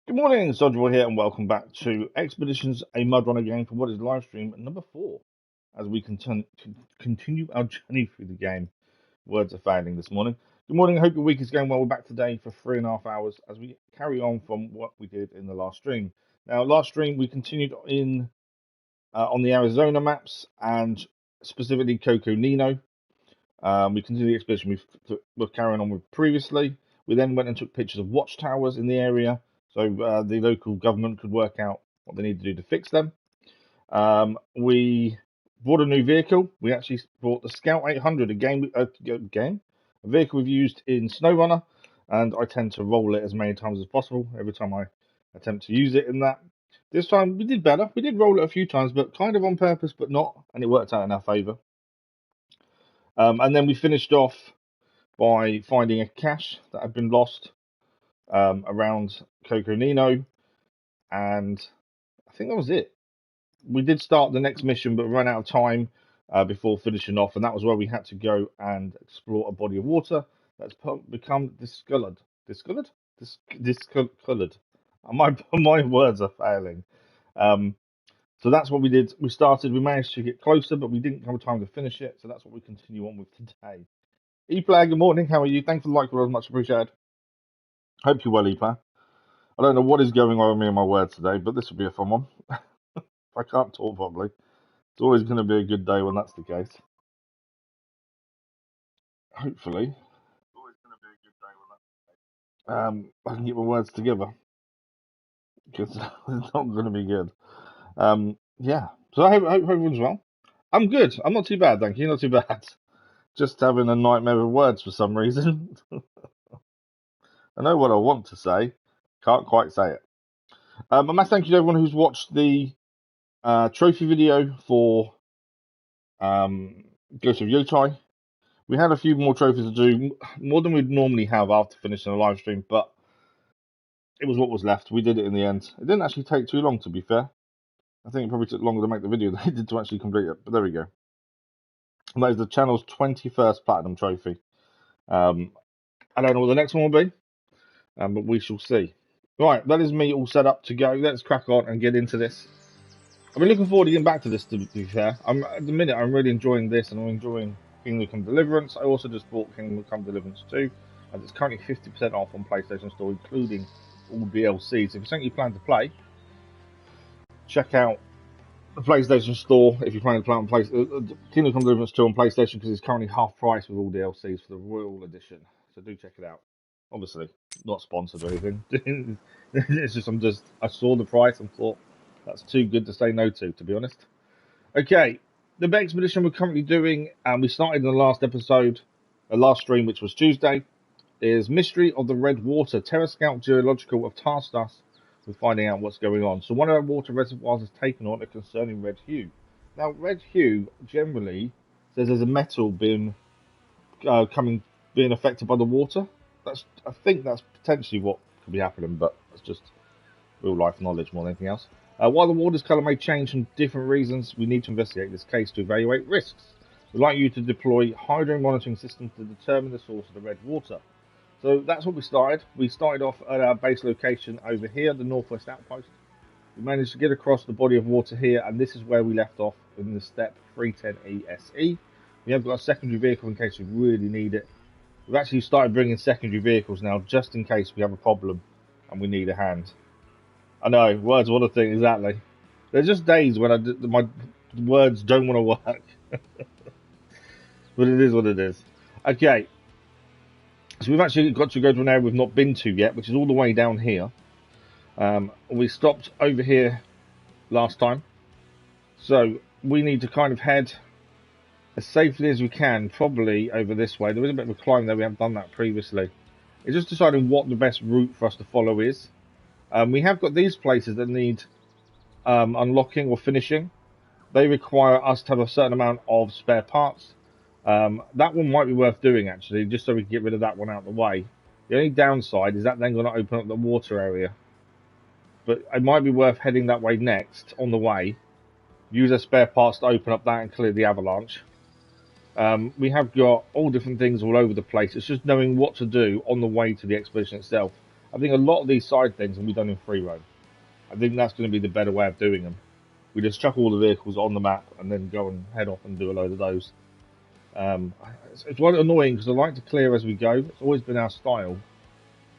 Good morning, Sodgewell here, and welcome back to Expeditions, a MudRunner game for what is live stream number 4. As we continue our journey through the game, words are failing this morning. Good morning, I hope your week is going well. We're back today for 3.5 hours as we carry on from what we did in the last stream. Now, last stream we continued in on the Arizona maps and specifically Coconino. We continued the expedition we're carrying on with previously. We then went and took pictures of watchtowers in the area so the local government could work out what they need to do to fix them. We bought a new vehicle. We actually bought the Scout 800, a vehicle we've used in SnowRunner, and I tend to roll it as many times as possible every time I attempt to use it in that. This time we did better. We did roll it a few times, but kind of on purpose, but not, and it worked out in our favour. And then we finished off by finding a cache that had been lost around Coconino, and I think that was it. We did start the next mission, but ran out of time before finishing off, and that was where we had to go and explore a body of water that's become discolored. Discolored? Discolored. My words are failing. So that's what we did. We started, we managed to get closer, but we didn't have time to finish it, so that's what we continue on with today. ePlayer, good morning. How are you? Thanks for the like, much appreciated. Hope you're well, ePlayer. I don't know what is going on with me and my words today, but this will be a fun one. I can't talk properly. It's always going to be a good day when that's the case. Hopefully. It's always going to be a good day when that's the case. I can get my words together. Because it's not going to be good. Yeah. So I hope everyone's well. I'm good. I'm not too bad, thank you. Not too bad. Just having a nightmare of words for some reason. I know what I want to say. Can't quite say it. A massive thank you to everyone who's watched the trophy video for Ghost of Yotai. We had a few more trophies to do, more than we'd normally have after finishing a live stream, but it was what was left. We did it in the end. It didn't actually take too long, to be fair. I think it probably took longer to make the video than it did to actually complete it, but there we go. And that is the channel's 21st Platinum Trophy. I don't know what the next one will be, but we shall see. Right, that is me all set up to go. Let's crack on and get into this. I've been looking forward to getting back to this, to be fair. At the minute, I'm really enjoying this, and I'm enjoying Kingdom Come Deliverance. I also just bought Kingdom Come Deliverance 2, and it's currently 50% off on PlayStation Store, including all DLCs. If it's something you plan to play, check out the PlayStation Store if you plan to play on Kingdom Come Deliverance 2 on PlayStation, because it's currently half price with all DLCs for the Royal Edition. So do check it out. Obviously, not sponsored or anything. It's just I saw the price and thought that's too good to say no to be honest. Okay, the expedition we're currently doing, and we started in the last episode, the last stream, which was Tuesday, is Mystery of the Red Water. Terra Scout Geological have tasked us with finding out what's going on. So one of our water reservoirs has taken on a concerning red hue. Now, red hue generally says there's a metal being affected by the water. I think that's potentially what could be happening, but that's just real life knowledge more than anything else. While the water's colour may change for different reasons, we need to investigate this case to evaluate risks. We'd like you to deploy hydro monitoring systems to determine the source of the red water. So that's what we started. We started off at our base location over here, the Northwest Outpost. We managed to get across the body of water here, and this is where we left off in the step 310 ESE. We have got a secondary vehicle in case we really need it. We've actually started bringing secondary vehicles now, just in case we have a problem and we need a hand. I know, words want to think, exactly. There's just days when my words don't want to work. But it is what it is. Okay. So we've actually got to go to an area we've not been to yet, which is all the way down here. We stopped over here last time. So we need to kind of head as safely as we can, probably over this way. There is a bit of a climb there, we haven't done that previously. It's just deciding what the best route for us to follow is. We have got these places that need unlocking or finishing. They require us to have a certain amount of spare parts. That one might be worth doing, actually, just so we can get rid of that one out of the way. The only downside is that then going to open up the water area. But it might be worth heading that way next, on the way. Use our spare parts to open up that and clear the avalanche. We have got all different things all over the place. It's just knowing what to do on the way to the expedition itself. I think a lot of these side things can be done in free roam. I think that's going to be the better way of doing them. We just chuck all the vehicles on the map and then go and head off and do a load of those. It's quite annoying because I like to clear as we go. It's always been our style.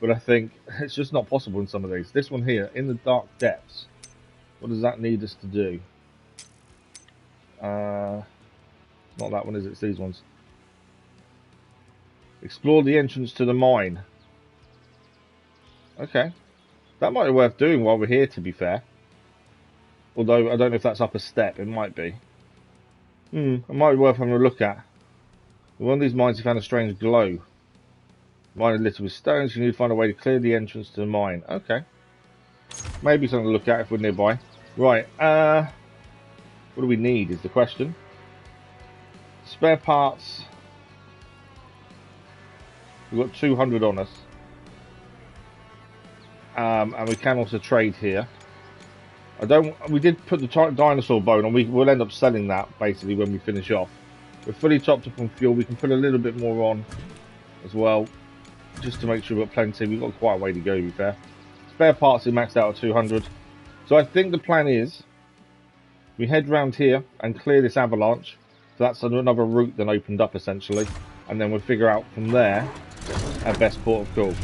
But I think it's just not possible in some of these. This one here, in the dark depths. What does that need us to do? Not that one, is it? It's these ones. Explore the entrance to the mine. Okay. That might be worth doing while we're here, to be fair. Although, I don't know if that's up a step. It might be. It might be worth having a look at. In one of these mines, you found a strange glow. Mine is littered with stones. You need to find a way to clear the entrance to the mine. Okay. Maybe something to look at if we're nearby. Right. What do we need is the question. Spare parts. We've got 200 on us. And we can also trade here. We did put the dinosaur bone on. We'll end up selling that basically when we finish off. We're fully topped up on fuel. We can put a little bit more on as well, just to make sure we've got plenty. We've got quite a way to go, to be fair. Spare parts are maxed out at 200. So I think the plan is we head round here and clear this avalanche. So that's another route then opened up essentially, and then we'll figure out from there our best port of call.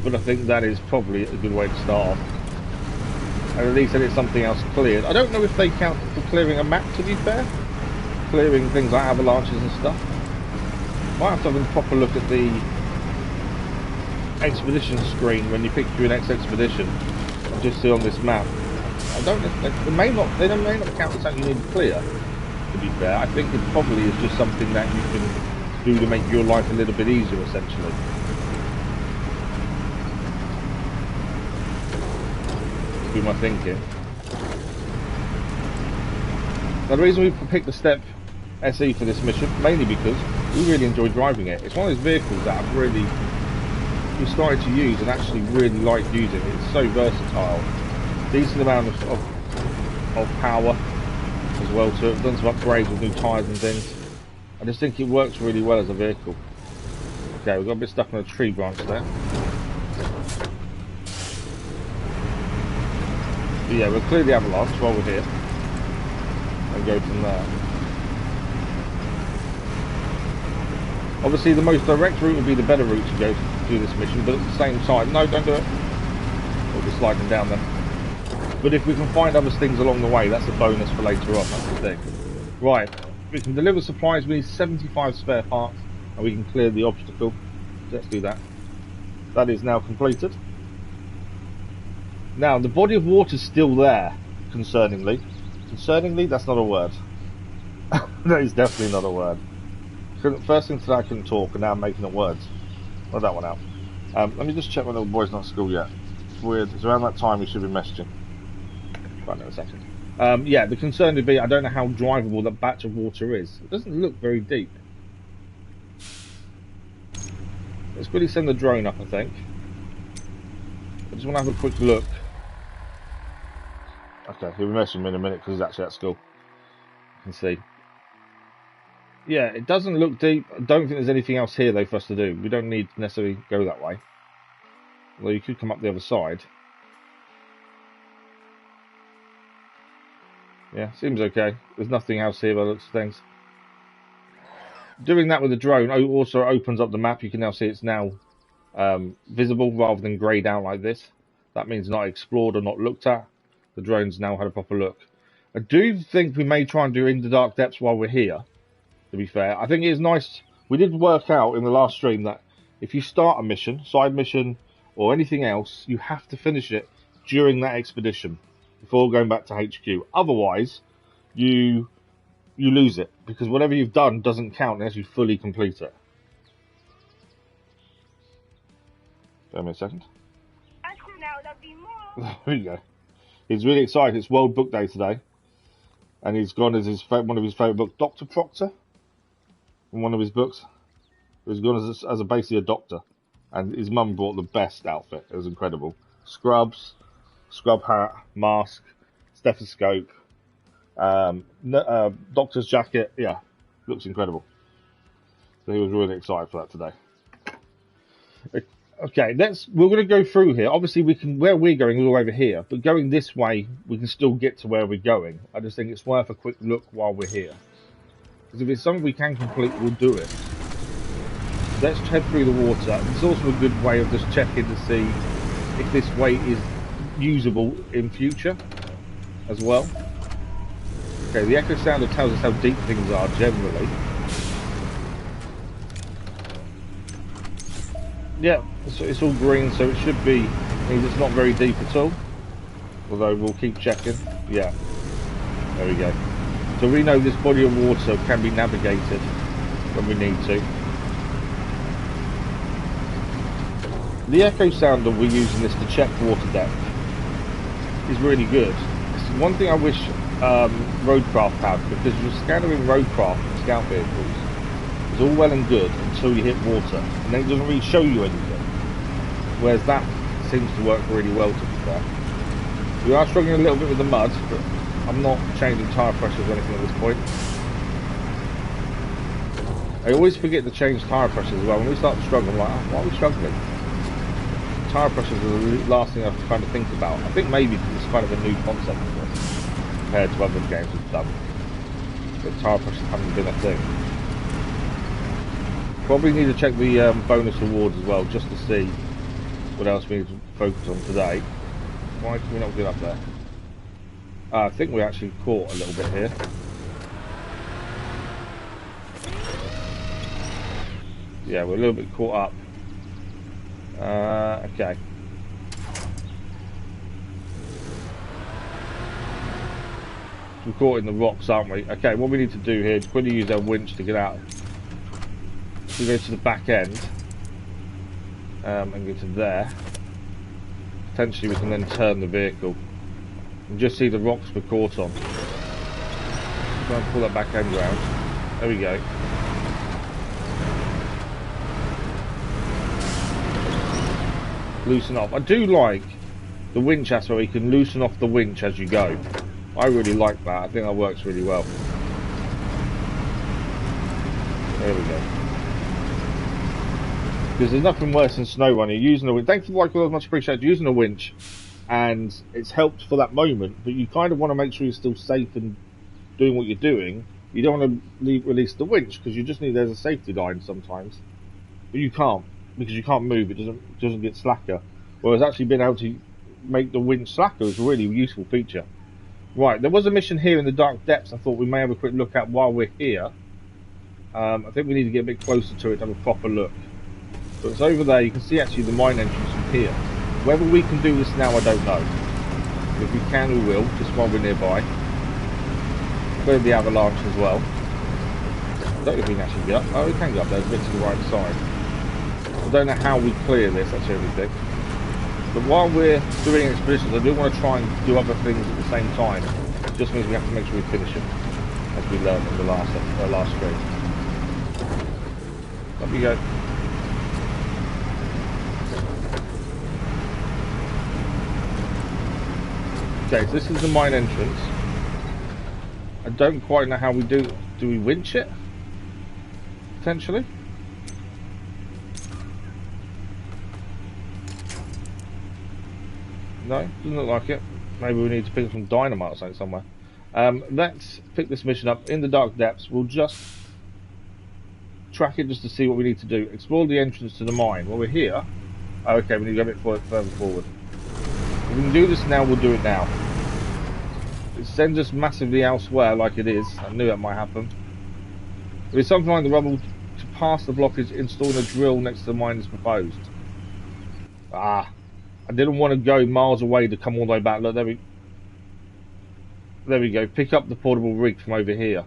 But I think that is probably a good way to start off. And at least it's something else cleared. I don't know if they count for clearing a map, to be fair. Clearing things like avalanches and stuff. Might have to have a proper look at the expedition screen when you pick your next expedition. Just see on this map. I don't know if they may not count as something you need to clear, to be fair. I think it probably is just something that you can do to make your life a little bit easier, essentially. Be my thinking. Now, the reason we picked the Step SE for this mission, mainly because we really enjoy driving it. It's one of those vehicles that we've started to use and actually really like using. It's so versatile. Decent amount of power as well to it. I've done some upgrades with new tyres and things. I just think it works really well as a vehicle. Okay, we've got a bit stuck on a tree branch there. But yeah, we'll clear the avalanche while we're here and go from there. Obviously the most direct route would be the better route to go to do this mission, but at the same time, no, don't do it. We'll be sliding down there. But if we can find other things along the way, that's a bonus for later on, that's the thing. Right, we can deliver supplies, we need 75 spare parts, and we can clear the obstacle. Let's do that. That is now completed. Now, the body of water is still there, concerningly. Concerningly, that's not a word. That is definitely not a word. First thing today I couldn't talk, and now I'm making up words. Not that one out. Let me just check my little boy's not at school yet. It's weird. It's around that time we should be messaging. Right, in a second. Yeah, the concern would be I don't know how drivable that batch of water is. It doesn't look very deep. Let's quickly send the drone up, I think. I just want to have a quick look. Okay, he'll be messaging me in a minute because he's actually at school. You can see. Yeah, it doesn't look deep. I don't think there's anything else here though for us to do. We don't need to necessarily go that way. Although you could come up the other side. Yeah, seems okay. There's nothing else here by the looks of things. Doing that with the drone also opens up the map. You can now see it's now visible rather than greyed out like this. That means not explored or not looked at. The drone's now had a proper look. I do think we may try and do In the Dark Depths while we're here, to be fair. I think it is nice. We did work out in the last stream that if you start a mission, side mission, or anything else, you have to finish it during that expedition before going back to HQ. Otherwise, you lose it, because whatever you've done doesn't count unless you fully complete it. Give me a second. There we go. He's really excited. It's World Book Day today, and he's gone as one of his favourite books, Dr. Proctor, in one of his books. He's gone as basically a doctor, and his mum brought the best outfit. It was incredible. Scrubs, scrub hat, mask, stethoscope, doctor's jacket. Yeah, looks incredible. So he was really excited for that today. Okay, we're going to go through here. Obviously, we can where we're going is all over here, but going this way, we can still get to where we're going. I just think it's worth a quick look while we're here, because if it's something we can complete, we'll do it. Let's head through the water. It's also a good way of just checking to see if this way is usable in future as well. Okay, the echo sounder tells us how deep things are generally. Yeah, it's all green, so it should be. Means it's not very deep at all. Although we'll keep checking. Yeah, there we go. So we know this body of water can be navigated when we need to. The echo sounder we're using this to check water depth is really good. It's one thing I wish roadcraft had, because you're scanning roadcraft and scout vehicles. It's all well and good until you hit water, and then it doesn't really show you anything. Whereas that seems to work really well, to be fair. We are struggling a little bit with the mud, but I'm not changing tyre pressures or anything at this point. I always forget to change tyre pressures as well. When we start to struggle, I'm like, oh, why are we struggling? Tyre pressures are the last thing I have to kind of think about. I think maybe because it's kind of a new concept for us compared to other games we've done. But tyre pressures haven't been a thing. Probably need to check the bonus rewards as well, just to see what else we need to focus on today. Why can we not get up there? I think we actually caught a little bit here. Yeah, we're a little bit caught up. Okay. We're caught in the rocks, aren't we? Okay, what we need to do here is quickly use our winch to get out. We go to the back end and get to there. Potentially we can then turn the vehicle and just see the rocks we're caught on. Try and pull that back end round. There we go. Loosen off. I do like the winch aspect where you can loosen off the winch as you go. I really like that. I think that works really well. There we go. Because there's nothing worse than snow running. Using a winch. Thank you, Michael. Much appreciated. Using a winch, and it's helped for that moment, but you kind of want to make sure you're still safe and doing what you're doing. You don't want to release the winch because you just need there's a safety line sometimes, but you can't because you can't move. It doesn't get slacker. Whereas actually being able to make the winch slacker is a really useful feature. Right, there was a mission here in the dark depths. I thought we may have a quick look at while we're here. I think we need to get a bit closer to it to have a proper look. So it's over there. You can see actually the mine entrance from here. Whether we can do this now, I don't know. If we can, we will, just while we're nearby. Clear the avalanche as well. I don't know if we can actually get up. Oh, we can get up there. There's a bit to the right side. I don't know how we clear this, that's everything. But while we're doing expeditions, I do want to try and do other things at the same time. It just means we have to make sure we finish them, as we learned in the last stream. Up we go. Okay, so this is the mine entrance. I don't quite know how we do. Do we winch it? Potentially. No, doesn't look like it. Maybe we need to pick some dynamite or something somewhere. Let's pick this mission up in the dark depths. We'll just track it just to see what we need to do. Explore the entrance to the mine. Well, we're here. Oh, okay, we need to go a bit further forward. If we can do this now, we'll do it now. It sends us massively elsewhere like it is. I knew that might happen. If it's something like the rubble to pass the blockage, installing a drill next to the mine is proposed. Ah. I didn't want to go miles away to come all the way back. Look, there we go. Pick up the portable rig from over here.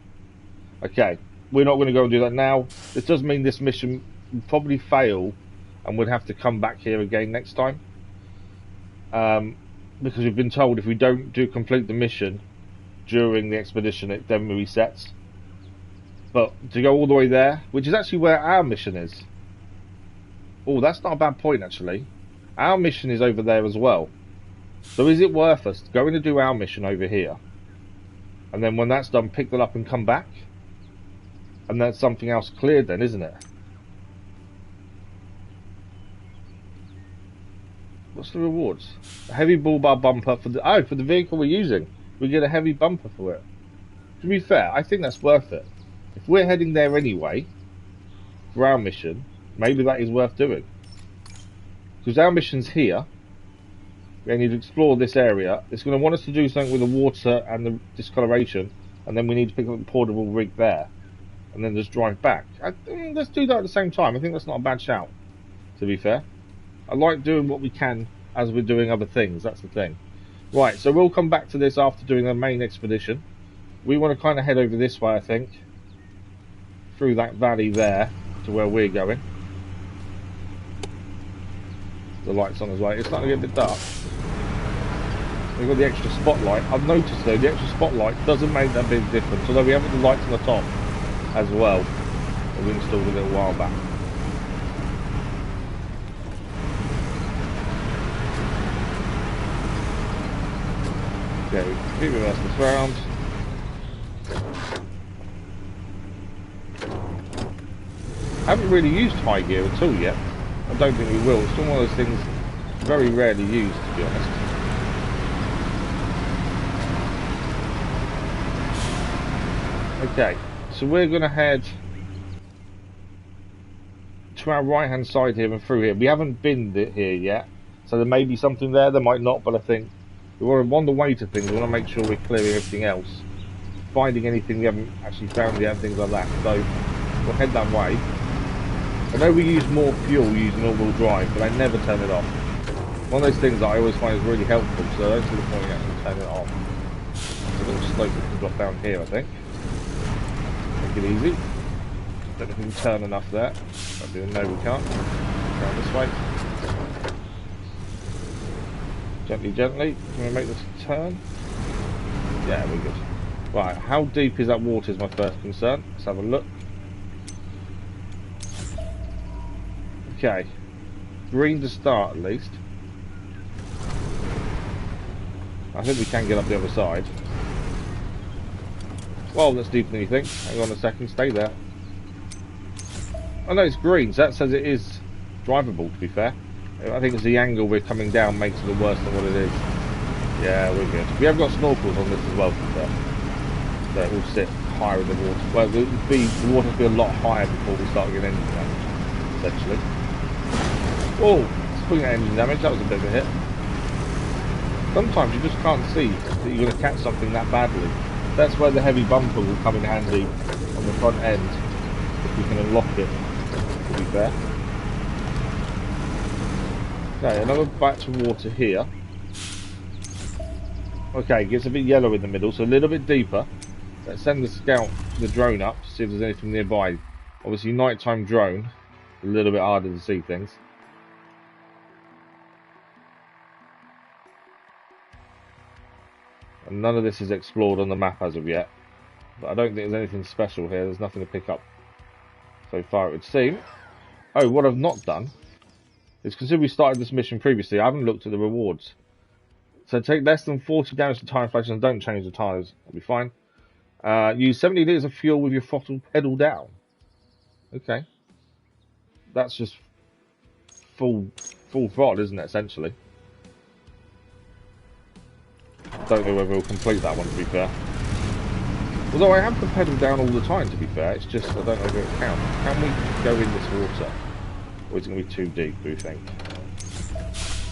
Okay, we're not going to go and do that now. This does mean this mission will probably fail and we'll have to come back here again next time. Because we've been told if we don't complete the mission during the expedition, it then resets. But to go all the way there, which is actually where our mission is. Oh, that's not a bad point, actually. Our mission is over there as well. So is it worth us going to do our mission over here? And then when that's done, pick that up and come back? And then something else cleared then, isn't it? What's the rewards? A heavy bull bar bumper for the vehicle we're using. We get a heavy bumper for it. To be fair, I think that's worth it. If we're heading there anyway, for our mission, maybe that is worth doing. Because our mission's here. We need to explore this area. It's going to want us to do something with the water and the discoloration, and then we need to pick up the portable rig there, and then just drive back. Let's do that at the same time. I think that's not a bad shout, to be fair. I like doing what we can as we're doing other things. That's the thing. Right, so we'll come back to this after doing the main expedition. We want to kind of head over this way, I think, through that valley there to where we're going. The light's on as well. It's starting to get a bit dark. We've got the extra spotlight. I've noticed though, the extra spotlight doesn't make that big difference, although we have the lights on the top as well that we installed a little while back. Okay, keep reversing this round. I haven't really used high gear at all yet. I don't think we will. It's still one of those things very rarely used, to be honest. Okay, so we're going to head to our right hand side here and through here. We haven't been here yet, so there may be something there, there might not, but I think we want to wander away to things. We want to make sure we're clearing everything else, finding anything we haven't actually found yet, things like that. So we'll head that way. I know we use more fuel using all-wheel drive, but I never turn it off. One of those things that I always find is really helpful, so I don't see the point in actually turning it off. There's a little slope that can drop down here, I think. Make it easy. Don't know if we can turn enough there. No, we can't. Down this way. Gently, gently. Can we make this turn? Yeah, we're good. Right, how deep is that water is my first concern. Let's have a look. Okay. Green to start at least. I think we can get up the other side. Well, that's deeper than you think. Hang on a second, stay there. Oh no, it's green, so that says it is drivable, to be fair. I think it's the angle we're coming down makes it worse than what it is. Yeah, we're good. We have got snorkels on this as well, so it will sit higher in the water. Well, the water will be a lot higher before we start getting engine damage, essentially. Oh, it's putting out engine damage, that was a bit of a hit. Sometimes you just can't see that you're going to catch something that badly. That's where the heavy bumper will come in handy on the front end, if we can unlock it, to be fair. Okay, another batch of water here. Okay, it gets a bit yellow in the middle, so a little bit deeper. Let's send the drone up to see if there's anything nearby. Obviously, nighttime drone, a little bit harder to see things. And none of this is explored on the map as of yet. But I don't think there's anything special here. There's nothing to pick up so far, it would seem. Oh, what I've not done is, consider we started this mission previously, I haven't looked at the rewards. So take less than 40 damage to tyre inflation and don't change the tyres. That'll be fine. Use 70 litres of fuel with your throttle pedal down. Okay. That's just full throttle, isn't it, essentially? Don't know whether we'll complete that one, to be fair. Although I have the pedal down all the time, to be fair. It's just, I don't know if it counts. Can we go in this water? Or is it going to be too deep, do you think?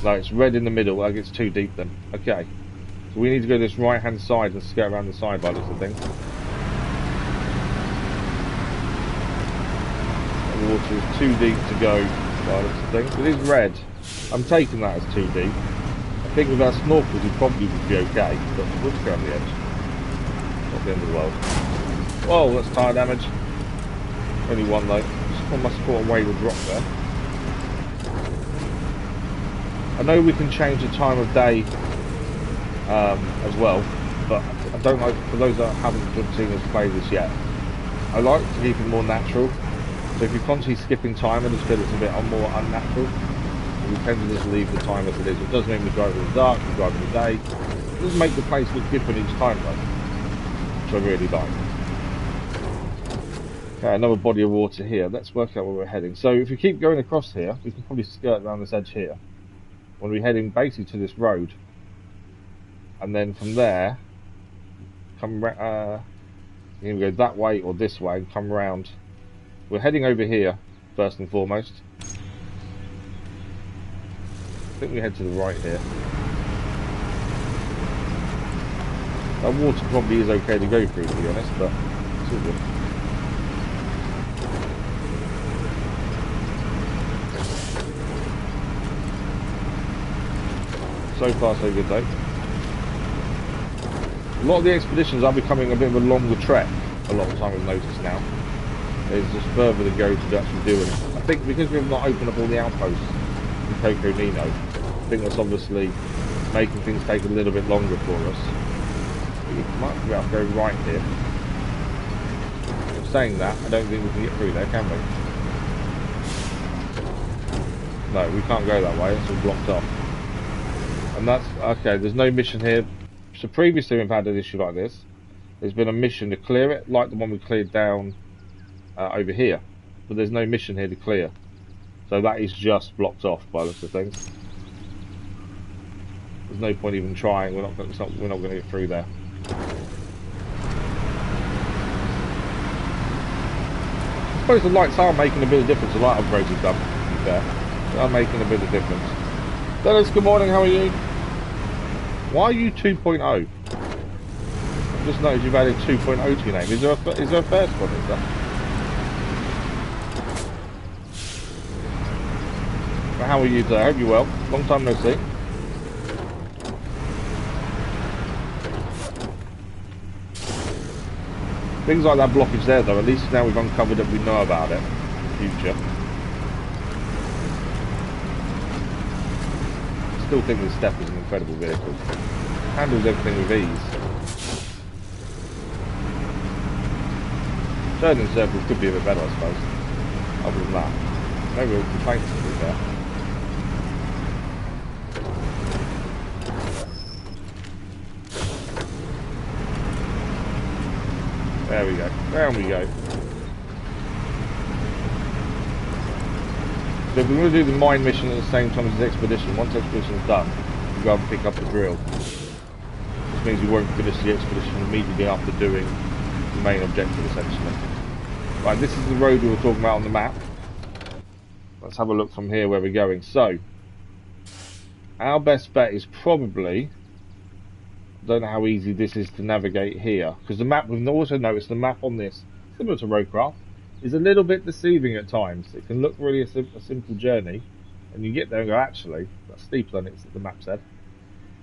No, it's red in the middle. Like it's too deep then. Okay. So we need to go this right-hand side and skirt around the side by this thing. The water is too deep to go by this thing. It is red. I'm taking that as too deep. I think with our snorkels we probably would be okay, but we'll just go on the edge. Not the end of the world. Whoa, that's tyre damage. Only one though. I must have caught a wave drop there. I know we can change the time of day as well, but I don't like, for those that haven't seen us play this yet, I like to keep it more natural. So if you're constantly skipping time, I just feel it's a bit more unnatural. We tend to just leave the time as it is. It does mean we drive in the dark, we drive in the day. It does make the place look different each time though, which I really like. Okay, another body of water here. Let's work out where we're heading. So if we keep going across here, we can probably skirt around this edge here. When we're heading basically to this road, and then from there, come you can go that way or this way and come around. We're heading over here first and foremost. I think we head to the right here. That water probably is okay to go through, to be honest, but it's all good. So far so good though. A lot of the expeditions are becoming a bit of a longer trek, a lot of the time I've noticed now. There's just further to go to actually do it. I think because we've not opened up all the outposts in Coconino, I think that's obviously making things take a little bit longer for us. We might be able to go right here. In saying that, I don't think we can get through there, can we? No, we can't go that way, it's all blocked off. And that's, okay, there's no mission here. So previously we've had an issue like this. There's been a mission to clear it, like the one we cleared down over here. But there's no mission here to clear. So that is just blocked off by the looks of things. There's no point even trying, we're not going to get through there. I suppose the lights are making a bit of difference, the light upgrades have done, to be fair. They are making a bit of difference. Dennis, good morning, how are you? Why are you 2.0? I've just noticed you've added 2.0 to your name. Is there a first one, is there? Well, how are you today? I hope you're well. Long time no see. Things like that blockage there though, at least now we've uncovered it, we know about it in the future. I still think this Step is an incredible vehicle. Handles everything with ease. Turning circles could be a bit better, I suppose. Other than that, no real complaints to be fair. There we go. Down we go. So if we're going to do the mine mission at the same time as the expedition, once the expedition is done, we'll go and pick up the drill. Which means we won't finish the expedition immediately after doing the main objective, essentially. Right, this is the road we were talking about on the map. Let's have a look from here where we're going. So, our best bet is probably... I don't know how easy this is to navigate here. Because the map, we've also noticed the map on this, similar to Roadcraft, is a little bit deceiving at times. It can look really a simple journey, and you get there and go, actually, that's steeper than the map said.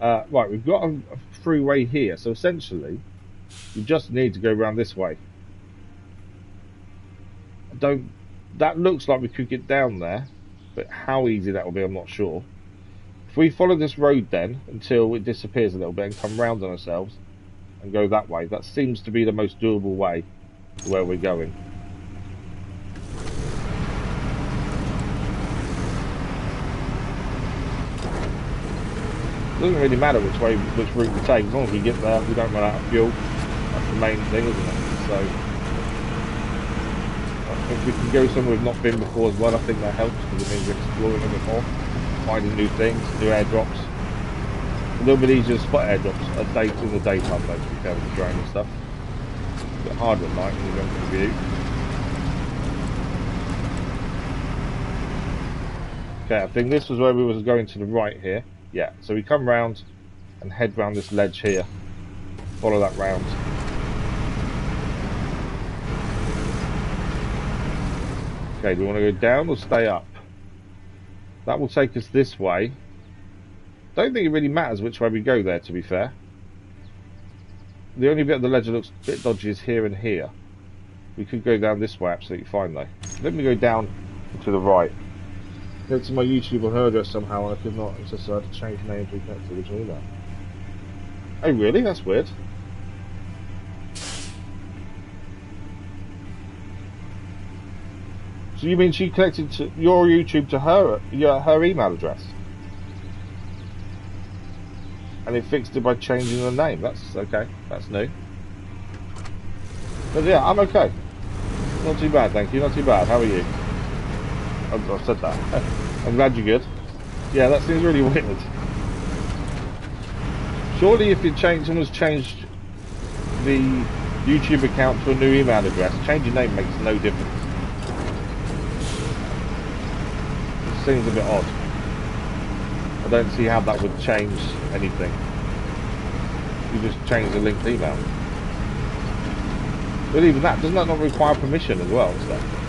Right, we've got a freeway here, so essentially, you just need to go around this way. That looks like we could get down there, but how easy that will be, I'm not sure. If we follow this road then, until it disappears a little bit, and come round on ourselves, and go that way, that seems to be the most doable way to where we're going. It doesn't really matter which route we take, as long as we get there, we don't run out of fuel. That's the main thing, isn't it? So, if we can go somewhere we've not been before as well, I think that helps, because it means we're exploring a bit more, finding new things, new airdrops. A little bit easier to spot airdrops in the daytime, though, to be fair, with the drone and stuff. It's a bit harder at night when you're going for the view. Okay, I think this was where we was going to the right here. Yeah, so we come round and head round this ledge here. Follow that round. Okay, do we want to go down or stay up? That will take us this way. Don't think it really matters which way we go there, to be fair. The only bit of the ledge that looks a bit dodgy is here and here. We could go down this way absolutely fine though. Let me go down to the right. Go to my YouTube on her address somehow, and I could not. It's just I had to change the name to reconnect to the original email. Oh really? That's weird. So you mean she connected to your YouTube to her email address? And it fixed it by changing the name. That's okay. That's new. But yeah, I'm okay. Not too bad, thank you. Not too bad. How are you? I've said that. I'm glad you're good. Yeah, that seems really weird. Surely if someone's changed the YouTube account to a new email address, change your name makes no difference. It seems a bit odd. I don't see how that would change anything. You just change the linked email. But even that, doesn't that not require permission as well and stuff?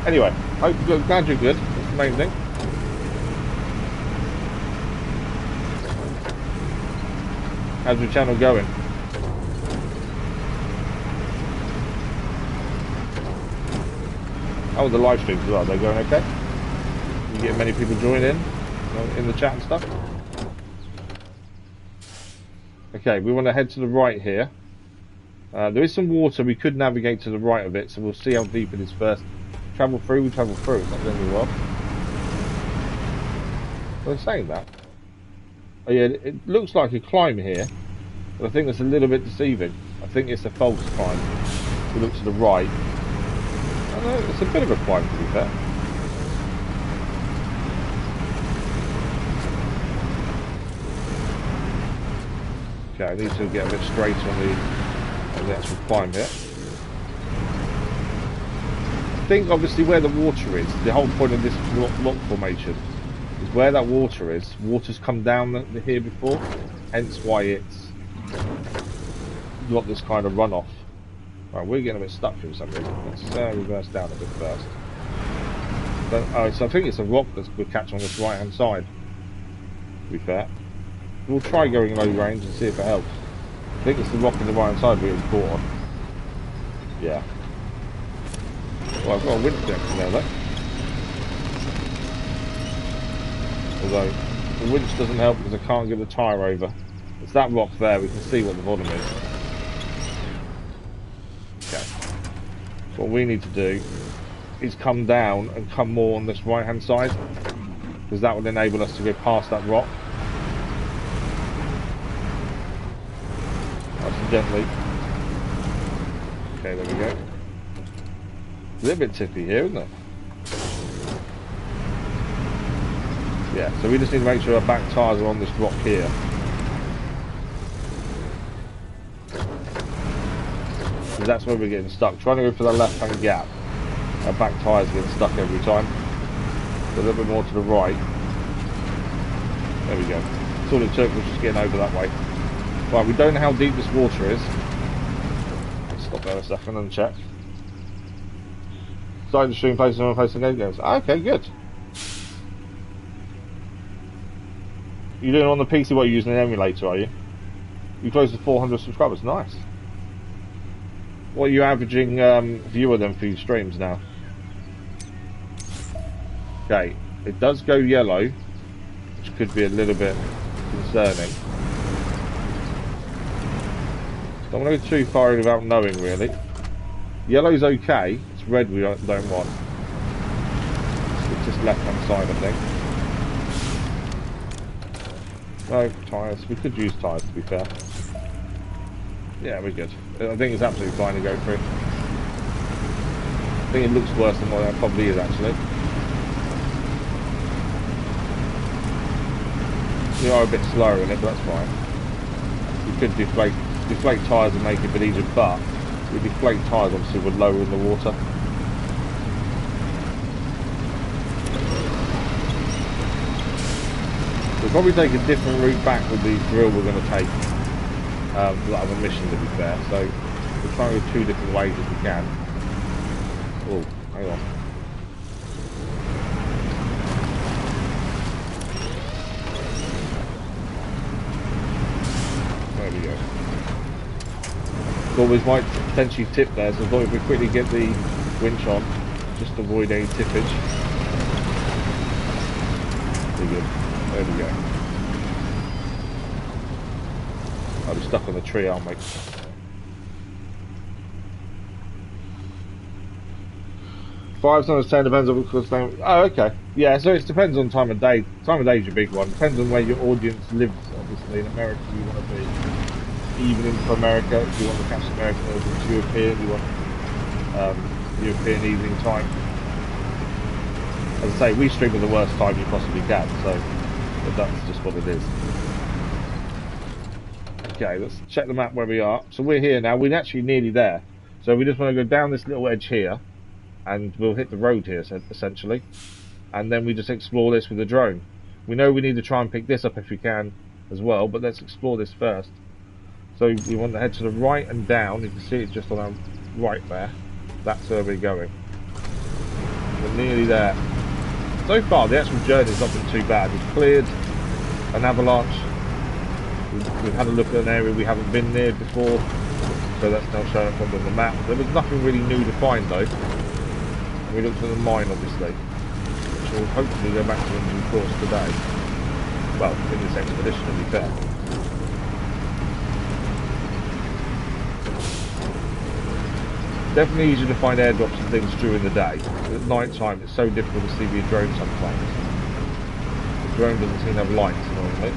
Anyway, glad you're good. That's the main thing. How's your channel going? Oh, the live streams as well, they're going okay? You get many people join in the chat and stuff? Okay, we want to head to the right here. There is some water, we could navigate to the right of it, so we'll see how deep it is first. Travel through, we travel through, it's not going to be well. Well, saying that. Oh yeah, it looks like a climb here, but I think that's a little bit deceiving. I think it's a false climb. If we look to the right, I don't know, it's a bit of a climb to be fair. Okay, I need to get a bit straight on the actual climb here. I think obviously where the water is, the whole point of this rock formation is where that water is. Water's come down here before, hence why it's got this kind of runoff. Right, we're getting a bit stuck here for some reason. Let's reverse down a bit first. So I think it's a rock that we'll catch on this right hand side, to be fair. We'll try going low range and see if it helps. I think it's the rock on the right hand side we're caught on. Yeah. Well, I've got a winch connection there though. Although, the winch doesn't help because I can't get the tyre over. It's that rock there, we can see what the bottom is. Okay. So what we need to do is come down and come more on this right hand side, because that will enable us to go past that rock. Nice and gently. Okay, there we go. It's a little bit tippy here, isn't it? Yeah, so we just need to make sure our back tyres are on this rock here. Because that's where we're getting stuck. Trying to go for the left hand gap. Our back tyres are getting stuck every time. So a little bit more to the right. There we go. That's all it took, was just getting over that way. Right, we don't know how deep this water is. Let's stop there a second and check. Starting to stream places on posting game games. Okay, good. You're doing it on the PC, what, you're using an emulator, are you? You close to 400 subscribers, nice. What are you averaging viewer then for your streams now? Okay, it does go yellow, which could be a little bit concerning. Don't want to go too far in without knowing, really. Yellow's okay, it's red we don't want. It's just left hand side, I think. No, tyres. We could use tyres, to be fair. Yeah, we're good. I think it's absolutely fine to go through. I think it looks worse than what it probably is, actually. We are a bit slower in it, but that's fine. We could deflate tyres and make it a bit easier, but we deflate tyres, obviously, we're lower in the water. We'll probably take a different route back with the drill we're going to take. That other mission, to be fair. So we'll try and go two different ways if we can. Oh, hang on. There we go. Always might potentially tip there, so I thought if we quickly get the winch on, just avoid any tippage. Pretty good. There we go. I'll be stuck on the tree, aren't we? Five times 10 depends on because they. Oh, okay. Yeah, so it depends on time of day. Time of day is your big one. Depends on where your audience lives. Obviously, in America, you want to be evening for America. If you want to catch American audience, European, you want European evening time. As I say, we stream at the worst time you possibly can, so but that's just what it is. Okay, let's check the map where we are. So we're here now. We're actually nearly there. So we just want to go down this little edge here, and we'll hit the road here, essentially. And then we just explore this with the drone. We know we need to try and pick this up if we can as well, but let's explore this first. So we want to head to the right and down. You can see it just on our right there. That's where we're going. We're nearly there. So far, the actual journey's not been too bad. We've cleared an avalanche. We've had a look at an area we haven't been near before, so that's now showing up on the map. There was nothing really new to find though. We looked at the mine, obviously, which we'll hopefully go back to in due course today. Well, in this expedition, to be fair. Definitely easier to find airdrops and things during the day. At night time, it's so difficult to see via drone sometimes. The drone doesn't seem to have lights, annoyingly.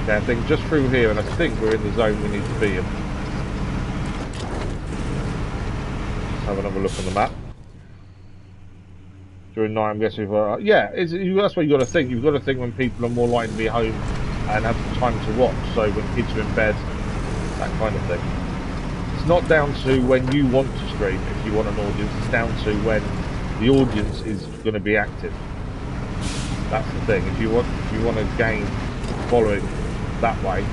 Okay, I think just through here, and I think we're in the zone we need to be in. Let's have another look on the map. During night, I'm guessing, yeah, that's what you've got to think. You've got to think when people are more likely to be home and have time to watch. So when kids are in bed, that kind of thing. It's not down to when you want to stream, if you want an audience. It's down to when the audience is going to be active. That's the thing. If you want to gain following that way,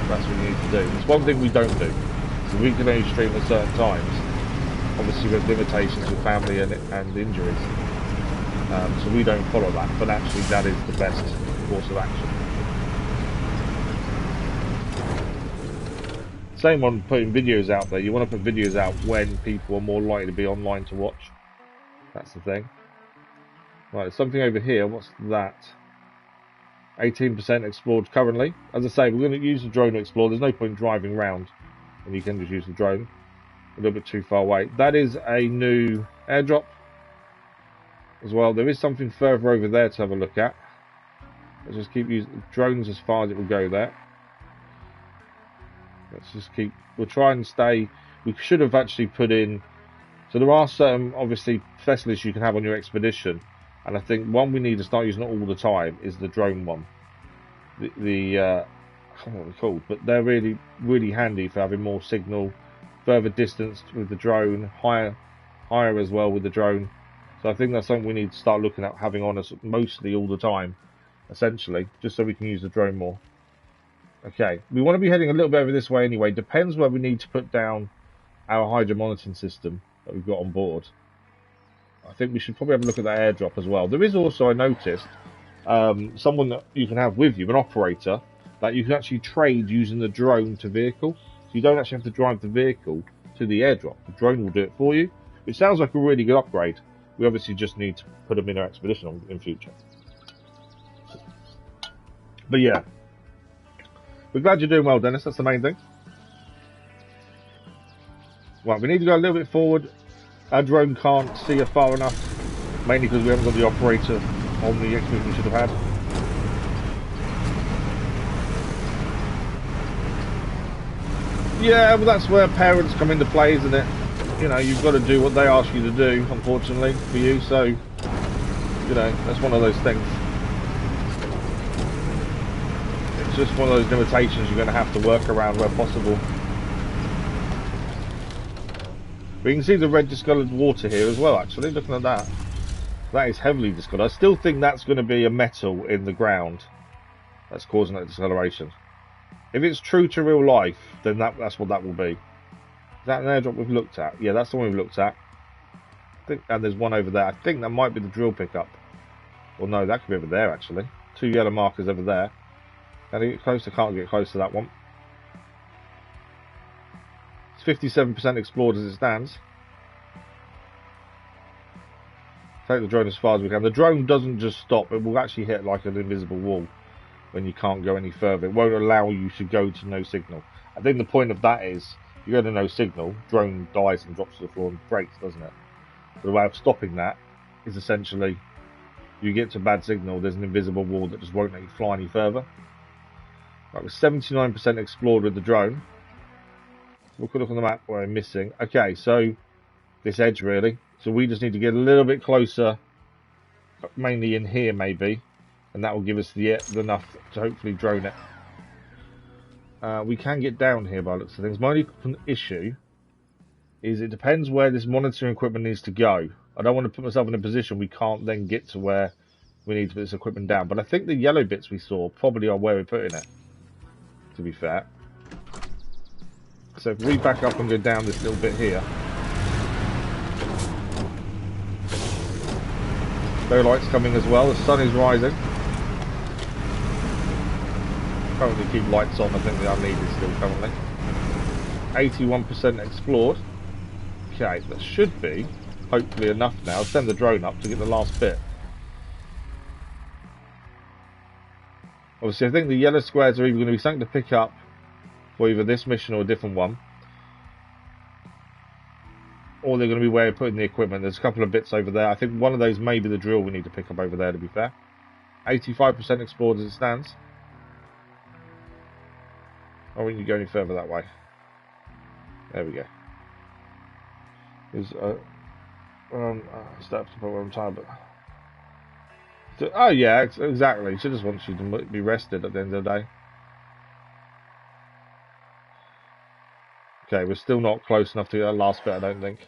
that's what you need to do. It's one thing we don't do. So we can only stream at certain times. Obviously there's limitations with family and injuries. So we don't follow that, but actually that is the best course of action. Same on putting videos out there. You want to put videos out when people are more likely to be online to watch. That's the thing. Right, there's something over here. What's that? 18% explored currently. As I say, we're going to use the drone to explore. There's no point driving around when you can just use the drone. A little bit too far away. That is a new airdrop as well. There is something further over there to have a look at. Let's just keep using drones as far as it will go there. Let's just keep, we'll try and stay, we should have actually put in, so there are certain, obviously, specialists you can have on your expedition, and I think one we need to start using all the time is the drone one. I don't know what they're called, but they're really, really handy for having more signal, further distance with the drone, higher as well with the drone. So I think that's something we need to start looking at having on us mostly all the time, essentially, just so we can use the drone more. Okay, we want to be heading a little bit over this way anyway. Depends where we need to put down our hydro monitoring system that we've got on board. I think we should probably have a look at that airdrop as well. There is also, I noticed, someone that you can have with you, an operator, that you can actually trade using the drone to vehicle. So you don't actually have to drive the vehicle to the airdrop. The drone will do it for you. It sounds like a really good upgrade. We obviously just need to put them in our expedition in future. But yeah. We're glad you're doing well, Dennis. That's the main thing. Right, we need to go a little bit forward. Our drone can't see us far enough, mainly because we haven't got the operator on the expedition we should have had. Yeah, well, that's where parents come into play, isn't it? You know, you've got to do what they ask you to do, unfortunately, for you. So, you know, that's one of those things. Just one of those limitations you're going to have to work around where possible. But you can see the red discoloured water here as well, actually, looking at that. That is heavily discoloured. I still think that's going to be a metal in the ground that's causing that discoloration. If it's true to real life, then that's what that will be. Is that an airdrop we've looked at? Yeah, that's the one we've looked at. I think, and there's one over there. I think that might be the drill pickup. Well, no, that could be over there, actually. 2 yellow markers over there. Can I get close? I can't get close to that one. It's 57% explored as it stands. Take the drone as far as we can. The drone doesn't just stop. It will actually hit like an invisible wall when you can't go any further. It won't allow you to go to no signal. I think the point of that is, you go to no signal, drone dies and drops to the floor and breaks, doesn't it? So the way of stopping that is essentially, you get to bad signal, there's an invisible wall that just won't let you fly any further. Right, we're 79% explored with the drone. We'll look on the map where I'm missing. Okay, so this edge really. So we just need to get a little bit closer, mainly in here maybe, and that will give us the enough to hopefully drone it. We can get down here by the looks of things. My only issue is it depends where this monitoring equipment needs to go. I don't want to put myself in a position we can't then get to where we need to put this equipment down. But I think the yellow bits we saw probably are where we're putting it, to be fair. So if we back up and go down this little bit here. No lights coming as well, the sun is rising. Currently keep lights on, I think they are needed still currently. 81% explored. Okay, that should be hopefully enough now. Send the drone up to get the last bit. Obviously I think the yellow squares are either going to be something to pick up for either this mission or a different one. Or they're going to be where you're putting the equipment. There's a couple of bits over there. I think one of those may be the drill we need to pick up over there, to be fair. 85% explored as it stands. I won't need to go any further that way. There we go. Is steps to put where I'm tired, but oh yeah, exactly. She just wants you to be rested at the end of the day. Okay, we're still not close enough to get that last bit, I don't think.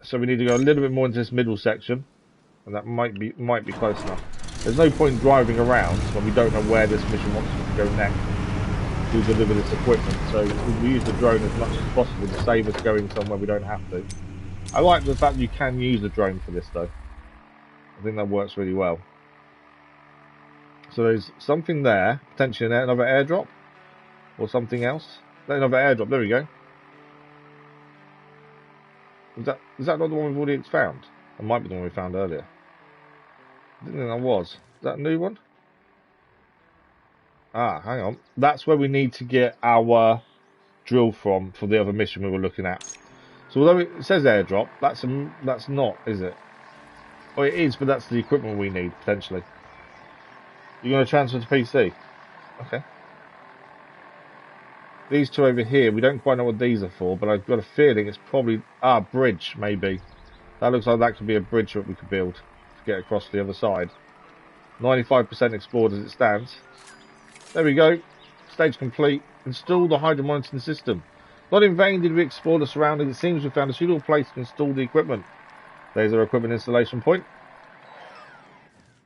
So we need to go a little bit more into this middle section, and that might be close enough. There's no point driving around when we don't know where this mission wants us to go next to deliver this equipment. So we use the drone as much as possible to save us going somewhere we don't have to. I like the fact that you can use the drone for this though. I think that works really well. So there's something there, potentially another airdrop or something else. Another airdrop, there we go. Is that not the one we've already found? It might be the one we found earlier. I didn't think that was. Is that a new one? Ah, hang on. That's where we need to get our drill from for the other mission we were looking at. So although it says airdrop, that's not, is it? Oh, it is, but that's the equipment we need, potentially. You're going to transfer to PC? Okay. These two over here, we don't quite know what these are for, but I've got a feeling it's probably... Ah, bridge, maybe. That looks like that could be a bridge that we could build to get across to the other side. 95% explored as it stands. There we go. Stage complete. Install the hydro monitoring system. Not in vain did we explore the surroundings. It seems we found a suitable place to install the equipment. There's our equipment installation point.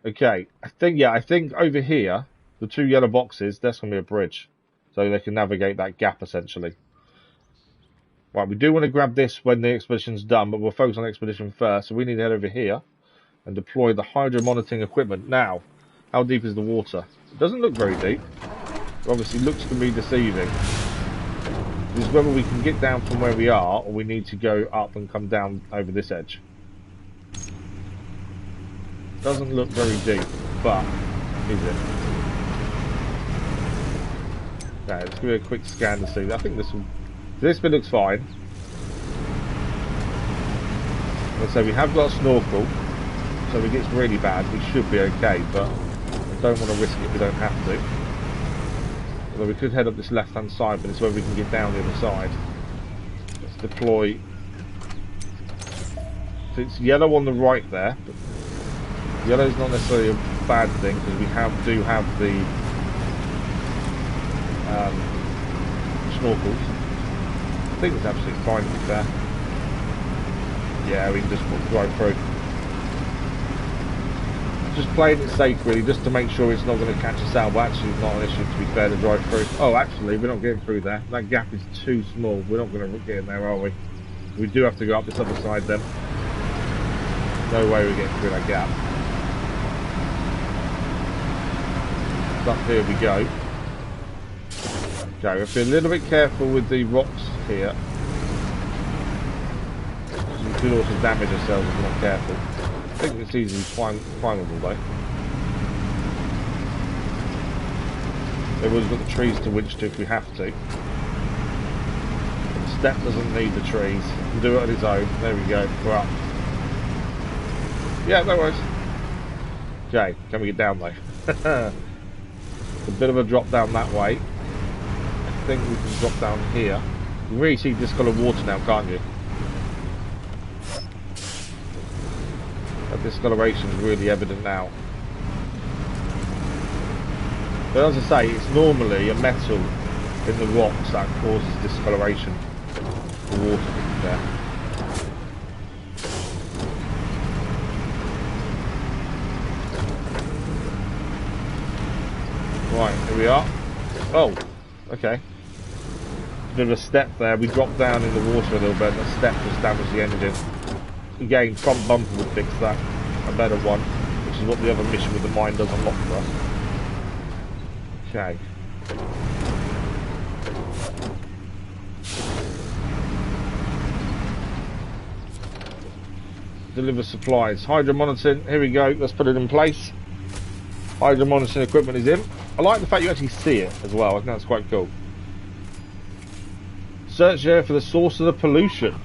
Okay, I think over here, the two yellow boxes, that's going to be a bridge. So they can navigate that gap, essentially. Right, we do want to grab this when the expedition's done, but we'll focus on the expedition first. So we need to head over here and deploy the hydro monitoring equipment. Now, how deep is the water? It doesn't look very deep. It obviously looks to be deceiving. It's whether we can get down from where we are, or we need to go up and come down over this edge. Doesn't look very deep, but is it? Okay, let's give it a quick scan to see. I think this bit looks fine. Let's say we have got a snorkel, so if it gets really bad, we should be okay, but I don't want to risk it if we don't have to. Although we could head up this left-hand side, but it's where we can get down the other side. Let's deploy. So it's yellow on the right there, but yellow is not necessarily a bad thing because we do have the snorkels. I think it's absolutely fine to be fair. Yeah, we can just drive through. Just playing it safe really, just to make sure it's not going to catch us out, but actually it's not an issue to be fair to drive through. Oh, actually we're not getting through there. That gap is too small. We're not going to get in there, are we? We do have to go up this other side then. No way we're getting through that gap. Up here we go. Okay, we have to be a little bit careful with the rocks here. We could also damage ourselves if we're not careful. I think it's easily climbable though. We've always got the trees to winch to if we have to. The step doesn't need the trees. He can do it on his own. There we go. We're up. Yeah, no worries. Okay, can we get down though? A bit of a drop down that way. I think we can drop down here. can really see discoloured water now, can't you? That discoloration is really evident now. But as I say, it's normally a metal in the rocks that causes discoloration. The water there. Right, here we are. Oh, okay. Bit of a step there. We dropped down in the water a little bit, and the step just damaged the engine. Again, front bumper would fix that. A better one, which is what the other mission with the mine does unlock for us. Okay. Deliver supplies. Hydro monitoring. Here we go. Let's put it in place. Hydro monitoring equipment is in. I like the fact you actually see it as well. I think that's quite cool. Search there for the source of the pollution.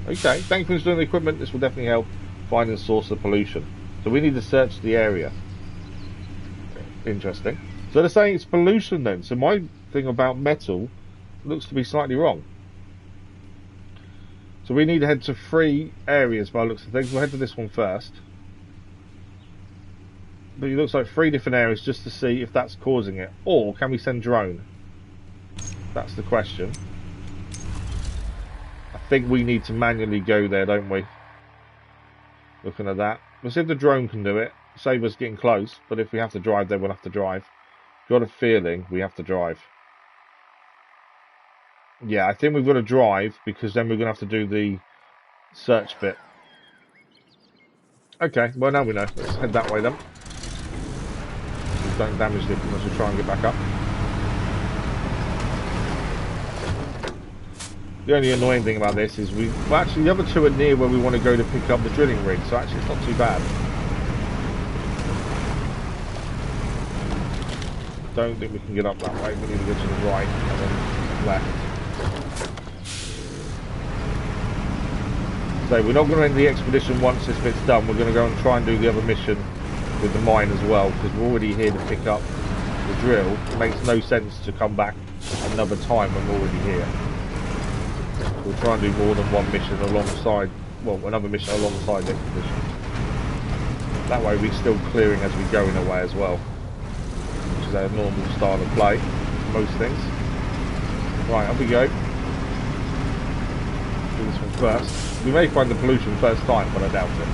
Okay, thank you for installing the equipment. This will definitely help finding the source of pollution. So we need to search the area. Interesting. So they're saying it's pollution then. So my thing about metal looks to be slightly wrong. So we need to head to 3 areas by the looks of things. We'll head to this one first. But it looks like 3 different areas just to see if that's causing it. Or can we send drone? That's the question. I think we need to manually go there, don't we? Looking at that. We'll see if the drone can do it. Save us getting close. But if we have to drive there, we'll have to drive. Got a feeling we have to drive. Yeah, I think we've got to drive because then we're going to have to do the search bit. Okay, well now we know. Let's head that way then. Don't damage it unless we try and get back up. The only annoying thing about this is well actually the other 2 are near where we want to go to pick up the drilling rig, so actually it's not too bad. Don't think we can get up that way. We need to go to the right and then left. So we're not going to end the expedition once this bit's done. We're going to go and try and do the other mission with the mine as well, because we're already here to pick up the drill. It makes no sense to come back another time when we're already here. We'll try and do more than one mission alongside, well, another mission alongside the expedition. That way we're still clearing as we go in a way as well, which is our normal style of play, most things. Right, up we go. Do this one first. We may find the pollution first time, but I doubt it.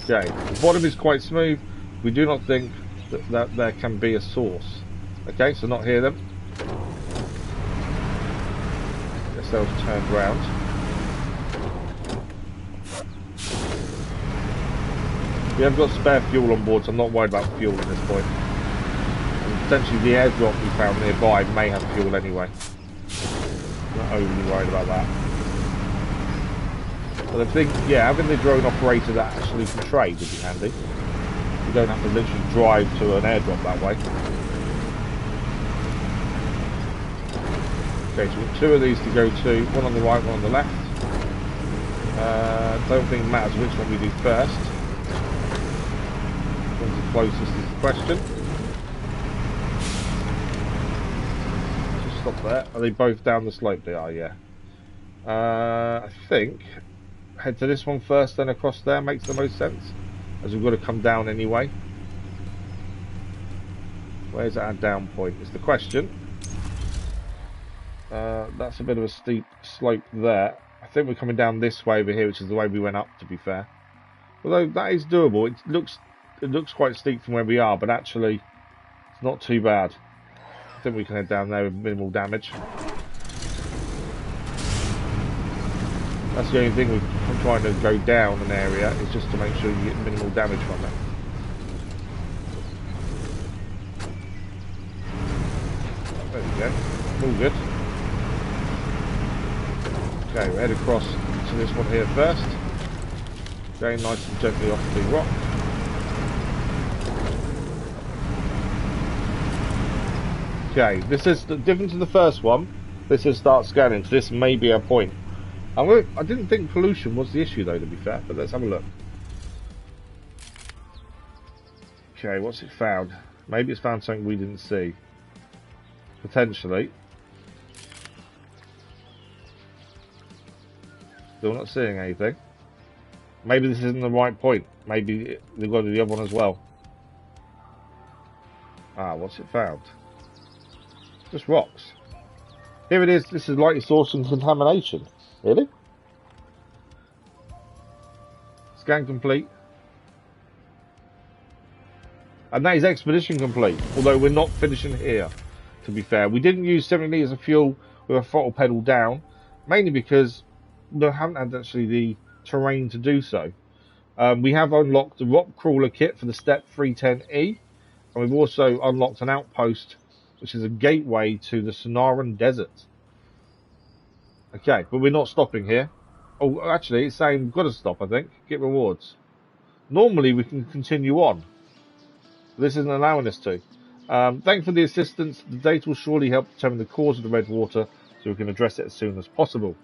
Okay, the bottom is quite smooth. We do not think that there can be a source. Okay, so not here then. Get ourselves turned round. We have got spare fuel on board, so I'm not worried about fuel at this point. And potentially the airdrop we found nearby may have fuel anyway. Not overly worried about that. But I think, yeah, having the drone operator that actually can trade would be handy. You don't have to literally drive to an airdrop that way. Okay, so we've got 2 of these to go to, one on the right, one on the left. Don't think it matters which one we do first. One's the closest is the question. Just stop there. Are they both down the slope? They are, yeah. I think head to this one first, then across there makes the most sense, as we've got to come down anyway. Where's our down point is the question. That's a bit of a steep slope there. I think we're coming down this way over here, which is the way we went up, to be fair. Although that is doable. It looks quite steep from where we are, but actually it's not too bad. I think we can head down there with minimal damage. That's the only thing we're trying to go down an area, is just to make sure you get minimal damage from it. There we go. All good. Okay, we'll head across to this one here first. Going nice and gently off the rock. Okay, this is different to the first one. This is start scanning, so this may be our point. I didn't think pollution was the issue though, to be fair, but let's have a look. Okay, what's it found? Maybe it's found something we didn't see. Potentially. Still not seeing anything. Maybe this isn't the right point. Maybe they've got to do the other one as well. Ah, what's it found? Just rocks. Here it is. This is likely source and contamination. Really? Scan complete. And that is expedition complete. Although we're not finishing here, to be fair. We didn't use 70 litres of fuel with a throttle pedal down. Mainly because we haven't had actually the terrain to do so. We have unlocked the rock crawler kit for the Step 310E. And we've also unlocked an outpost, which is a gateway to the Sonoran Desert. Okay, but we're not stopping here. Oh, actually, it's saying we've got to stop, I think. Get rewards. Normally, we can continue on. This isn't allowing us to. Thanks for the assistance. The data will surely help determine the cause of the red water, so we can address it as soon as possible.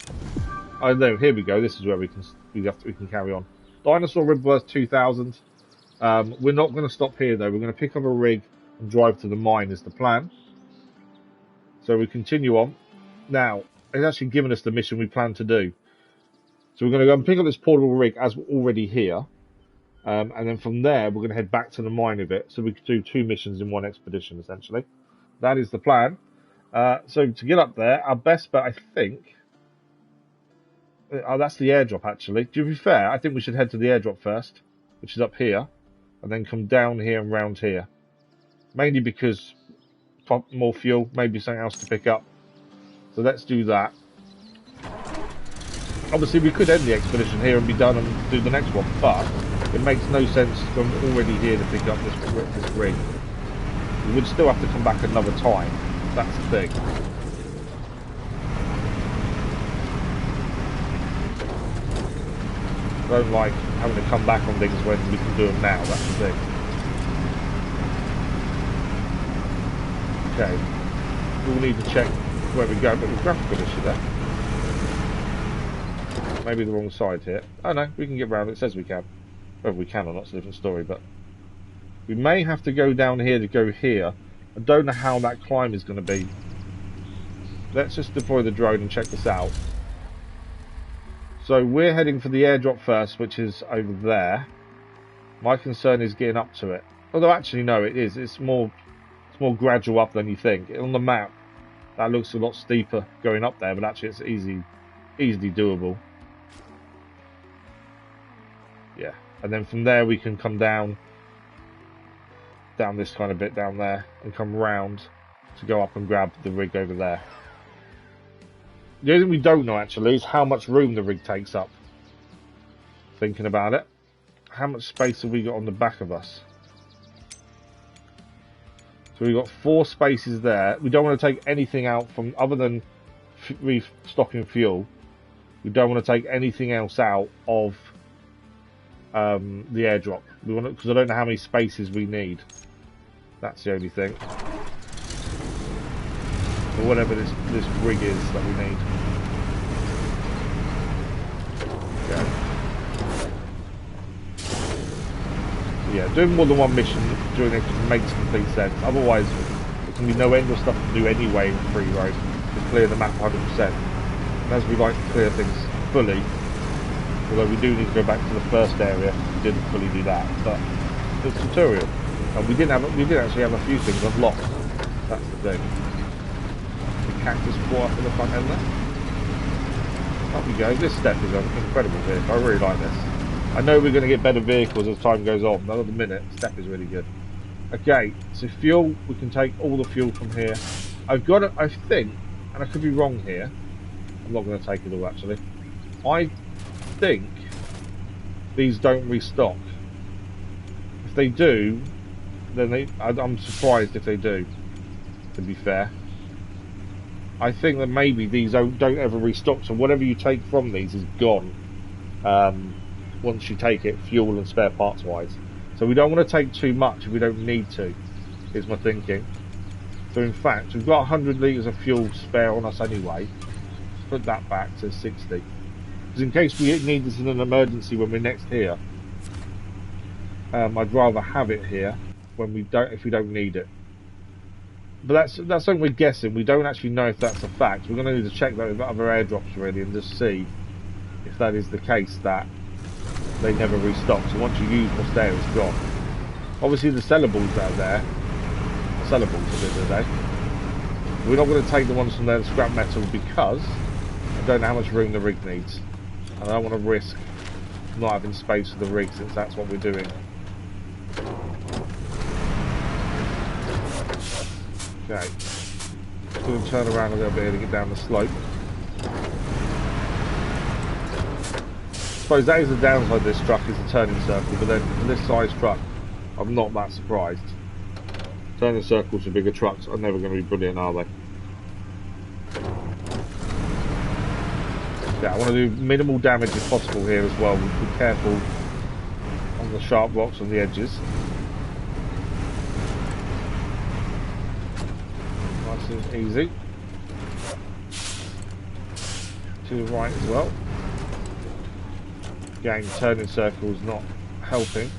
Oh no, here we go. This is where we can carry on. Dinosaur Rebirth 2000. We're not going to stop here though. We're going to pick up a rig and drive to the mine is the plan. So we continue on. Now, it's actually given us the mission we plan to do. So we're going to go and pick up this portable rig as we're already here. And then from there, we're going to head back to the mine of it. So we could do 2 missions in 1 expedition, essentially. That is the plan. So to get up there, our best bet, I think... Oh, that's the airdrop, actually. To be fair, I think we should head to the airdrop first, which is up here. And then come down here and round here. Mainly because more fuel, maybe something else to pick up. So let's do that. Obviously, we could end the expedition here and be done and do the next one, but it makes no sense when we're already here to pick up this rig. We would still have to come back another time. That's the thing. I don't like having to come back on things when we can do them now. That's the thing. Okay. We'll need to check where we go, but the graphical issue there. Maybe the wrong side here. Oh no, we can get round it. It says we can. Whether we can or not, it's a different story, but we may have to go down here to go here. I don't know how that climb is going to be. Let's just deploy the drone and check this out. So we're heading for the airdrop first, which is over there. My concern is getting up to it. Although actually no, it is. It's more gradual up than you think. On the map, that looks a lot steeper going up there, but actually it's easily doable. Yeah. And then from there we can come down this kind of bit down there and come round to go up and grab the rig over there. The only thing we don't know actually is how much room the rig takes up. Thinking about it. How much space have we got on the back of us? So we've got 4 spaces there. We don't want to take anything out from other than restocking fuel. We don't want to take anything else out of the airdrop. We want because I don't know how many spaces we need. That's the only thing. Or whatever this rig is that we need. Okay. So yeah, doing more than 1 mission during it makes complete sense. Otherwise, there can be no end of stuff to do anyway in free roam. Just clear the map 100%. And as we like to clear things fully, although we do need to go back to the first area, we didn't fully do that. But the tutorial, and we did actually have a few things unlocked. That's the thing. Cactus brought up in the front end there. Up we go. This step is an incredible vehicle. I really like this. I know we're going to get better vehicles as time goes on, but at the minute, step is really good. Okay, so fuel, we can take all the fuel from here. I've got it, I think, and I could be wrong here. I'm not going to take it all actually. I think these don't restock. If they do, then I'm surprised if they do, to be fair. I think that maybe these don't ever restock, so whatever you take from these is gone once you take it, fuel and spare parts wise. So we don't want to take too much if we don't need to, is my thinking. So in fact, we've got 100 litres of fuel spare on us anyway. Let's put that back to 60. Because in case we need this in an emergency when we're next here, I'd rather have it here when if we don't need it. But that's something we're guessing. We don't actually know if that's a fact. We're going to need to check that with other airdrops really and just see if that is the case, that they never restock. So once you use what's there, it's gone. Obviously the sellables that are there are sellables at the end of the day. We're not going to take the ones from there, the scrap metal, because I don't know how much room the rig needs. And I don't want to risk not having space for the rig, since that's what we're doing. Okay. Just going to turn around a little bit to get down the slope. I suppose that is the downside of this truck, is the turning circle, but then for this size truck, I'm not that surprised. Turning circles for bigger trucks are never going to be brilliant, are they? Yeah, I want to do minimal damage if possible here as well. Be careful on the sharp rocks on the edges. Nice and easy. To the right as well. Again, turning circles not helping.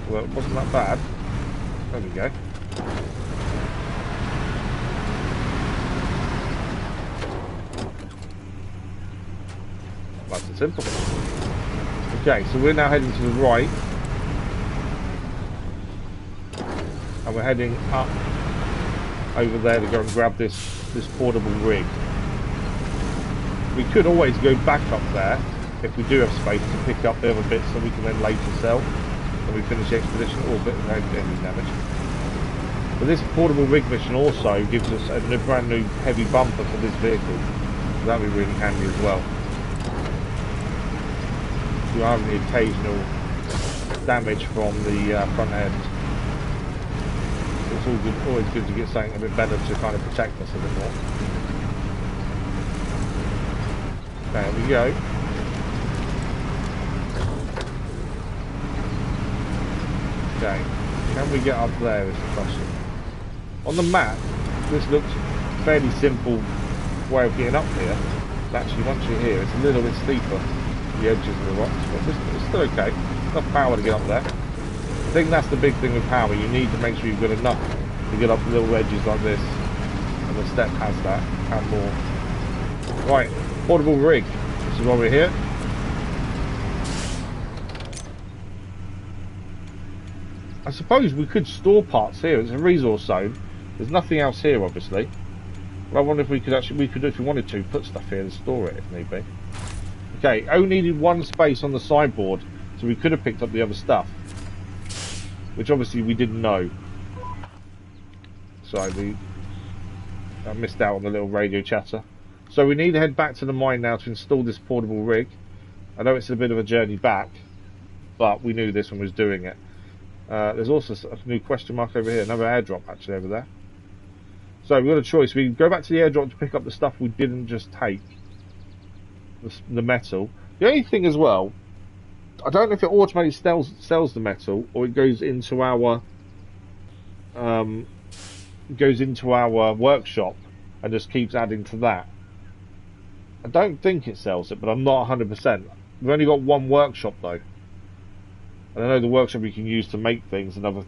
Well, it wasn't that bad. There we go. Nice and simple. Okay, so we're now heading to the right. And we're heading up over there to go and grab this portable rig. We could always go back up there if we do have space to pick up the other bits that we can then later sell when we finish the expedition, or bit of engine damage. But this portable rig mission also gives us a brand new heavy bumper for this vehicle. So that'll be really handy as well. You have the occasional damage from the front end. It's all good, always good to get something a bit better to kind of protect us a bit more. There we go. Okay, can we get up there is the question. On the map, this looks fairly simple way of getting up here. But actually, once you're here, it's a little bit steeper, the edges of the rocks, but it's still okay. Enough power to get up there. I think that's the big thing with power. You need to make sure you've got enough to get up the little edges like this, and the step has that, and more. Right, portable rig. This is why we're here. I suppose we could store parts here. It's a resource zone. There's nothing else here, obviously. But I wonder if we could actually, if we wanted to, put stuff here and store it if need be. Okay, only needed one space on the sideboard, so we could have picked up the other stuff, which obviously we didn't know. So I missed out on the little radio chatter. So we need to head back to the mine now to install this portable rig. I know it's a bit of a journey back, but we knew this when we was doing it. There's also a new question mark over here, another airdrop actually over there. So we've got a choice. We can go back to the airdrop to pick up the stuff we didn't just take, the metal. The only thing as well, I don't know if it automatically sells the metal, or it goes into our workshop and just keeps adding to that. I don't think it sells it, but I'm not 100%. We've only got one workshop though. And I know the workshop we can use to make things, and other,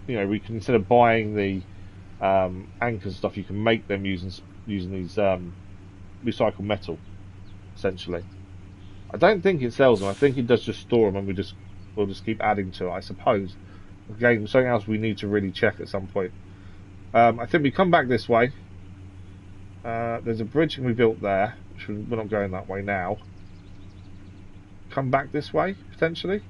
you know, we can, instead of buying the anchors and stuff, you can make them using these recycled metal, essentially. I don't think it sells them. I think it does just store them, and we'll just keep adding to it, I suppose. Again, something else we need to really check at some point. I think we come back this way. There's a bridge we built there, which we're not going that way now. Come back this way, potentially.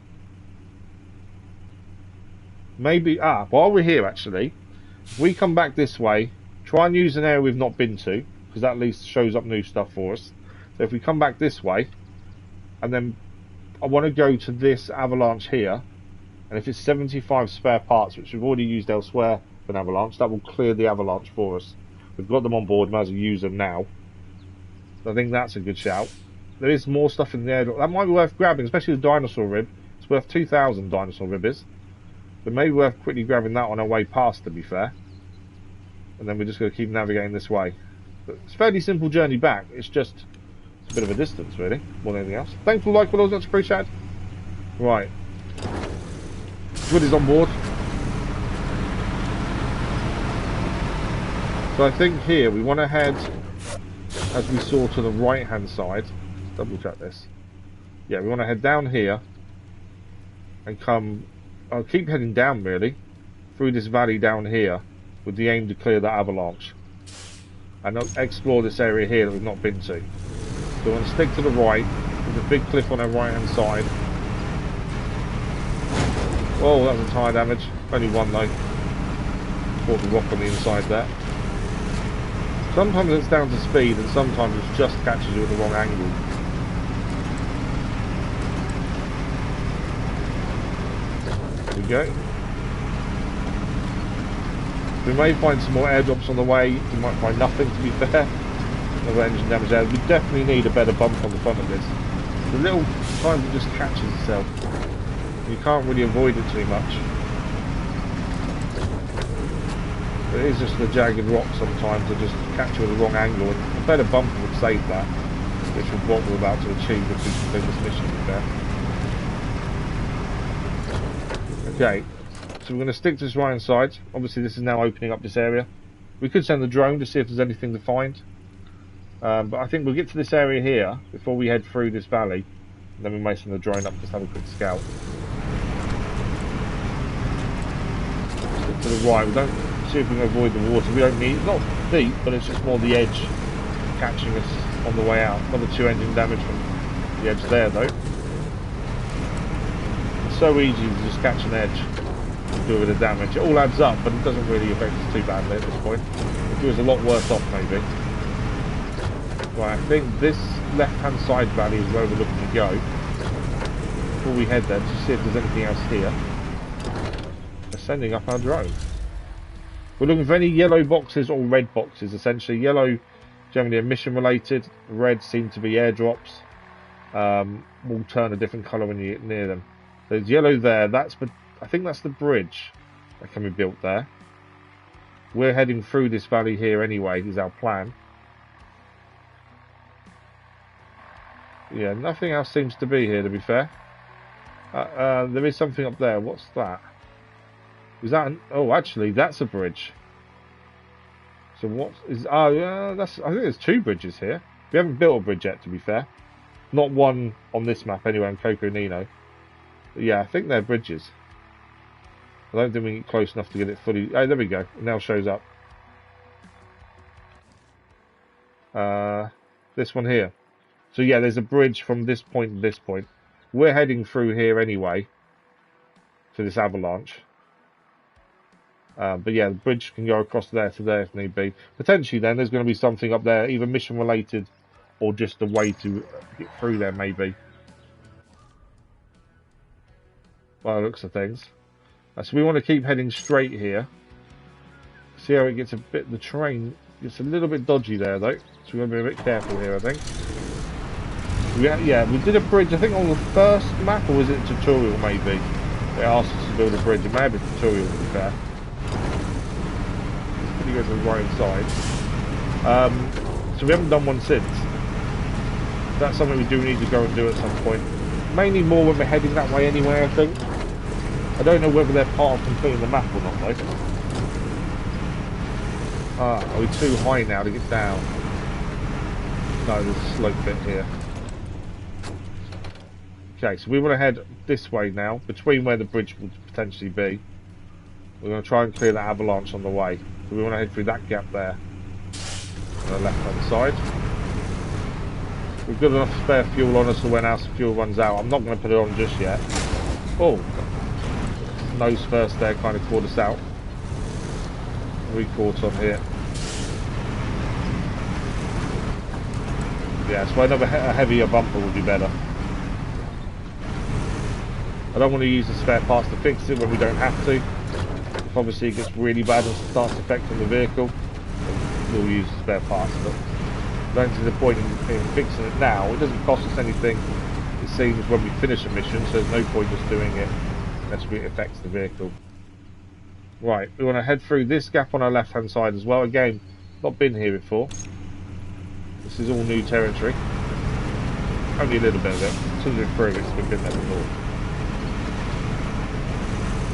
Maybe, while we're here actually, if we come back this way, try and use an area we've not been to, because that at least shows up new stuff for us. So if we come back this way, and then I want to go to this avalanche here, and if it's 75 spare parts, which we've already used elsewhere for an avalanche, that will clear the avalanche for us. We've got them on board, might as well use them now. So I think that's a good shout. There is more stuff in the air. That might be worth grabbing, especially the dinosaur rib. It's worth 2,000 dinosaur rib is. But maybe worth quickly grabbing that on our way past, to be fair. And then we're just going to keep navigating this way. But it's a fairly simple journey back. It's just a bit of a distance, really, more than anything else. Thanks for the like, followers, much appreciated. Right. Wood is on board. So I think here we want to head, as we saw, to the right hand side. double check this. Yeah, we want to head down here and come. I'll keep heading down really through this valley down here with the aim to clear that avalanche and explore this area here that we've not been to. So we're going to stick to the right. There's a big cliff on our right hand side. Oh, that was a tyre damage. Only one though. Caught the rock on the inside there. Sometimes it's down to speed and sometimes it just catches you at the wrong angle. There we go. We may find some more airdrops on the way. You might find nothing, to be fair. No engine damage there. We definitely need a better bump on the front of this. The little time it just catches itself. You can't really avoid it too much. It is just the jagged rock sometimes that just catch you at the wrong angle, and a better bumper would save that, which is what we're about to achieve if we complete this mission with that. Okay, so we're going to stick to this right hand side. Obviously this is now opening up this area. We could send the drone to see if there's anything to find, but I think we'll get to this area here before we head through this valley, and then we may send the drone up, just have a quick scout. Stick to the right. We don't see if we can avoid the water. We don't need, it's not deep, but it's just more the edge catching us on the way out. Another 2 engine damage from the edge there though. It's so easy to just catch an edge and do a bit of damage. It all adds up, but it doesn't really affect us too badly at this point. It was a lot worse off maybe. Right, I think this left hand side valley is where we're looking to go. Before we head there, to see if there's anything else here. We're sending up our drone. We're looking for any yellow boxes or red boxes, essentially. Yellow, generally mission related. Red seem to be airdrops. Will turn a different colour when you get near them. There's yellow there. I think that's the bridge that can be built there. We're heading through this valley here anyway, is our plan. Yeah, nothing else seems to be here, to be fair. There is something up there. What's that? Is that oh, actually, that's a bridge. So what is... Oh, I think there's 2 bridges here. We haven't built a bridge yet, to be fair. Not one on this map, anyway, on Coconino. But yeah, I think they're bridges. I don't think we get close enough to get it fully... Oh, there we go. It now shows up. This one here. So yeah, there's a bridge from this point to this point. We're heading through here anyway. To this avalanche. But yeah, the bridge can go across there to there if need be. Potentially then there's going to be something up there, either mission related or just a way to get through there maybe. By the looks of things. So we want to keep heading straight here. See how it gets a bit, the terrain gets a little bit dodgy there though. So we're going to be a bit careful here I think. Yeah, we did a bridge I think on the first map, or was it a tutorial maybe? They asked us to build a bridge, it may have been a tutorial to be fair. Go to the right side. So we haven't done one since. That's something we do need to go and do at some point. Mainly more when we're heading that way anyway, I think. I don't know whether they're part of completing the map or not though. Are we too high now to get down? No, there's a slope bit here. Okay, so we want to head this way now, between where the bridge would potentially be. We're going to try and clear that avalanche on the way. So we want to head through that gap there. On the left hand side. We've got enough spare fuel on us for when our fuel runs out. I'm not going to put it on just yet. Oh! Nose first there kind of caught us out. We caught on here. Yeah, so another heavier bumper would be better. I don't want to use the spare parts to fix it when we don't have to. If obviously it gets really bad and starts affecting the vehicle, we'll use the spare parts. But I don't see the point in fixing it now. It doesn't cost us anything, it seems, when we finish a mission, so there's no point just doing it unless it affects the vehicle. Right, we want to head through this gap on our left hand side as well. Again, not been here before. This is all new territory. Only a little bit of it. 200 it's been there before.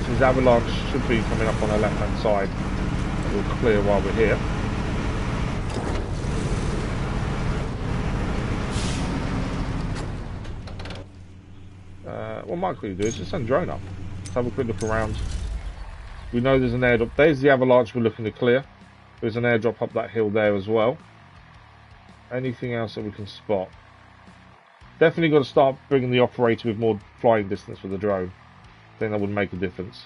This avalanche should be coming up on our left hand side. We'll clear while we're here. what I might quickly do is just send drone up. Let's have a quick look around. We know there's an airdrop. There's the avalanche we're looking to clear. There's an airdrop up that hill there as well. Anything else that we can spot? Definitely got to start bringing the operator with more flying distance for the drone. I think that would make a difference.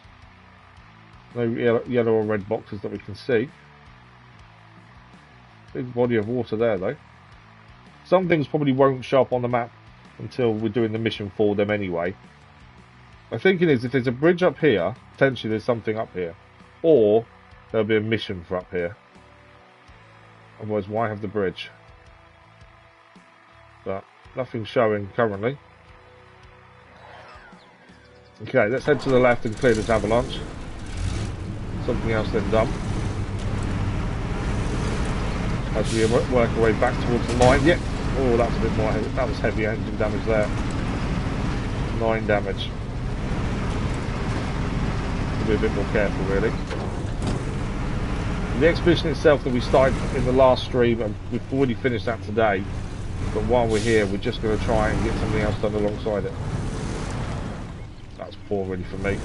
No yellow or red boxes that we can see. Big body of water there though. Some things probably won't show up on the map until we're doing the mission for them anyway. My thinking is if there's a bridge up here, potentially there's something up here. Or there'll be a mission for up here. Otherwise, why have the bridge? But nothing showing currently. Okay, let's head to the left and clear this avalanche. Something else then done. As we work our way back towards the mine. Yep. Oh, that's a bit more heavy. That was heavy engine damage there. 9 damage. Be a bit more careful really. The expedition itself that we started in the last stream, and we've already finished that today, but while we're here we're just going to try and get something else done alongside it. That's poor really for me,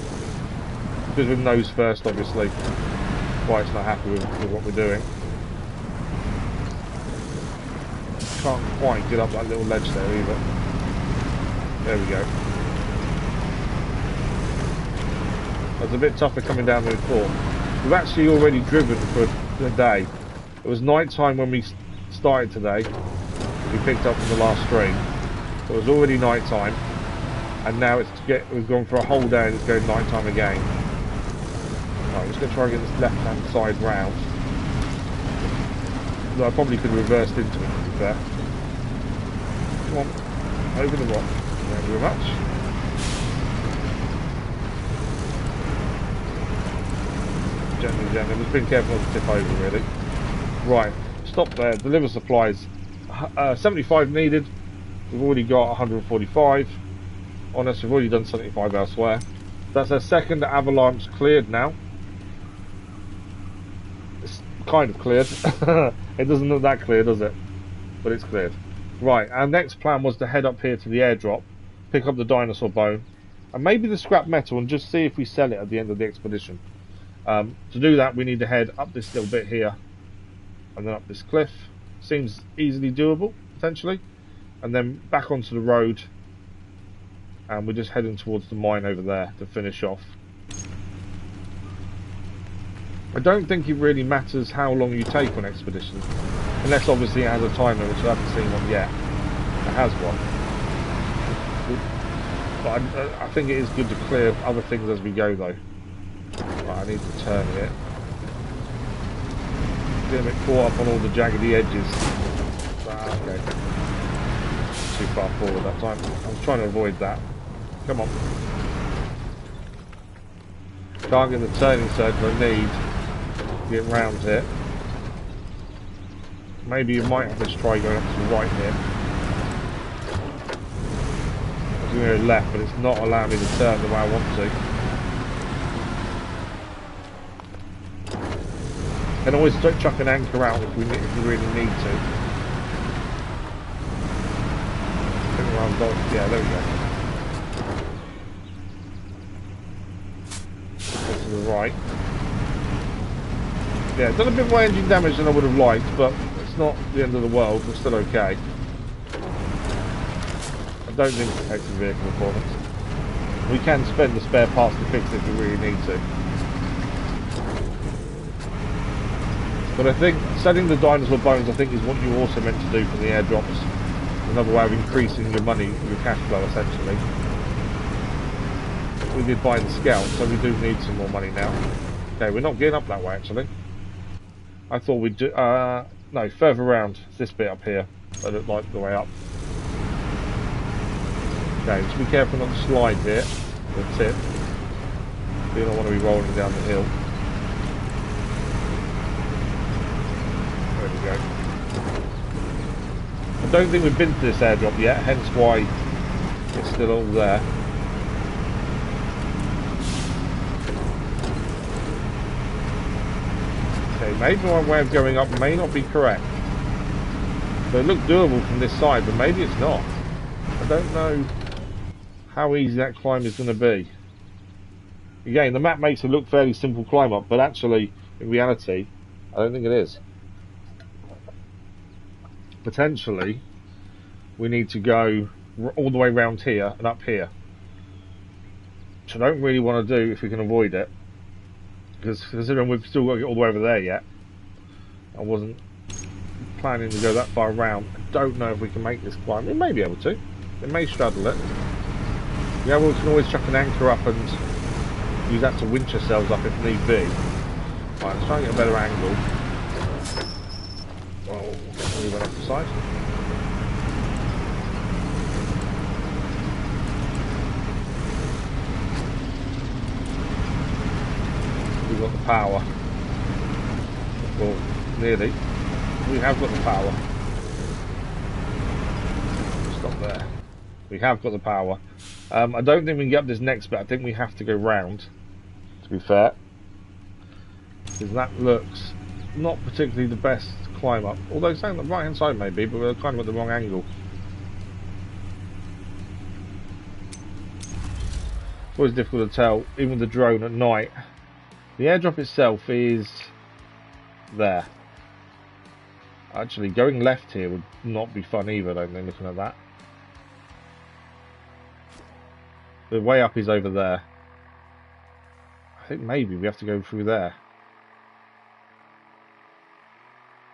because with nose first obviously. Wife's not happy with what we're doing. Can't quite get up that little ledge there either. There we go. It's a bit tougher coming down than we thought. We've actually already driven for the day. It was night time when we started today. We picked up from the last stream. So it was already night time, and now we've gone for a whole day and it's going night time again. Right, I'm just going to try and get this left-hand side round. No, I probably could have reversed into it to be fair. Come on, over the rock. Thank you very much. Gently, just being careful not to tip over really. Right, stop there, deliver supplies. 75 needed, we've already got 145 on us, we've already done 75 elsewhere. That's our second avalanche cleared now. It's kind of cleared. It doesn't look that clear, does it? But it's cleared. Right, our next plan was to head up here to the airdrop, pick up the dinosaur bone, and maybe the scrap metal, and just see if we sell it at the end of the expedition. To do that we need to head up this little bit here and then up this cliff. Seems easily doable potentially, and then back onto the road, and we're just heading towards the mine over there to finish off. I don't think it really matters how long you take on expeditions, unless obviously it has a timer, which I haven't seen one yet. It has one, but I think it is good to clear other things as we go though. Right, I need to turn here. Get a bit caught up on all the jaggedy edges. Ah, okay. Too far forward that time. I was trying to avoid that. Come on. Can't get the turning circle I need to get round here. Maybe you might have to try going up to the right here. I was going to go left, but it's not allowing me to turn the way I want to. And always chuck an anchor out if we really need to. Yeah, there we go. Go to the right. Yeah, done a bit more engine damage than I would have liked, but it's not the end of the world. We're still okay. I don't think it affects the vehicle performance. We can spend the spare parts to fix it if we really need to. But I think selling the dinosaur bones, I think, is what you're also meant to do for the airdrops. Another way of increasing your money, your cash flow, essentially. We did buy the scout, so we do need some more money now. Okay, we're not getting up that way, actually. I thought we'd do... no, further around. It's this bit up here. I don't like the way up. Okay, just be careful not to slide here. The tip. You don't want to be rolling down the hill. There we go. I don't think we've been to this airdrop yet, hence why it's still all there. Okay, maybe my way of going up may not be correct. So it looked doable from this side, but maybe it's not. I don't know how easy that climb is going to be. Again, the map makes it look fairly simple climb up, but actually, in reality, I don't think it is. Potentially, we need to go all the way around here and up here. Which I don't really want to do if we can avoid it. Because considering we've still got to get all the way over there yet, I wasn't planning to go that far around. I don't know if we can make this climb. We may be able to. It may straddle it. Yeah, we can always chuck an anchor up and use that to winch ourselves up if need be. Right, let's try and get a better angle. Oh, we went off the side. We've got the power. Well, nearly. We have got the power. Stop there. We have got the power. I don't think we can get up this next bit. I think we have to go round, to be fair. Because that looks not particularly the best climb up. Although it's on the right hand side maybe, but we're kind of at the wrong angle. It's always difficult to tell, even with the drone at night. The airdrop itself is there. Actually, going left here would not be fun either, I don't think, looking at that. The way up is over there. I think maybe we have to go through there.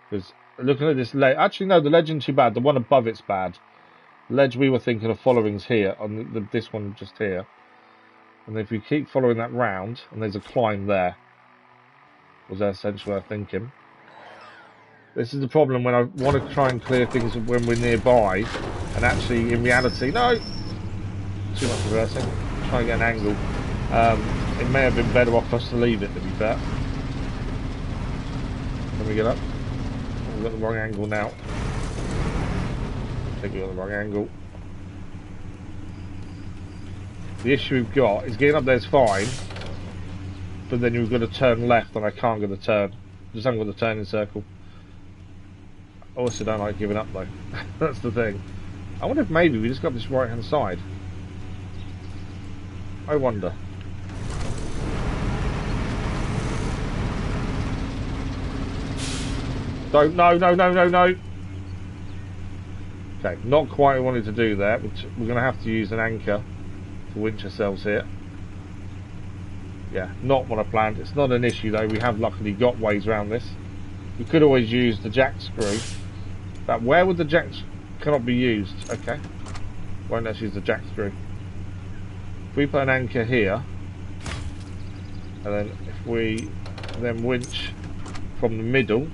Because looking at this ledge... Actually, no, the ledge isn't too bad. The one above it's bad. The ledge we were thinking of following is here, on this one just here. And if we keep following that round, and there's a climb there. Was essentially what I'm thinking. This is the problem when I want to try and clear things when we're nearby, and actually, in reality, no! Too much reversing. Try and get an angle. It may have been better off for us to leave it, to be fair. Can we get up? Oh, we've got the wrong angle now. I think we've got the wrong angle. The issue we've got is getting up there is fine, but then you've got to turn left, and I can't get the turn. Just haven't got the turning circle. I also don't like giving up though. That's the thing. I wonder if maybe we just got this right hand side. I wonder. Don't, no. Okay, not quite what I wanted to do there. We're going to have to use an anchor to winch ourselves here. Yeah, not what I planned. It's not an issue though. We have luckily got ways around this. We could always use the jack screw. But where would the jack cannot be used? Okay. Won't let's use the jack screw. If we put an anchor here, and then if we then winch from the middle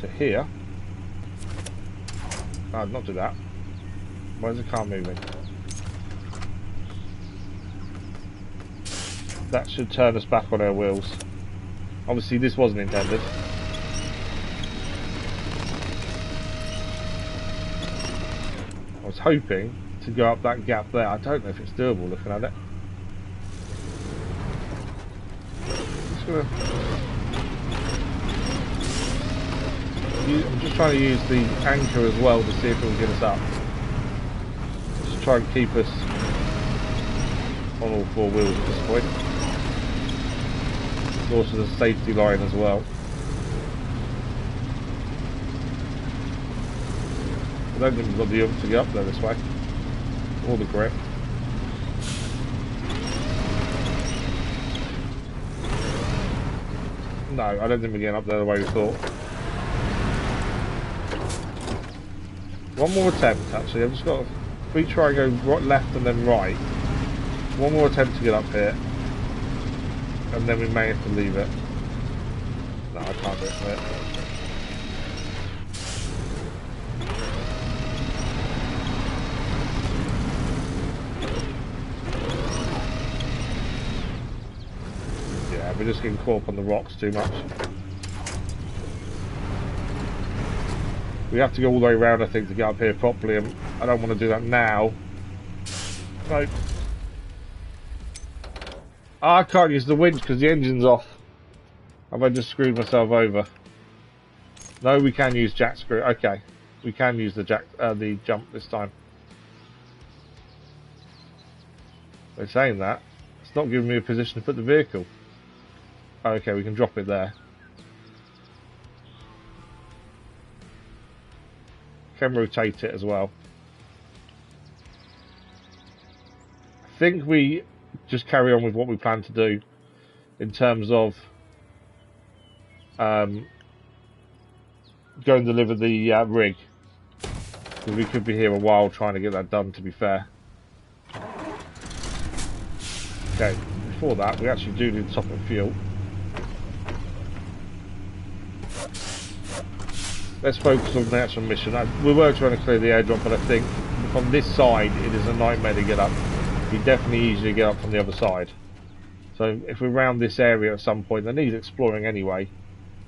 to here. Oh, not do that. Where's the car moving? That should turn us back on our wheels. Obviously this wasn't intended. I was hoping to go up that gap there. I don't know if it's doable looking at it. I'm just trying to use the anchor as well to see if it will get us up. Just try and keep us on all four wheels at this point. There's also the safety line as well. I don't think we've got the oomph to get up there this way. Or the grip. No, I don't think we're getting up there the way we thought. One more attempt actually. I've just got to, if we try and go right, left and then right. One more attempt to get up here. And then we may have to leave it. No, I can't do it from it. Yeah, we're just getting caught up on the rocks too much. We have to go all the way around, I think, to get up here properly, and I don't want to do that now. Nope. Oh, I can't use the winch because the engine's off. Have I just screwed myself over? No, we can use jack screw. Okay, we can use the jump this time. By saying that, it's not giving me a position to put the vehicle. Okay, we can drop it there. Can rotate it as well. I think we just carry on with what we plan to do in terms of go and deliver the rig, because we could be here a while trying to get that done, to be fair. Okay, before that we actually do need to top up fuel. Let's focus on the actual mission. We were trying to clear the airdrop, but I think from this side it is a nightmare to get up. You definitely easily get up from the other side. So if we're around this area at some point, that needs exploring anyway,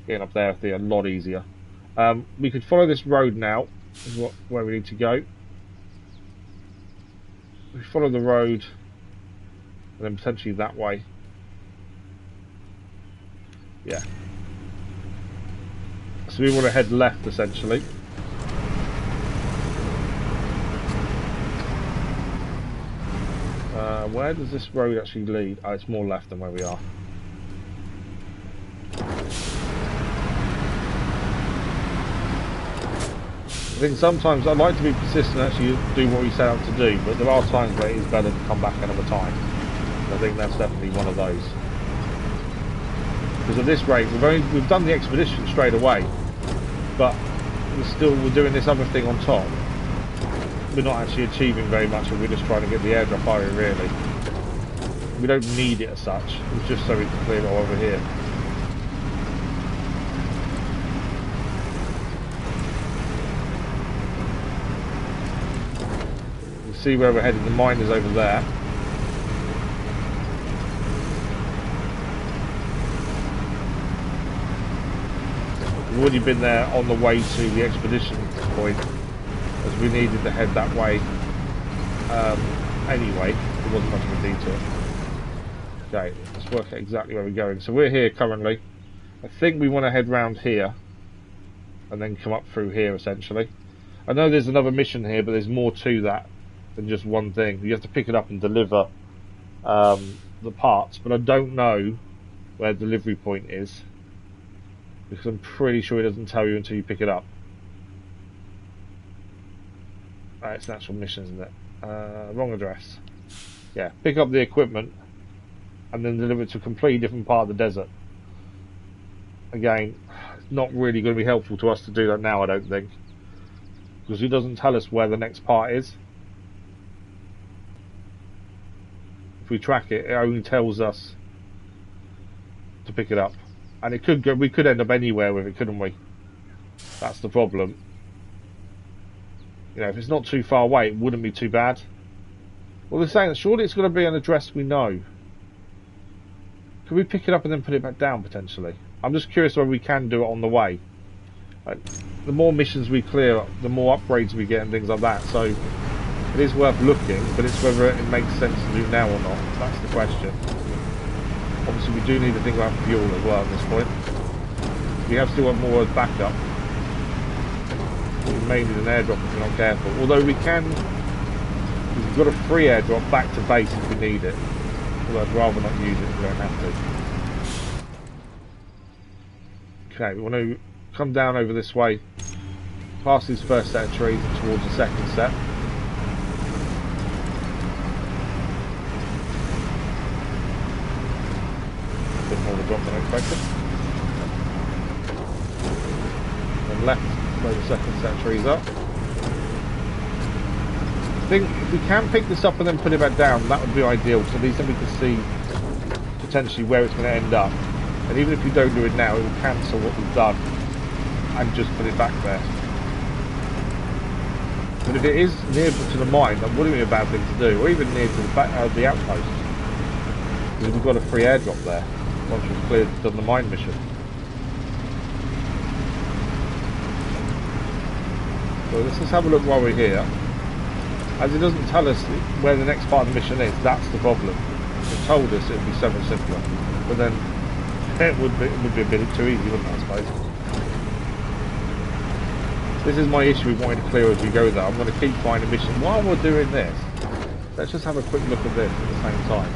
getting up there would be a lot easier. We could follow this road now, is where we need to go. We follow the road, and then potentially that way. Yeah. So we want to head left, essentially. Where does this road actually lead? Oh, it's more left than where we are. I think sometimes I like to be persistent and actually do what we set out to do, but there are times where it is better to come back another time. And I think that's definitely one of those. Because at this rate, we've done the expedition straight away, but we're doing this other thing on top. We're not actually achieving very much, and we're just trying to get the airdrop area, really. We don't need it as such, it's just so we can clear it all over here. You see where we're headed, the mine is over there. We've already been there on the way to the expedition point, as we needed to head that way anyway. There wasn't much of a detour. Okay, let's work out exactly where we're going. So we're here currently. I think we want to head round here and then come up through here, essentially. I know there's another mission here, but there's more to that than just one thing. You have to pick it up and deliver the parts, but I don't know where the delivery point is, because I'm pretty sure it doesn't tell you until you pick it up. It's an actual mission, isn't it? Wrong address. Yeah, pick up the equipment and then deliver it to a completely different part of the desert. Again, it's not really going to be helpful to us to do that now, I don't think, because it doesn't tell us where the next part is. If we track it, it only tells us to pick it up, and it could go. We could end up anywhere with it, couldn't we? That's the problem. You know, if it's not too far away, it wouldn't be too bad. Well, they're saying that surely it's going to be an address we know. Could we pick it up and then put it back down, potentially? I'm just curious whether we can do it on the way. The more missions we clear, the more upgrades we get and things like that. So it is worth looking, but it's whether it makes sense to do now or not. That's the question. Obviously, we do need to think about fuel as well at this point. We have still got more backup. We may need an airdrop if we're not careful. Although we've got a free airdrop back to base if we need it. Although I'd rather not use it if we don't have to. Okay, we want to come down over this way, past this first set of trees and towards the second set. A bit more of a drop than I expected. And left where the second set of trees are. I think if we can pick this up and then put it back down, that would be ideal, because at least then we can see potentially where it's going to end up. And even if you don't do it now, it will cancel what we've done and just put it back there. But if it is near to the mine, that wouldn't be a bad thing to do, or even near to the outpost, because we've got a free airdrop there once we've done the mine mission. So let's just have a look while we're here. As it doesn't tell us where the next part of the mission is, that's the problem. If it told us, it would be so much simpler. But then it would be a bit too easy, wouldn't it, I suppose? This is my issue with wanting to clear as we go, though. I'm going to keep finding missions while we're doing this. Let's just have a quick look at this at the same time.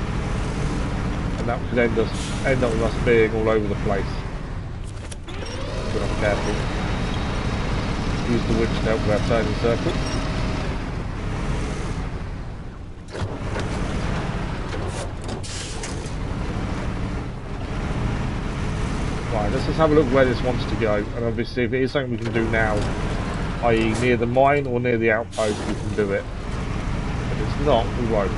And that could end up with us being all over the place. If we're not careful. Use the winch to help with our turning circle. Right, let's just have a look where this wants to go, and obviously if it is something we can do now, i.e. near the mine or near the outpost, we can do it. If it's not, we won't.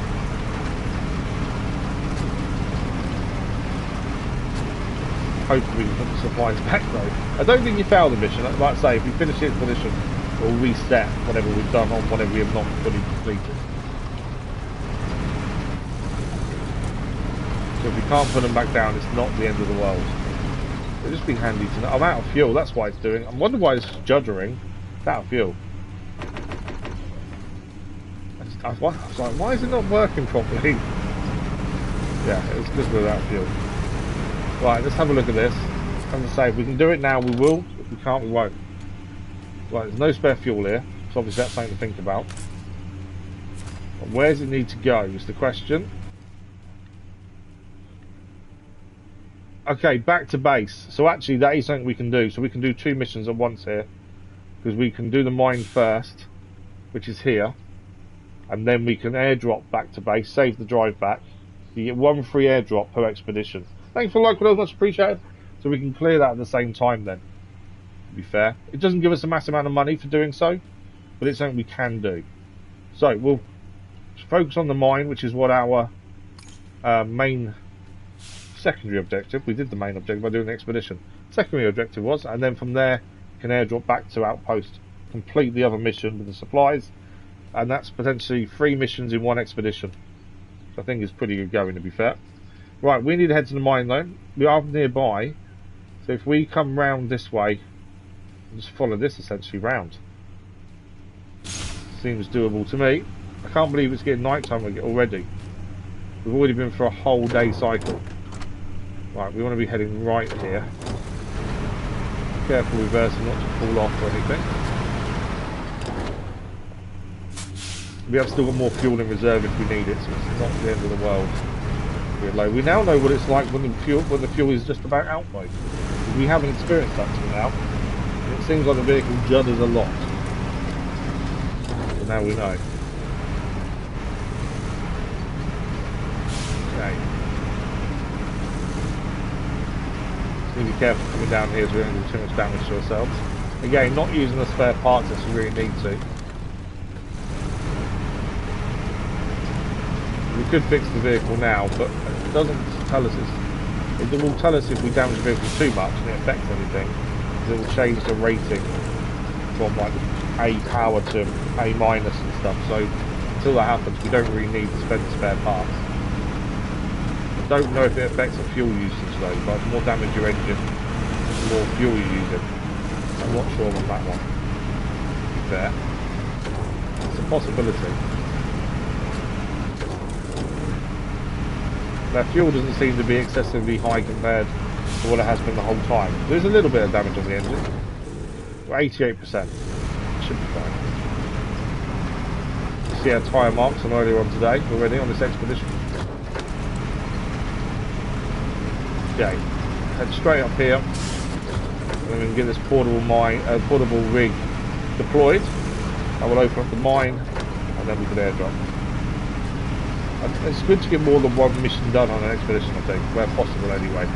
Hopefully we can put the supplies back though. I don't think you failed the mission. Like I say, if we finish this mission, we'll reset whatever we've done on whatever we have not fully completed. So if we can't put them back down, it's not the end of the world. It'll just be handy to know. I'm out of fuel, that's why it's doing. I wonder why it's juddering. It's out of fuel. I was like, why is it not working properly? Yeah, it's because we're out of fuel. Right, let's have a look at this. As I say, if we can do it now, we will. If we can't, we won't. Right, there's no spare fuel here, so obviously that's something to think about. But where does it need to go is the question. Okay, back to base. So actually, that is something we can do. So we can do 2 missions at once here. Because we can do the mine first, which is here. And then we can airdrop back to base, save the drive back. You get 1 free airdrop per expedition. Thanks for the like, much appreciated. So we can clear that at the same time then, to be fair. It doesn't give us a massive amount of money for doing so, but it's something we can do. So we'll focus on the mine, which is what our main secondary objective. We did the main objective by doing the expedition. Secondary objective was, and then from there you can airdrop back to outpost, complete the other mission with the supplies, and that's potentially 3 missions in 1 expedition. I think it's pretty good going, to be fair. Right, we need to head to the mine though. We are nearby, so if we come round this way, just follow this essentially round. Seems doable to me. I can't believe it's getting night time already. We've already been for a whole day cycle. Right, we want to be heading right here. Careful reversing not to fall off or anything. We have still got more fuel in reserve if we need it, so it's not the end of the world. We now know what it's like when the fuel is just about out though. We haven't experienced that till now. And it seems like the vehicle judders a lot. So now we know. Okay. Just need to be careful coming down here so we don't do too much damage to ourselves. Again, not using the spare parts if we really need to. We could fix the vehicle now, but it doesn't tell us. It will tell us if we damage the vehicle too much and it affects anything. It will change the rating from like A power to A minus and stuff. So until that happens, we don't really need to spend the spare parts. I don't know if it affects the fuel usage though, but the more damage your engine, the more fuel you're using. I'm not sure on that one. To be fair, it's a possibility. Now fuel doesn't seem to be excessively high compared to what it has been the whole time. There's a little bit of damage on the engine. We're 88%. Should be fine. You see our tyre marks on earlier on today already on this expedition. Okay, head straight up here. And then we can get this portable rig deployed. I will open up the mine and then we can airdrop. It's good to get more than 1 mission done on an expedition, I think, where possible anyway.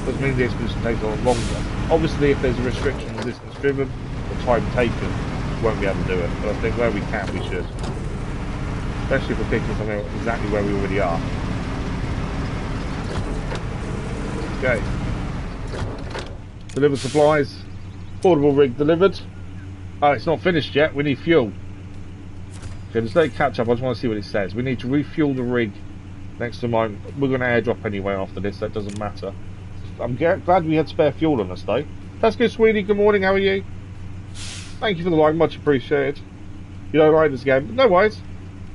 Doesn't mean the expedition takes a lot longer. Obviously, if there's a restriction on distance driven or time taken, we won't be able to do it. But I think where we can, we should. Especially if we're picking something exactly where we already are. Okay. Delivered supplies. Portable rig delivered. Oh, it's not finished yet. We need fuel. Okay, there's no catch up. I just want to see what it says. We need to refuel the rig next to mine. We're going to airdrop anyway after this. That doesn't matter. I'm glad we had spare fuel on us though. That's good, sweetie. Good morning. How are you? Thank you for the like. Much appreciated. You don't like this game, but no worries.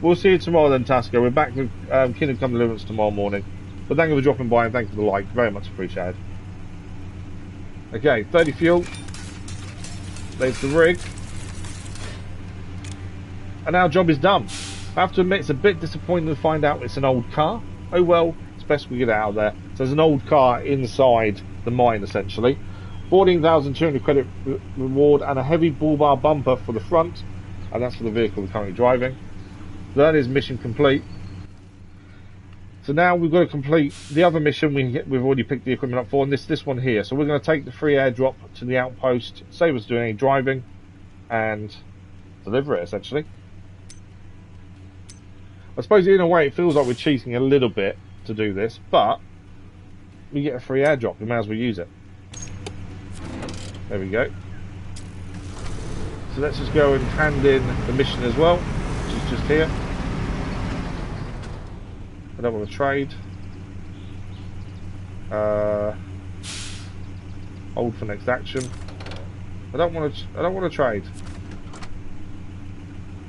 We'll see you tomorrow then, Tasco. We're back with Kingdom Come Deliverance tomorrow morning. But thank you for dropping by and thank you for the like. Very much appreciated. Okay, 30 fuel. There's the rig. And our job is done. I have to admit, it's a bit disappointing to find out it's an old car. Oh well, it's best we get it out of there. So there's an old car inside the mine, essentially. 14,200 credit reward and a heavy bull bar bumper for the front. And that's for the vehicle we're currently driving. So that is mission complete. So now we've got to complete the other mission we've already picked the equipment up for, and this one here. So we're going to take the free airdrop to the outpost, save us doing any driving, and deliver it, essentially. I suppose in a way it feels like we're cheating a little bit to do this, but we get a free airdrop, we may as well use it. There we go. So let's just go and hand in the mission as well, which is just here. I don't want to trade. Hold for next action. I don't want to trade.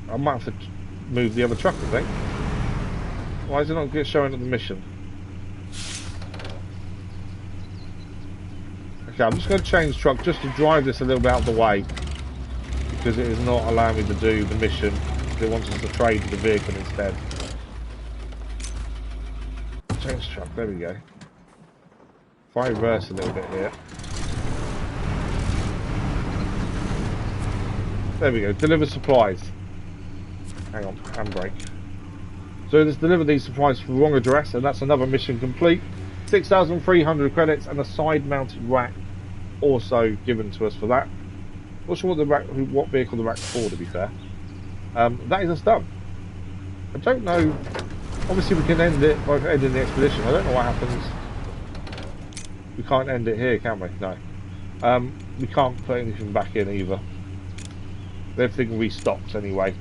I might have to move the other truck, I think. Why is it not showing up the mission? Okay, I'm just going to change truck just to drive this a little bit out of the way, because it is not allowing me to do the mission. It wants us to trade the vehicle instead. Change truck, there we go. If I reverse a little bit here. There we go, deliver supplies. Hang on, handbrake. So let's deliver these supplies for the wrong address, and that's another mission complete. 6,300 credits and a side mounted rack also given to us for that. Not sure what vehicle the rack's for, to be fair. That is us done. I don't know. Obviously we can end it by ending the expedition. I don't know what happens. We can't end it here, can we? No. We can't put anything back in either. Everything restops anyway.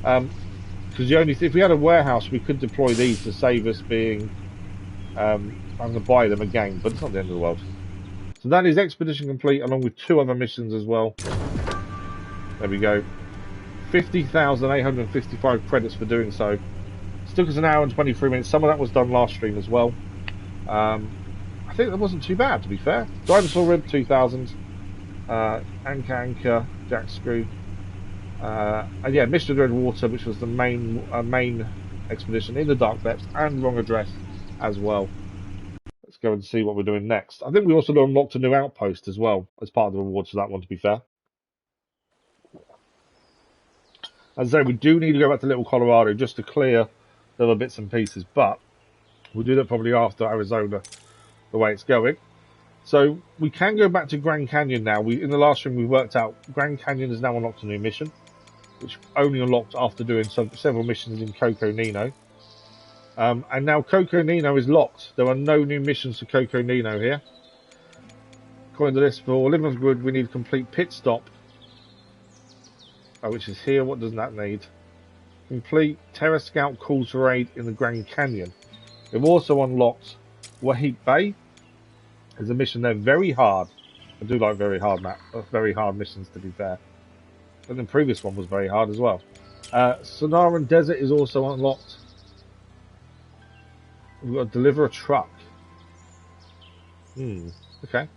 Because if we had a warehouse, we could deploy these to save us being I'm going to buy them again, but it's not the end of the world. So that is expedition complete, along with 2 other missions as well. There we go. 50,855 credits for doing so. It took us an hour and 23 minutes. Some of that was done last stream as well. I think that wasn't too bad, to be fair. Dinosaur Rib 2000. Anchor, Jack Screw. And yeah, Mr. Dreadwater, which was the main expedition in the Dark Depths, and wrong address as well. Let's go and see what we're doing next. I think we also unlocked a new outpost as well as part of the rewards for that one, to be fair. As I say, we do need to go back to Little Colorado just to clear the other bits and pieces, but we'll do that probably after Arizona, the way it's going. So we can go back to Grand Canyon now. In the last stream we worked out Grand Canyon has now unlocked a new mission, which only unlocked after doing several missions in Coconino. And now Coconino is locked. There are no new missions for Coconino here. According to this, for Living's Wood, we need a complete pit stop, which is here. What does that need? Complete Terra Scout Call to Raid in the Grand Canyon. We've also unlocked Wahit Bay. There's a mission there, very hard. I do like very hard missions, to be fair. But the previous one was very hard as well. Sonoran Desert is also unlocked. We've got to deliver a truck. Okay.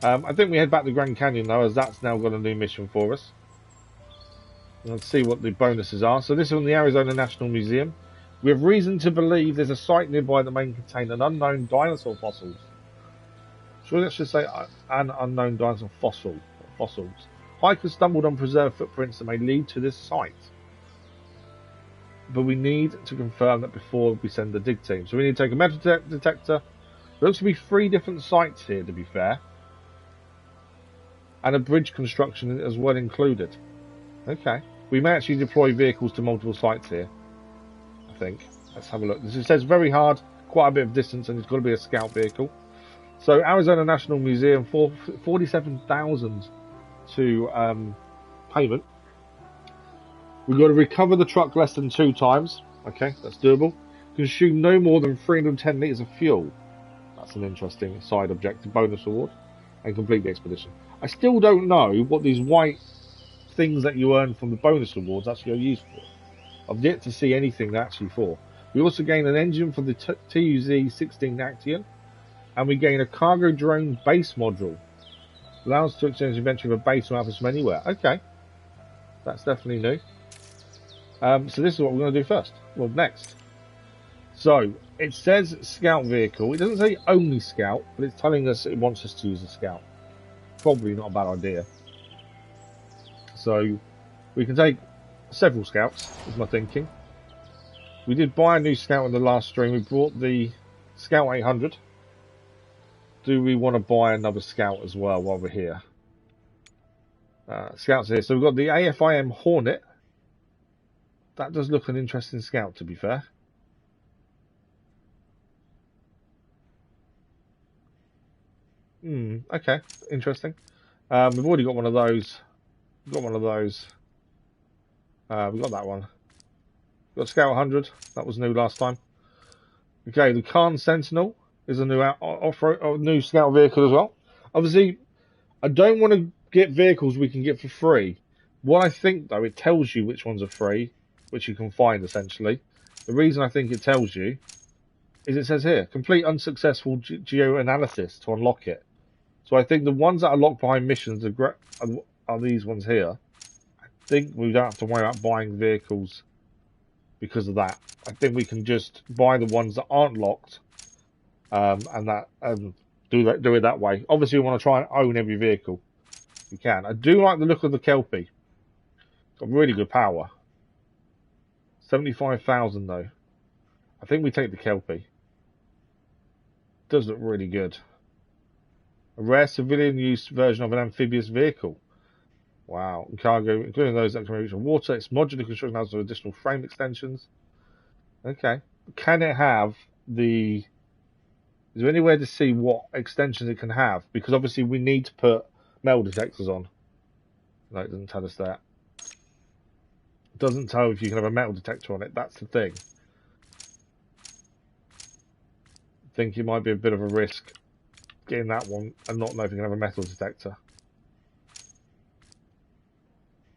I think we head back to Grand Canyon though, as that's now got a new mission for us. Let's see what the bonuses are. So this is from the Arizona National Museum. We have reason to believe there's a site nearby that may contain an unknown dinosaur fossils. Sure, let's just say an unknown dinosaur fossils. Hikers stumbled on preserved footprints that may lead to this site. But we need to confirm that before we send the dig team. So we need to take a metal detector. There looks to be 3 different sites here, to be fair. And a bridge construction as well included. Okay. We may actually deploy vehicles to multiple sites here, I think. Let's have a look. It says very hard, quite a bit of distance, and it's got to be a scout vehicle. So Arizona National Museum, 47,000 to payment. We've got to recover the truck less than 2 times. Okay, that's doable. Consume no more than 310 litres of fuel. That's an interesting side objective bonus award. And complete the expedition. I still don't know what these white things that you earn from the bonus awards actually are used for. I've yet to see anything they're actually for. We also gain an engine for the TUZ-16 Action. And we gain a cargo drone base module. Allows us to exchange inventory of a base or outpost from anywhere. Okay. That's definitely new. So this is what we're going to do first. Well, next. So it says scout vehicle. It doesn't say only scout, but it's telling us it wants us to use a scout. Probably not a bad idea. So we can take several scouts, is my thinking. We did buy a new scout in the last stream. We bought the Scout 800. Do we want to buy another scout as well while we're here? Scouts here. So we've got the AFIM Hornet. That does look an interesting scout, to be fair. Okay, interesting. We've already got one of those. We've got one of those. We got that one. We've got Scout 100. That was new last time. Okay, the Khan Sentinel is a new off-road, new scout vehicle as well. Obviously, I don't want to get vehicles we can get for free. What I think, though, it tells you which ones are free, which you can find, essentially. The reason I think it tells you is it says here, complete unsuccessful geo-analysis to unlock it. So I think the ones that are locked behind missions are these ones here. I think we don't have to worry about buying vehicles because of that. I think we can just buy the ones that aren't locked, and do it that way. Obviously, we want to try and own every vehicle we can. I do like the look of the Kelpie. It's got really good power. 75,000 though. I think we take the Kelpie. It does look really good. A rare civilian use version of an amphibious vehicle. Wow. And cargo, including those that can reach water. It's modular construction has additional frame extensions. Okay. Can it have the... Is there anywhere to see what extensions it can have? Because obviously we need to put metal detectors on. No, it doesn't tell us that. It doesn't tell if you can have a metal detector on it. That's the thing. I think it might be a bit of a risk getting that one and not know if you can have a metal detector.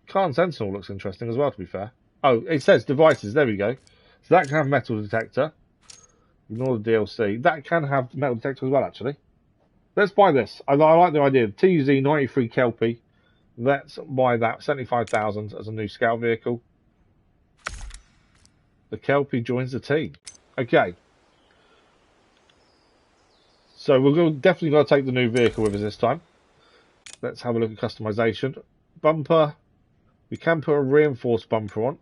Khan Sentinel looks interesting as well, to be fair. Oh, it says devices. There we go. So that can have metal detector. Ignore the DLC. That can have metal detector as well, actually. Let's buy this. I like the idea. TZ 93 Kelpie. Let's buy that. 75,000 as a new scout vehicle. The Kelpie joins the team. Okay. So we're definitely going to take the new vehicle with us this time. Let's have a look at customization. Bumper. We can put a reinforced bumper on.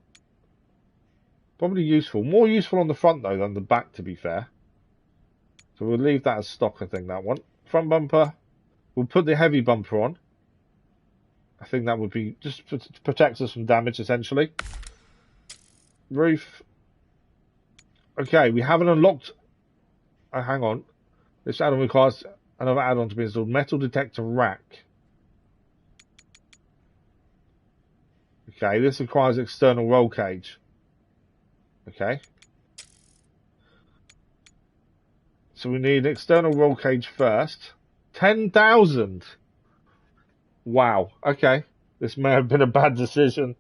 Probably useful. More useful on the front, though, than the back, to be fair. So we'll leave that as stock, I think, that one. Front bumper. We'll put the heavy bumper on. I think that would be just to protect us from damage, essentially. Roof. Okay, we haven't unlocked... hang on. This add-on requires another add-on to be installed. Metal detector rack. Okay, this requires external roll cage. Okay. So we need an external roll cage first. 10,000! Wow. Okay. This may have been a bad decision.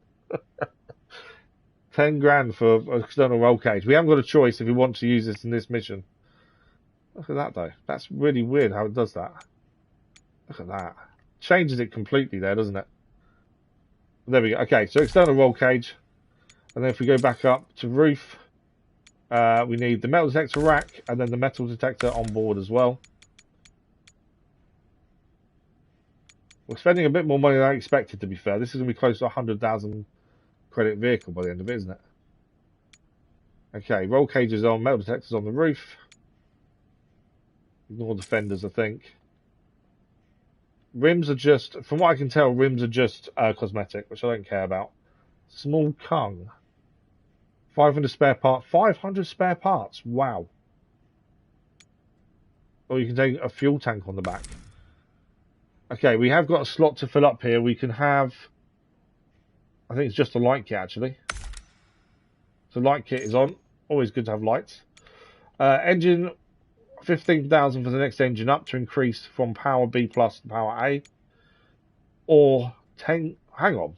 10 grand for external roll cage. We haven't got a choice if we want to use this in this mission. Look at that, though. That's really weird how it does that. Look at that. Changes it completely there, doesn't it? There we go. Okay, so external roll cage. And then if we go back up to roof, we need the metal detector rack and then the metal detector on board as well. We're spending a bit more money than I expected, to be fair. This is going to be close to 100,000 credit vehicle by the end of it, isn't it? Okay, roll cages on, metal detectors on the roof. Ignore the fenders, I think. Rims are just, from what I can tell, rims are just cosmetic, which I don't care about. Small Kung. 500 spare parts. 500 spare parts. Wow. Or you can take a fuel tank on the back. Okay, we have got a slot to fill up here. We can have... I think it's just a light kit, actually. So light kit is on. Always good to have lights. Engine... 15,000 for the next engine up to increase from power B plus to power A. Or 10... Hang on.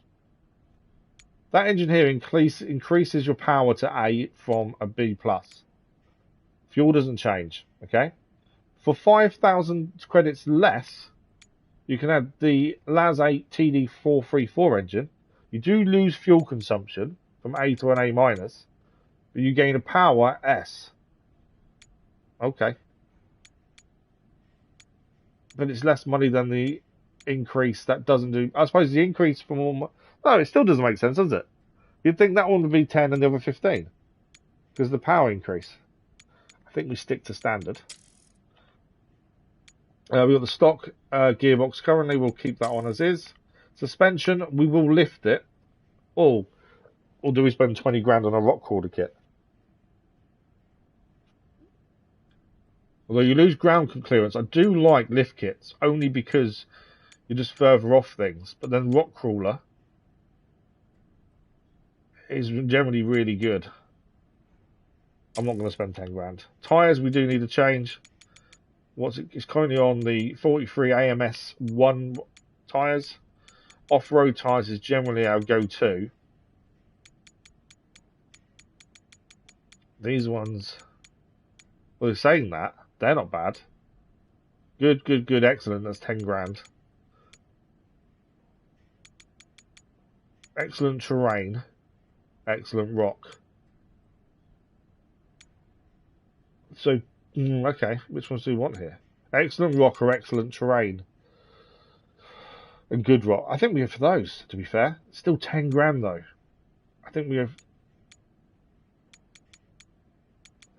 That engine here increases your power to A from a B plus. Fuel doesn't change. Okay. For 5,000 credits less, you can add the LAS 8 TD434 engine. You do lose fuel consumption from A to an A minus, but you gain a power S. Okay. But it's less money than the increase that doesn't do. I suppose the increase from all. No, it still doesn't make sense, does it? You'd think that one would be 10 and the other 15 because of the power increase. I think we stick to standard. We've got the stock gearbox currently. We'll keep that on as is. Suspension, we will lift it. Or do we spend 20 grand on a rock crawler kit? Although you lose ground clearance, I do like lift kits only because you're just further off things. But then rock crawler is generally really good. I'm not going to spend 10 grand. Tyres, we do need to change. It's currently on the 43 AMS 1 tyres. Off-road tyres is generally our go-to. These ones, well, they're saying that. They're not bad. Good, excellent. That's 10 grand. Excellent terrain. Excellent rock. So, okay, which ones do we want here? Excellent rock or excellent terrain? And good rock. I think we have for those, to be fair. Still 10 grand, though. I think we have...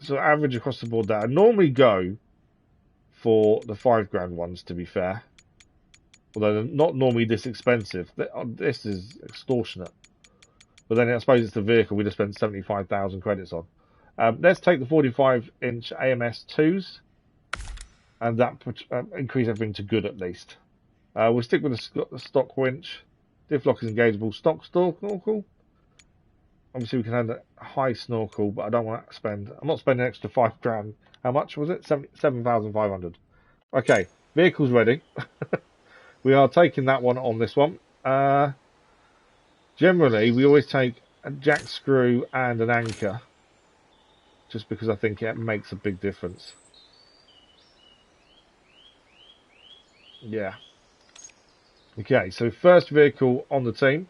So average across the board there. I normally go for the 5 grand ones, to be fair. Although they're not normally this expensive. This is extortionate. But then I suppose it's the vehicle we just spent 75,000 credits on. Let's take the 45-inch AMS 2s. And that increase everything to good at least. We'll stick with the stock winch. Diff lock is engageable. Stock snorkel. Obviously we can have a high snorkel, but I don't want to spend... I'm not spending an extra 5 grand. How much was it? 7,500. Okay, vehicle's ready. We are taking that one on this one. Generally, we always take a jack screw and an anchor. Just because I think it makes a big difference. Yeah. Okay, so first vehicle on the team.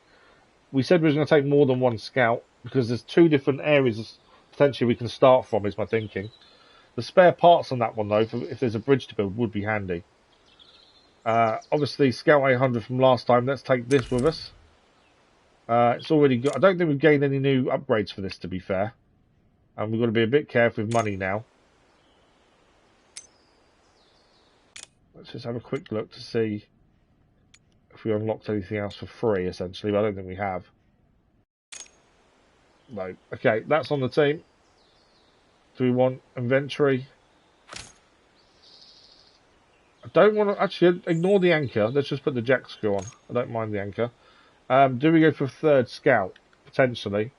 We said we were going to take more than one scout because there's 2 different areas potentially we can start from, is my thinking. The spare parts on that one, though, if there's a bridge to build, would be handy. Obviously, Scout 800 from last time. Let's take this with us. It's already got... I don't think we've gained any new upgrades for this, to be fair. And we've got to be a bit careful with money now. Let's just have a quick look to see if we unlocked anything else for free, essentially. But I don't think we have. No. Okay, that's on the team. Do we want inventory? I don't want to... Actually, ignore the anchor. Let's just put the jack screw on. I don't mind the anchor. Do we go for a third scout? Potentially.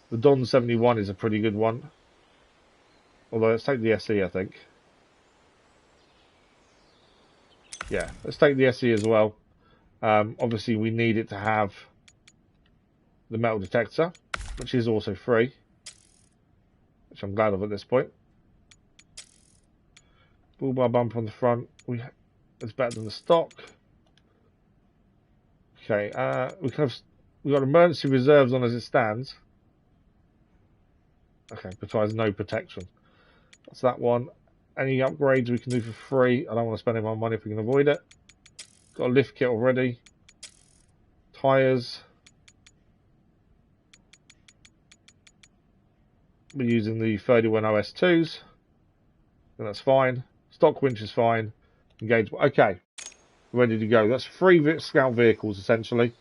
The Don 71 is a pretty good one. Although, let's take the SE, I think. Yeah, let's take the SE as well. Obviously, we need it to have the metal detector, which is also free. Which I'm glad of at this point. Bull bar bumper on the front. It's better than the stock. Okay, we've got emergency reserves on as it stands. Okay, besides no protection. That's that one. Any upgrades we can do for free. I don't want to spend any more money if we can avoid it. Got a lift kit already. Tyres. We're using the 31 OS2s. And that's fine. Stock winch is fine. Engagement. Okay. Ready to go. That's 3 scout vehicles, essentially.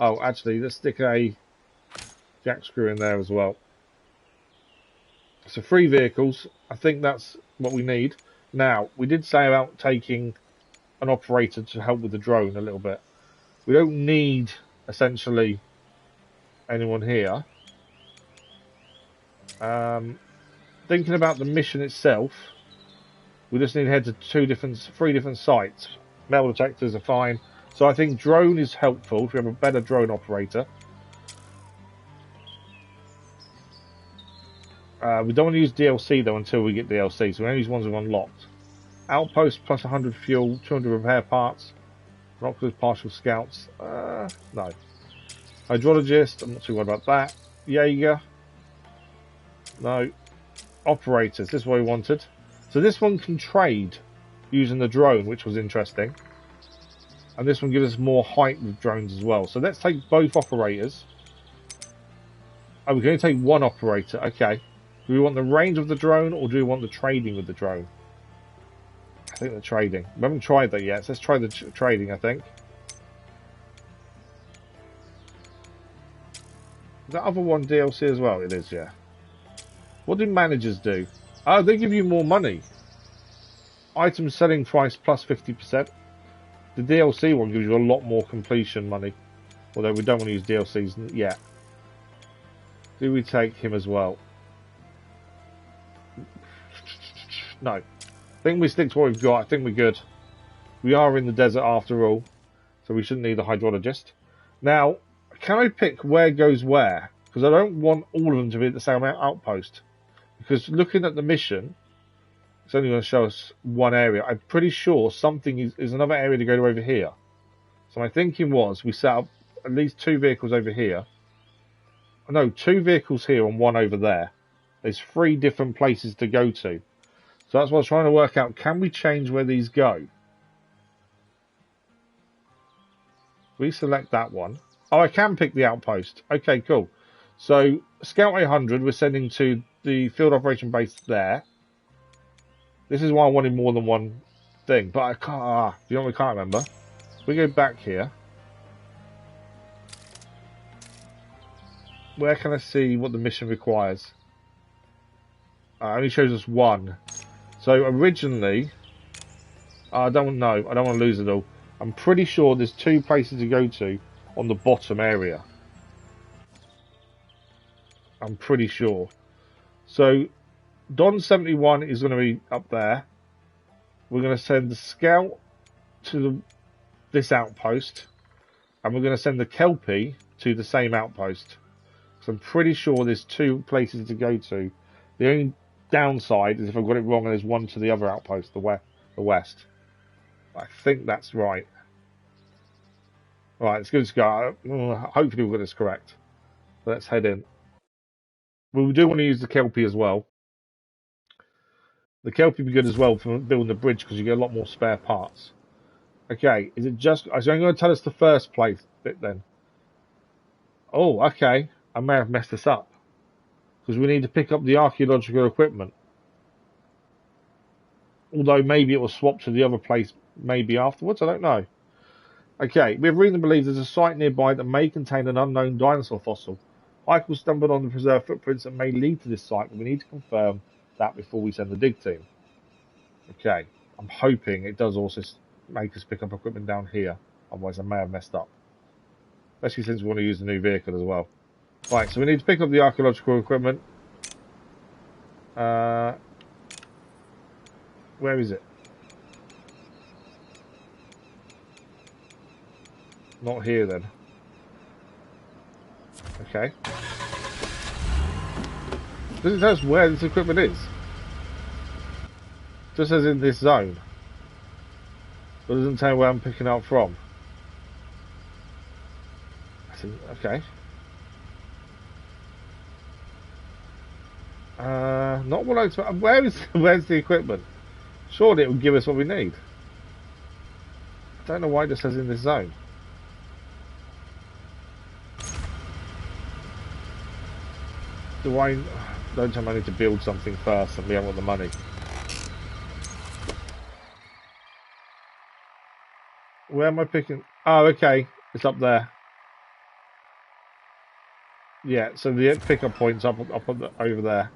Oh, actually, let's stick a jack screw in there as well. So 3 vehicles. I think that's what we need. Now, we did say about taking an operator to help with the drone a little bit. We don't need, essentially, anyone here. Thinking about the mission itself, we just need to head to 3 different sites. Metal detectors are fine. So I think drone is helpful if we have a better drone operator. We don't want to use DLC though until we get DLC, so we only use ones we've unlocked. Outpost plus 100 fuel, 200 repair parts, binoculars, partial scouts. No. Hydrologist, I'm not too worried about that. Jaeger. No. Operators, this is what we wanted. So this one can trade using the drone, which was interesting. And this one gives us more height with drones as well. So let's take both operators. Oh, we can only take one operator. Okay. Do we want the range of the drone or do we want the trading with the drone? I think the trading. We haven't tried that yet, so let's try the trading, I think. Is that other one DLC as well? It is, yeah. What do managers do? Oh, they give you more money. Item selling price plus 50%. The DLC one gives you a lot more completion money. Although we don't want to use DLCs yet. Do we take him as well? No. I think we stick to what we've got. I think we're good. We are in the desert after all. So we shouldn't need a hydrologist. Now, can I pick where goes where? Because I don't want all of them to be at the same outpost. Because looking at the mission, it's only going to show us one area. I'm pretty sure something is another area to go to over here. So my thinking was we set up at least 2 vehicles over here. No, 2 vehicles here and 1 over there. There's 3 different places to go to. So that's what I was trying to work out. Can we change where these go? We select that one. Oh, I can pick the outpost. Okay, cool. So Scout 800 we're sending to the field operation base there. This is why I wanted more than one thing. But I can't, you know what I can't remember? We go back here. Where can I see what the mission requires? It only shows us 1. So originally, I don't know. I don't want to lose it all. I'm pretty sure there's 2 places to go to on the bottom area. I'm pretty sure. So Don 71 is going to be up there. We're going to send the Scout to this outpost. And we're going to send the Kelpie to the same outpost. So I'm pretty sure there's 2 places to go to. The only downside is if I've got it wrong and there's 1 to the other outpost, the west. I think that's right. Right, let's give it a go. Hopefully we'll get this correct. Let's head in. We do want to use the Kelpie as well. The Kelpie would be good as well for building the bridge because you get a lot more spare parts. Okay, is it just... So I'm going to tell us the first place bit then. Oh, okay. I may have messed this up. Because we need to pick up the archaeological equipment. Although maybe it will swap to the other place maybe afterwards, I don't know. Okay, we have reason to believe there's a site nearby that may contain an unknown dinosaur fossil. Michael stumbled on the preserved footprints that may lead to this site, but we need to confirm that before we send the dig team. Okay, I'm hoping it does also make us pick up equipment down here. Otherwise I may have messed up. Especially since we want to use the new vehicle as well. Right, so we need to pick up the archaeological equipment. Where is it? Not here then. Okay. Does it tell us where this equipment is? Just as in this zone. But it doesn't tell me where I'm picking up from. Okay. Not what I expect. Where's the equipment? Surely it will give us what we need. I don't know why it just says in this zone. Don't tell me I need to build something first and we haven't got the money. Where am I picking? Oh, okay. It's up there. Yeah, so the pickup point's up over there.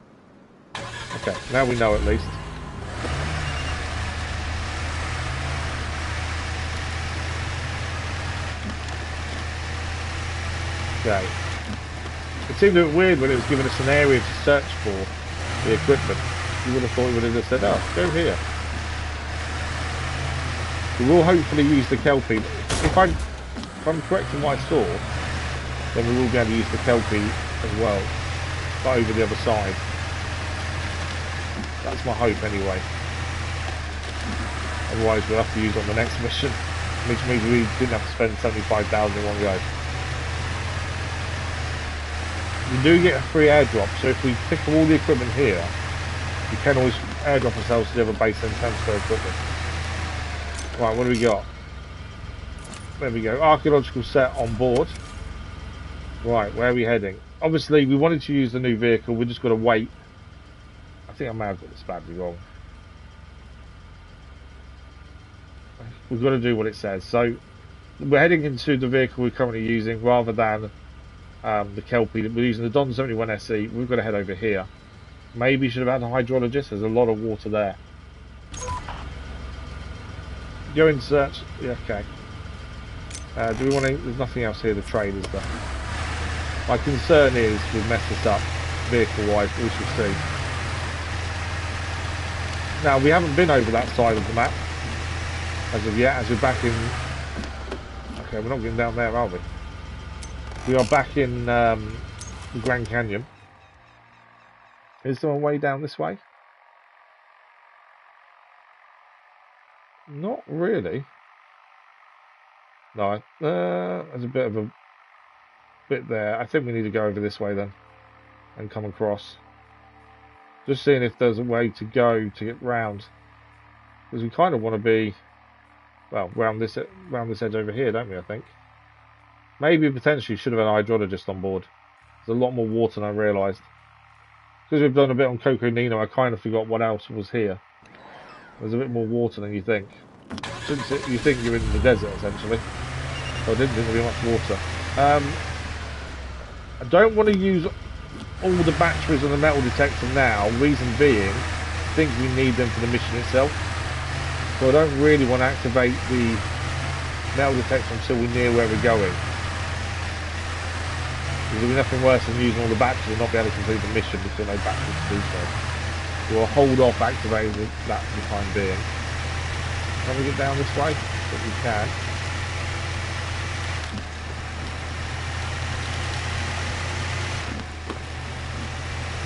Okay, now we know at least. Okay. It seemed a bit weird when it was giving us an area to search for the equipment. You would have thought it would have just said, oh, go here. We will hopefully use the Kelpie. If I'm correct in what I saw, then we will be able to use the Kelpie as well, but over the other side. That's my hope anyway. Otherwise we'll have to use it on the next mission, which means we didn't have to spend 75,000 in one go. we do get a free airdrop, so if we pick up all the equipment here, we can always airdrop ourselves to the other base and transfer equipment. Right, what do we got? There we go, archaeological set on board. Right, where are we heading? Obviously, we wanted to use the new vehicle, we just got to wait. I think I may have got this badly wrong. We've got to do what it says. So, we're heading into the vehicle we're currently using rather than the Kelpie. We're using the Don 71 SE. We've got to head over here. Maybe you should have had a hydrologist. There's a lot of water there. Go in search. Yeah, okay. Do we want to... There's nothing else here to trade, is there? My concern is we've messed this up vehicle-wise. We shall see. Now, we haven't been over that side of the map as of yet, as we're back in... Okay, we're not getting down there, are we? We are back in the Grand Canyon. Is there a way down this way? Not really. No, there's a bit of a bit there. I think we need to go over this way then and come across. Just seeing if there's a way to go to get round, because we kind of want to be, well, round this edge over here, don't we? I think maybe potentially should have an hydrologist on board. There's a lot more water than I realised. Because we've done a bit on Coconino, I kind of forgot what else was here. There's a bit more water than you think. You think you're in the desert, essentially. So I didn't think there'd be much water. I don't want to use all the batteries on the metal detector now. Reason being, I think we need them for the mission itself. So I don't really want to activate the metal detector until we're near where we're going. There'll be nothing worse than using all the batteries and not be able to complete the mission because there are no batteries to do so. We'll hold off activating that for the time being. Can we get down this way? But we can.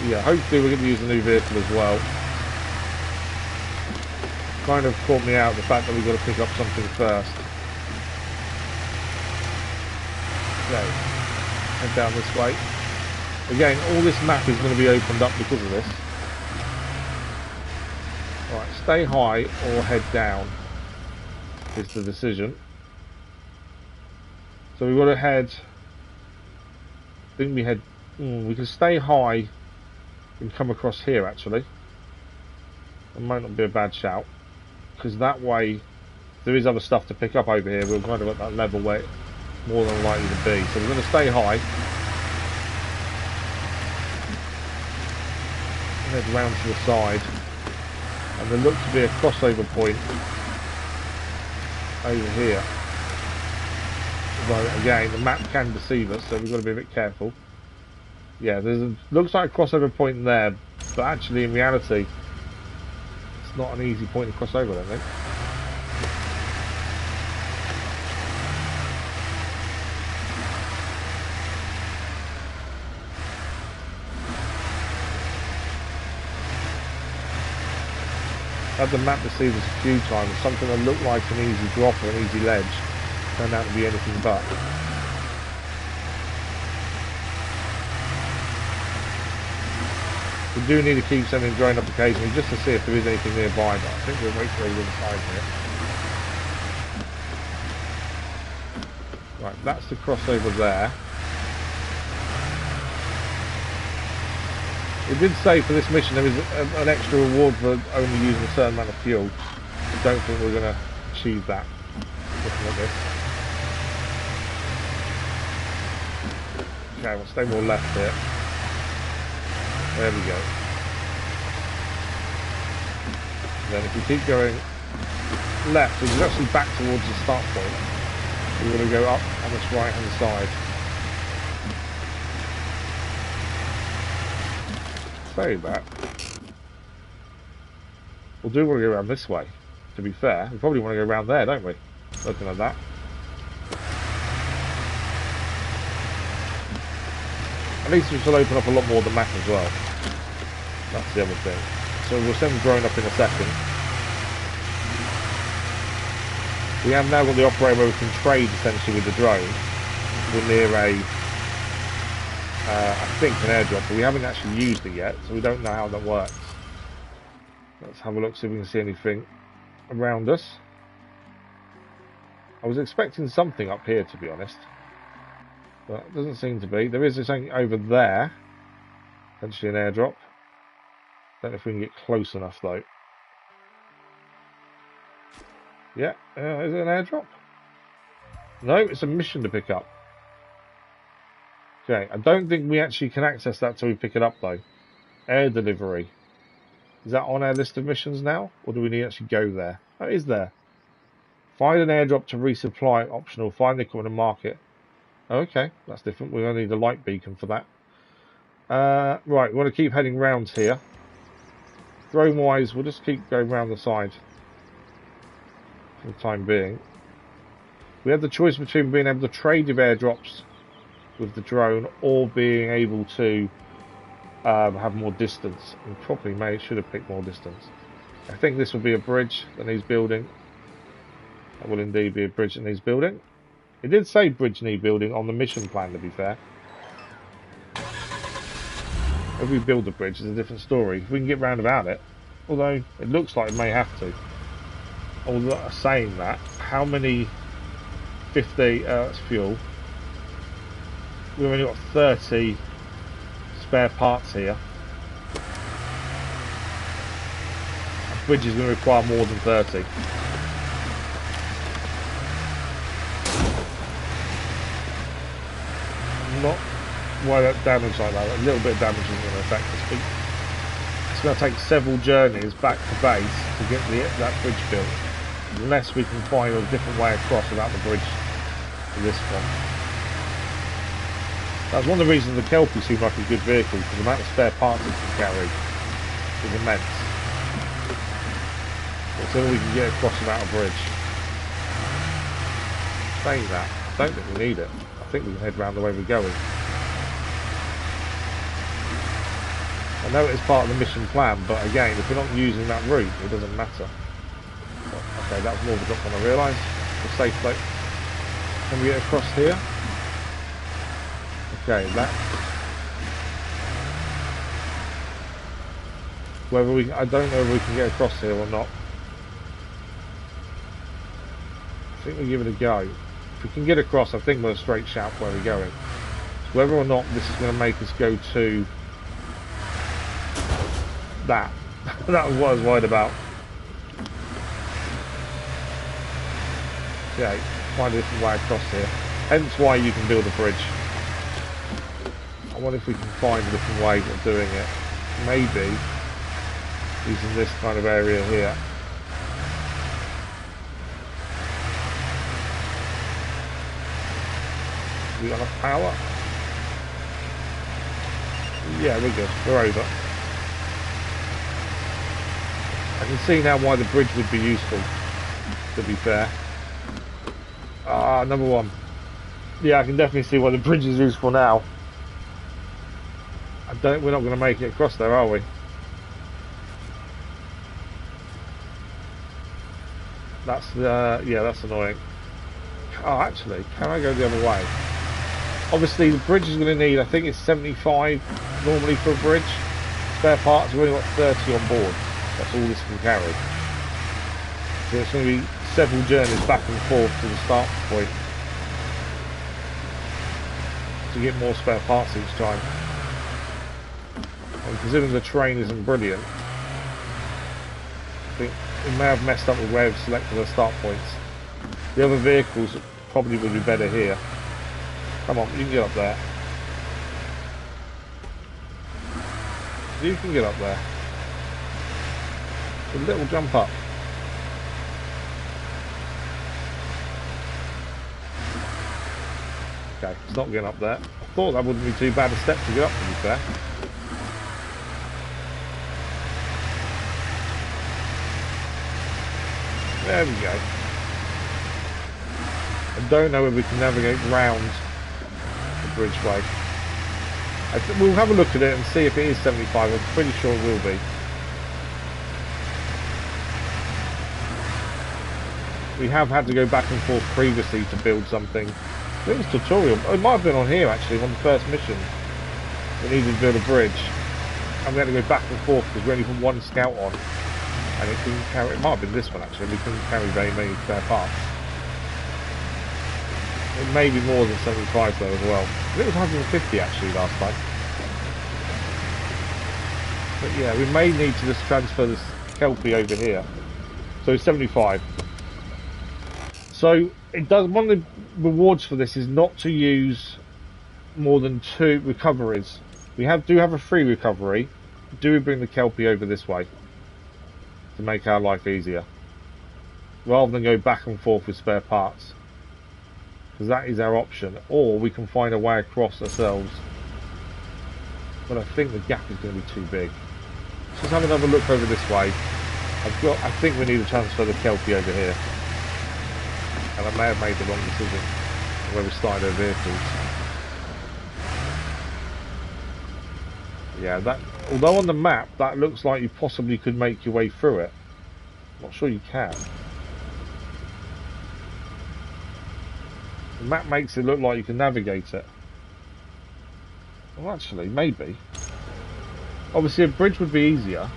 Yeah, hopefully we're going to use the new vehicle as well. Kind of caught me out the fact that we've got to pick up something first. Okay, head down this way. Again, all this map is going to be opened up because of this. Alright, stay high or head down is the decision. So we've got to head... I think we head... we can stay high and come across here actually. It might not be a bad shout, because that way there is other stuff to pick up over here. We're kind of at that level where it's more than likely to be. So we're going to stay high. Head round to the side. And there looks to be a crossover point over here. Although again, the map can deceive us, so we've got to be a bit careful. Yeah, looks like a crossover point there, but actually in reality, it's not an easy point to cross over, I don't think. Had the map deceived us a few times. Something that looked like an easy drop or an easy ledge turned out to be anything but. We do need to keep sending drone up occasionally just to see if there is anything nearby, but I think we'll wait till we're inside here. Right, that's the crossover there. It did say for this mission there is an extra reward for only using a certain amount of fuel. I don't think we're going to achieve that looking at this. Okay, we'll stay more left here. There we go. Then if we keep going left, we can actually back towards the start point. We're going to go up on this right hand side. Say that. We do want to go around this way, to be fair. We probably want to go around there, don't we? Looking at that. At least this will open up a lot more of the map as well. That's the other thing. So we'll send drone up in a second. We have now got the operator where we can trade essentially with the drone. We're near a I think an airdrop, but we haven't actually used it yet, so we don't know how that works. Let's have a look, see if we can see anything around us. I was expecting something up here, to be honest, but it doesn't seem to be. There is something over there, potentially an airdrop. Don't know if we can get close enough though. Yeah, is it an airdrop? No, it's a mission to pick up. Okay, I don't think we actually can access that till we pick it up though. Air delivery. Is that on our list of missions now? Or do we need to actually go there? Oh, it is there. Find an airdrop to resupply, optional. Find the equipment and market. Oh, okay, that's different. We're going to need a light beacon for that. Right, we want to keep heading round here. Drone wise, we'll just keep going round the side for the time being. We have the choice between being able to trade with airdrops with the drone or being able to have more distance. And probably should have picked more distance. I think this will be a bridge that needs building. That will indeed be a bridge that needs building. It did say bridge need building on the mission plan, to be fair. If we build the bridge, it's a different story. If we can get round about it, although it looks like it may have to. Although saying that, how many 50 that's fuel? We've only got 30 spare parts here. A bridge is going to require more than 30. Not why that damage like that. A little bit of damage isn't going to affect us. It's going to take several journeys back to base to get that bridge built, unless we can find a different way across without the bridge to this one. That's one of the reasons the Kelpie seemed like a good vehicle, because the amount of spare parts it can carry is immense. Until we can get across without a bridge. Saying that, I don't think we need it. I think we can head round the way we're going. I know it's part of the mission plan, but again, if we're not using that route, it doesn't matter. Okay, that was more of a drop than I realised. The safe float. Can we get across here? Okay, that. I don't know if we can get across here or not. I think we'll give it a go. If we can get across, I think we're a straight shout where we're going. So whether or not this is going to make us go to that. That was what I was worried about. Okay, find a different way across here. Hence why you can build a bridge. I wonder if we can find a different way of doing it. Maybe using this kind of area here. We got enough power? Yeah, we're good. We're over. I can see now why the bridge would be useful, to be fair. Number one. Yeah, I can definitely see why the bridge is useful now. We're not going to make it across there, are we? Yeah, that's annoying. Oh, actually, can I go the other way? Obviously, the bridge is going to need, I think it's 75 normally for a bridge. Spare parts, we've only got 30 on board. That's all this can carry. So it's going to be several journeys back and forth to the start point to get more spare parts each time. And considering the terrain isn't brilliant, I think it may have messed up with where we've selected the start points. The other vehicles probably would be better here. Come on, you can get up there. You can get up there. A little jump up. Okay, it's not getting up there. I thought that wouldn't be too bad a step to get up, to be fair. There we go. I don't know if we can navigate round the bridgeway. We'll have a look at it and see if it is 75. I'm pretty sure it will be. We have had to go back and forth previously to build something. It was tutorial. It might have been on here actually, on the first mission. we needed to build a bridge, and we had to go back and forth because we only put one scout on, and it couldn't carry. It might have been this one actually. We couldn't carry very many spare parts. It may be more than 75 though as well. It was 150 actually last time. But yeah, we may need to just transfer this Kelpie over here. So 75. So it does. One of the rewards for this is not to use more than 2 recoveries. We do have a free recovery. Do we bring the Kelpie over this way to make our life easier, rather than go back and forth with spare parts? Because that is our option, or we can find a way across ourselves. But I think the gap is going to be too big. Let's just have another look over this way. I think we need to transfer the Kelpie over here, and I may have made the wrong decision where we started our vehicles. Yeah, that. Although on the map that looks like you possibly could make your way through it, I'm not sure you can. The map makes it look like you can navigate it. Well, actually, maybe. Obviously, a bridge would be easier,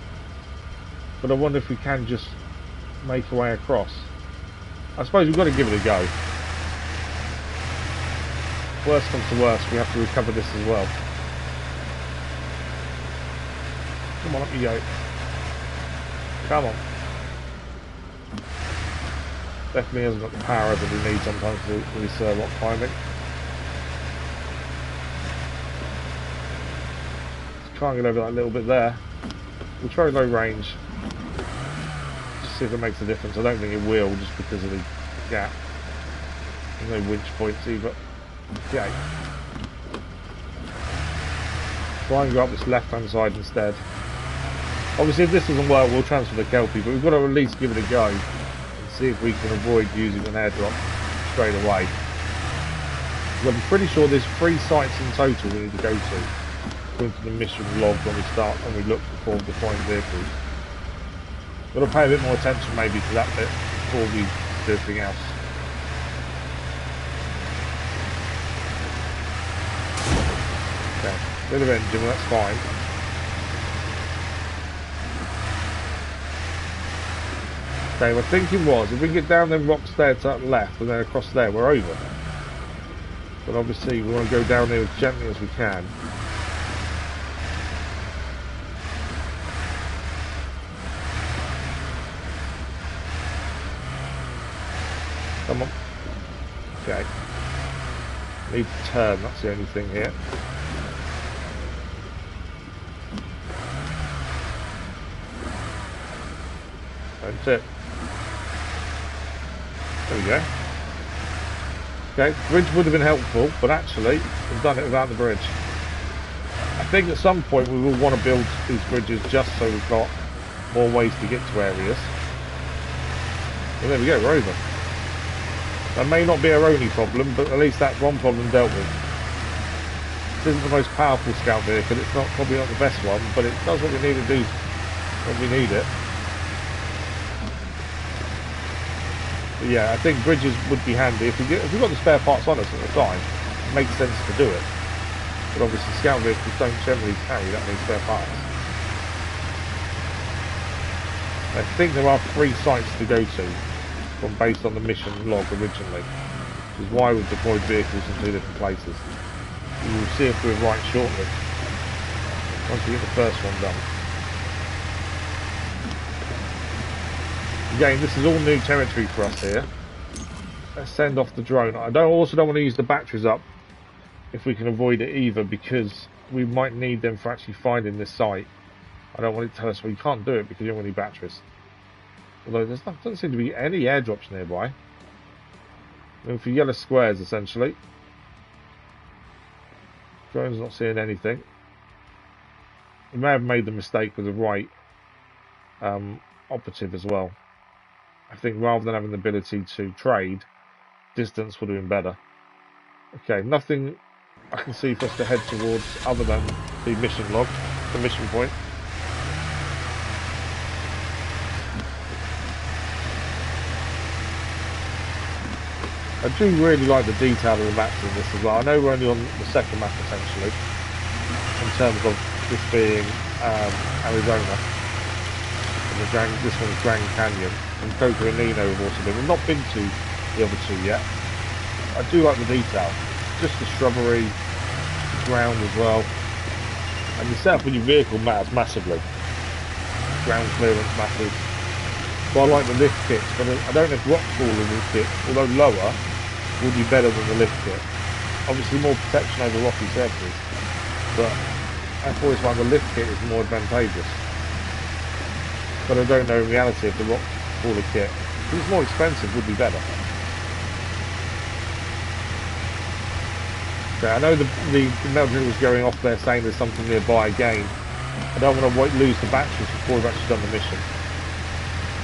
but I wonder if we can just make our way across. I suppose we've got to give it a go. Worst comes to worst, we have to recover this as well. Come on, up you go. Come on. Definitely hasn't got the power that we need sometimes to do this rock climbing. Let's try and get over that little bit there. We'll try low range. Just see if it makes a difference. I don't think it will, just because of the gap. There's no winch points either. Okay. Try and go up this left hand side instead. Obviously if this doesn't work we'll transfer the Kelpie, but we've got to at least give it a go and see if we can avoid using an airdrop straight away. I'm pretty sure there's 3 sites in total we need to go to, according to the mission log when we look for deploying vehicles. Got to pay a bit more attention maybe to that bit before we do anything else. Okay, bit of engine, well, that's fine. Okay, my thinking was, if we get down them rocks there to that left and then across there, we're over. But obviously we want to go down there as gently as we can. Come on. Okay. Need to turn, that's the only thing here. That's it. There we go. Okay, bridge would have been helpful, but actually we've done it without the bridge. I think at some point we will want to build these bridges just so we've got more ways to get to areas. Well, there we go, we're over. That may not be our only problem, but at least that's one problem dealt with. This isn't the most powerful scout vehicle, it's probably not the best one, but it does what we need to do when we need it. But yeah, I think bridges would be handy if we've got the spare parts on us at the time. It makes sense to do it, but obviously scout vehicles don't generally carry that many spare parts. I think there are 3 sites to go to, based on the mission log originally, which is why we've deployed vehicles in 2 different places. We will see if we're right shortly once we get the first one done. Again, this is all new territory for us here. Let's send off the drone. I also don't want to use the batteries up if we can avoid it either, because we might need them for actually finding this site. I don't want it to tell us, well, you can't do it because you don't have any batteries. Although there doesn't seem to be any airdrops nearby. Looking for yellow squares essentially. Drone's not seeing anything. We may have made the mistake with the right operative as well. I think rather than having the ability to trade, distance would have been better. Okay, nothing I can see for us to head towards other than the mission log, the mission point. I do really like the detail of the maps in this as well. I know we're only on the second map essentially, and terms of this being Arizona, and this one's Grand Canyon, and Coconino have also been. We've not been to the other two yet. I do like the detail, just the shrubbery, the ground as well, and the setup of your vehicle matters massively. Ground clearance matters. So I like the lift kits, but I don't know if rockfall in this kit, although lower, will be better than the lift kit. Obviously more protection over rocky surfaces, but I've always found the lift kit is more advantageous. But I don't know in reality if the rockfaller kit, if it's more expensive, would be better. Okay, I know the metal was going off there saying there's something nearby again. I don't want to lose the batteries before we've actually done the mission.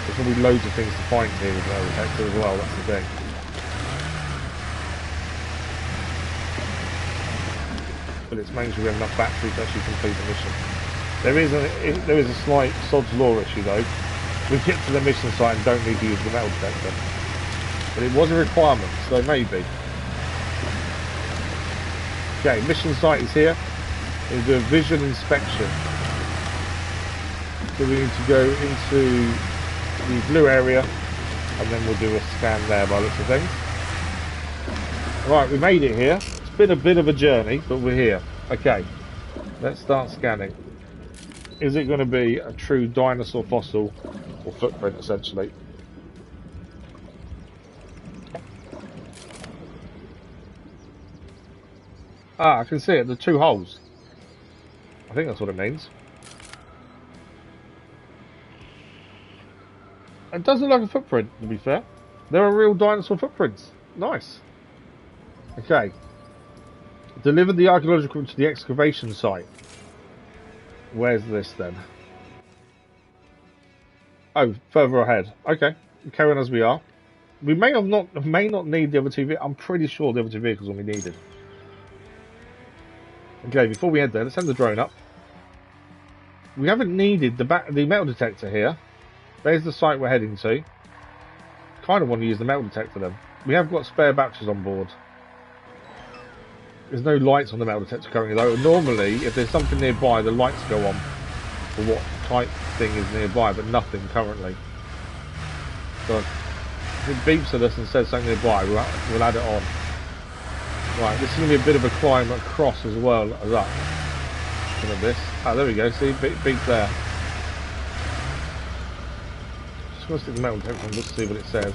There's going to be loads of things to find here with metal detector as well, that's the thing. But it's making sure we have enough battery to actually complete the mission. There is a slight sod's law issue though. We get to the mission site and don't need to use the metal detector. But it was a requirement, so maybe. Okay, mission site is here. We'll do a visual inspection. So we need to go into the blue area and then we'll do a scan there by the looks of things. Right, we made it here. It's been a bit of a journey, but we're here. Okay, let's start scanning. Is it going to be a true dinosaur fossil or footprint essentially? Ah, I can see it, the two holes. I think that's what it means. It does look like a footprint, to be fair. There are real dinosaur footprints. Nice. Okay. Deliver the archaeological to the excavation site. Where's this then? Oh, further ahead. Okay. Carry on as we are. We may not need the other two vehicles. I'm pretty sure the other two vehicles will be needed. Okay, before we head there, let's send the drone up. We haven't needed the metal detector here. There's the site we're heading to. Kind of want to use the metal detector then. We have got spare batteries on board. There's no lights on the metal detector currently though. Normally, if there's something nearby, the lights go on for what type thing is nearby, but nothing currently. So if it beeps at us and says something nearby, we'll add it on. Right, this is going to be a bit of a climb across as well as up. Look at this. Ah, there we go. See, beep there. Just going to stick the metal detector on just to see what it says.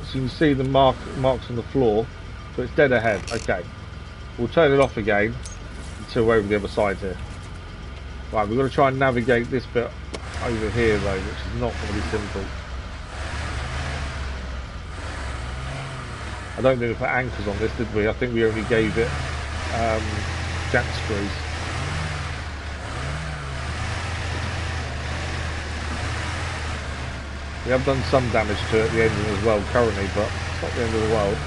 So you can see the marks on the floor. So it's dead ahead. Okay. We'll turn it off again until we're over the other side here. Right, we've got to try and navigate this bit over here though, which is not going to be simple. I don't think we put anchors on this, did we? I think we only gave it jack screws. We have done some damage to it, the engine as well currently, but it's not the end of the world.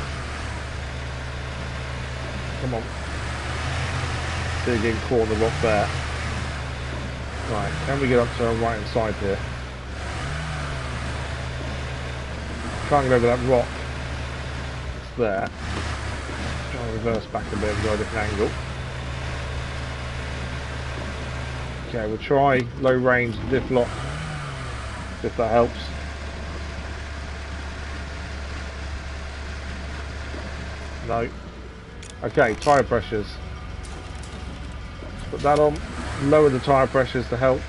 Come on. See it getting caught on the rock there. Right, can we get up to our right hand side here? Try and get over that rock. It's there. Try and reverse back a bit and go a different angle. Okay, we'll try low range diff lock, if that helps. No. Okay, tyre pressures. Put that on. Lower the tyre pressures to help.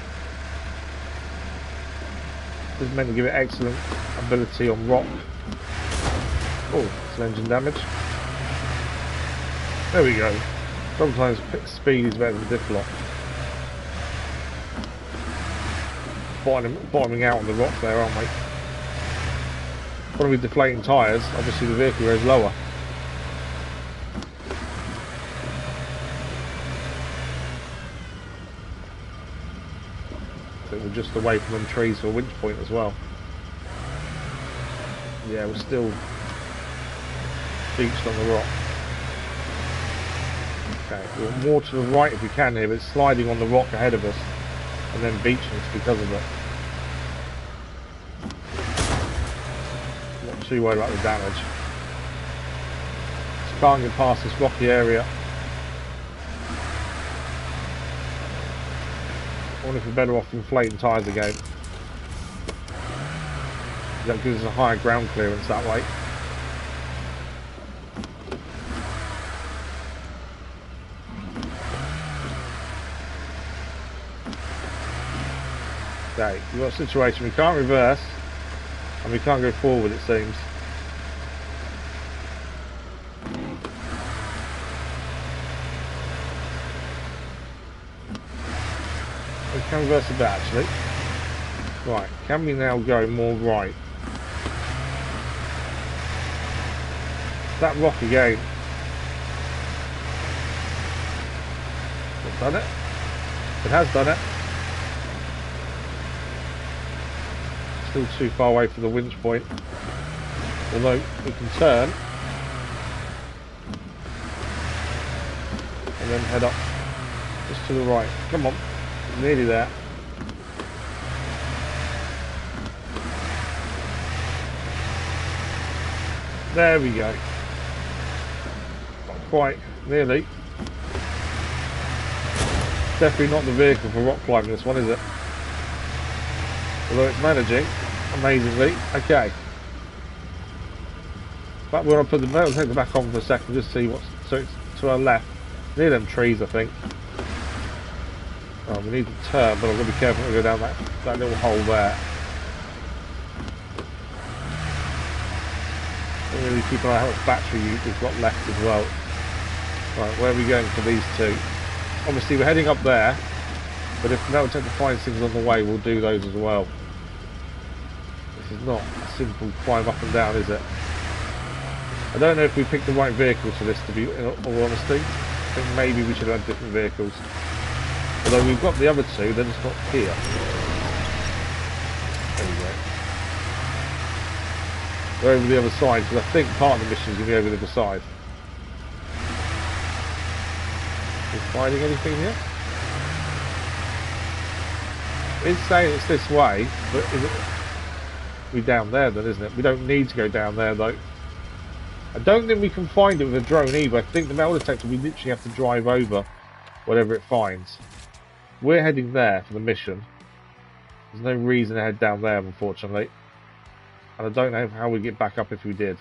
This is meant to give it excellent ability on rock. Oh, some engine damage. There we go. Sometimes speed is better than diff lock. Bottoming out on the rock there, aren't we? When we're deflating tyres, obviously the vehicle goes lower. We're just away from them trees for a winch point as well. Yeah, we're still beached on the rock. Okay, we want more to the right if we can here, but it's sliding on the rock ahead of us and then beaching us because of it. Not too worried about the damage. Just can't get past this rocky area. I wonder if we're better off inflating tyres again. That gives us a higher ground clearance that way. Okay, we've got a situation. We can't reverse and we can't go forward, it seems. We can reverse a bit actually. Right, can we now go more right? That rock again. It's done it. It has done it. Still too far away from the winch point. Although we can turn and then head up just to the right. Come on, nearly there. There we go. Not quite, nearly. Definitely not the vehicle for rock climbing, this one, is it? Although it's managing amazingly. Okay. But we're going to put the metal detector back on for a second, just see what's. So it's to our left, near them trees, I think. Oh, we need to turn, but I've got to be careful not to go down that little hole there. Really keep an eye on how much battery we've got left as well. Right, where are we going for these two? Obviously we're heading up there, but if no attempt to find things on the way, we'll do those as well. This is not a simple climb up and down, is it? I don't know if we picked the right vehicles for this, to be in all honesty. I think maybe we should have had different vehicles. Although we've got the other two, they're just not here. There we go. We're over the other side, because I think part of the mission is going to be over the other side. Is finding anything here? It's saying it's this way, but is it? We're down there then, isn't it? We don't need to go down there though. I don't think we can find it with a drone either. I think the metal detector, we literally have to drive over whatever it finds. We're heading there for the mission. There's no reason to head down there, unfortunately. And I don't know how we get back up if we did.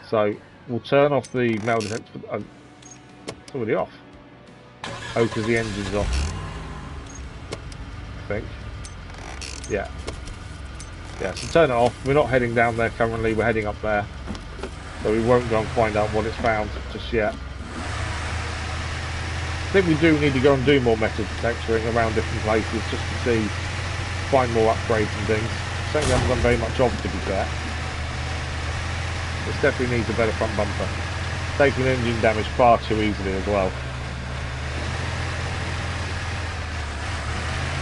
So we'll turn off the metal detector. It's already off. Oh, because the engine's off. I think. Yeah. Yeah, so turn it off. We're not heading down there currently, we're heading up there. So we won't go and find out what it's found just yet. I think we do need to go and do more metal detectoring around different places just to see, find more upgrades and things. Something we haven't done very much of, to be fair. This definitely needs a better front bumper. Taking engine damage far too easily as well.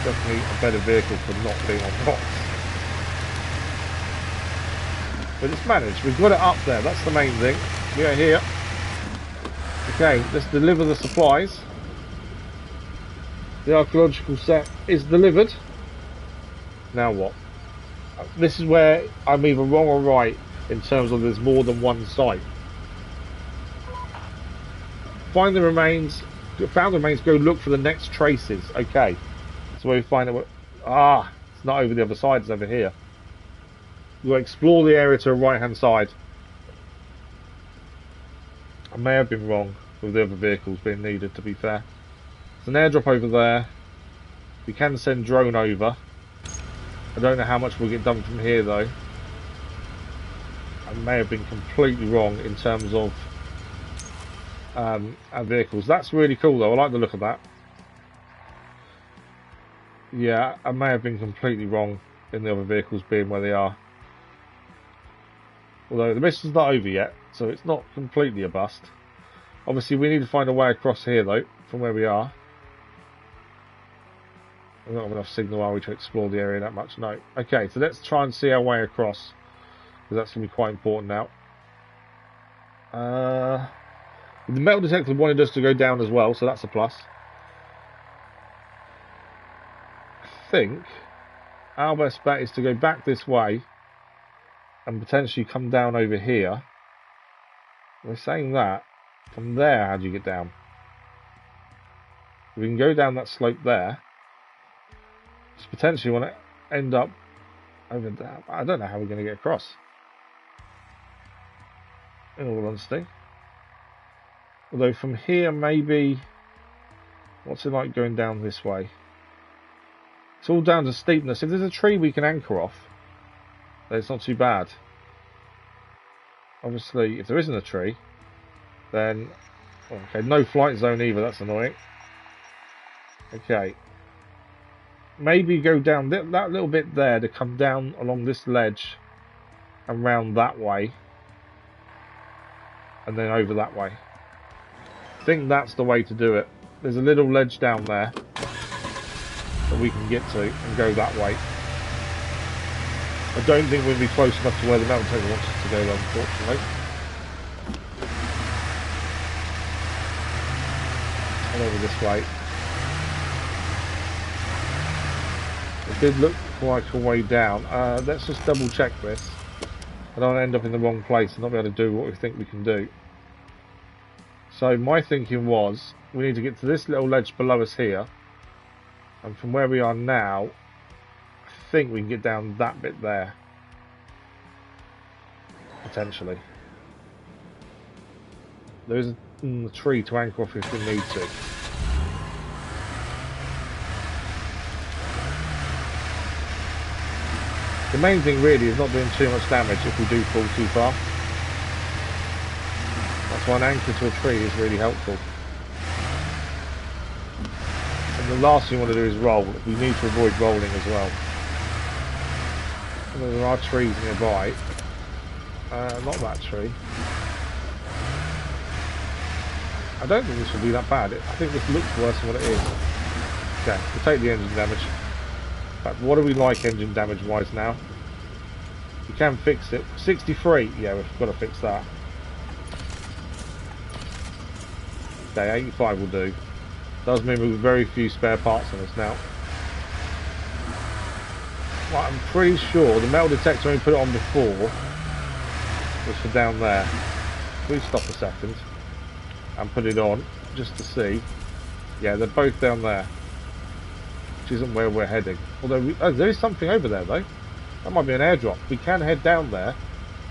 Definitely a better vehicle for not being on rocks. But it's managed. We've got it up there. That's the main thing. We are here. Okay, let's deliver the supplies. The archaeological set is delivered. Now what? This is where I'm either wrong or right in terms of there's more than one site. Find the remains. Found the remains. Go look for the next traces. Okay. So where we find it. It's not over the other side. It's over here. We'll explore the area to the right hand side. I may have been wrong with the other vehicles being needed, to be fair. There's an airdrop over there. We can send drone over. I don't know how much we'll get done from here though. I may have been completely wrong in terms of our vehicles. That's really cool though. I like the look of that. Yeah, I may have been completely wrong in the other vehicles being where they are. Although the mission's not over yet, so it's not completely a bust. Obviously we need to find a way across here though, from where we are. We don't have enough signal, are we, to explore the area that much? No. Okay, so let's try and see our way across, because that's going to be quite important now. The metal detector wanted us to go down as well, so that's a plus. I think our best bet is to go back this way and potentially come down over here. We're saying that. From there, how do you get down? We can go down that slope there. Just potentially want to end up over there. I don't know how we're going to get across. In all honesty. Although from here, maybe... What's it like going down this way? It's all down to steepness. If there's a tree we can anchor off, then it's not too bad. Obviously, if there isn't a tree, then... Okay, no flight zone either. That's annoying. Okay. Maybe go down that little bit there to come down along this ledge and round that way. And then over that way. I think that's the way to do it. There's a little ledge down there that we can get to and go that way. I don't think we'll be close enough to where the mountain taker wants us to go, though, unfortunately. And over this way. It did look like a way down. Let's just double check this. I don't want to end up in the wrong place and not be able to do what we think we can do. So my thinking was, we need to get to this little ledge below us here. And from where we are now, I think we can get down that bit there. Potentially. There is a tree to anchor off if we need to. The main thing really is not doing too much damage if we do fall too far. That's why an anchor to a tree is really helpful. And the last thing we want to do is roll. We need to avoid rolling as well. Although there are trees nearby. Not that tree. I don't think this will be that bad. I think this looks worse than what it is. Okay, we'll take the engine damage. But what do we like engine damage wise now? We can fix it. 63. Yeah, we've got to fix that. Okay, 85 will do. Does mean we've very few spare parts on us now. Well, I'm pretty sure the metal detector when we put it on before was for down there. Please stop a second and put it on just to see. Yeah, they're both down there, which isn't where we're heading. Although there is something over there though. That might be an airdrop. We can head down there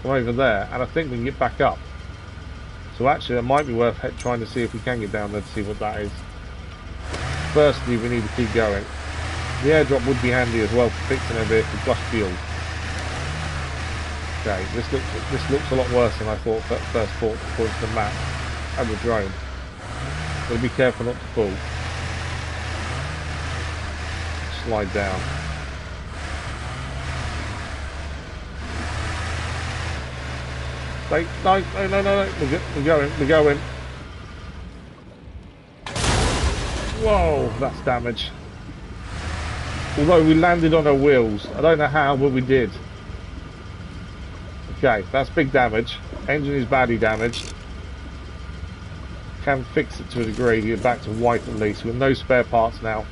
from over there, and I think we can get back up. So actually, it might be worth trying to see if we can get down there to see what that is. Firstly, we need to keep going. The airdrop would be handy as well for fixing our vehicle plus fuel. Okay, this looks a lot worse than I thought at first thought according to the map and the drone. Got to be careful not to fall. Slide down. Wait, no, we're going. Whoa, that's damage. Although we landed on our wheels, I don't know how, but we did. Okay, that's big damage. Engine is badly damaged. Can fix it to a degree, get back to white at least. With no spare parts now.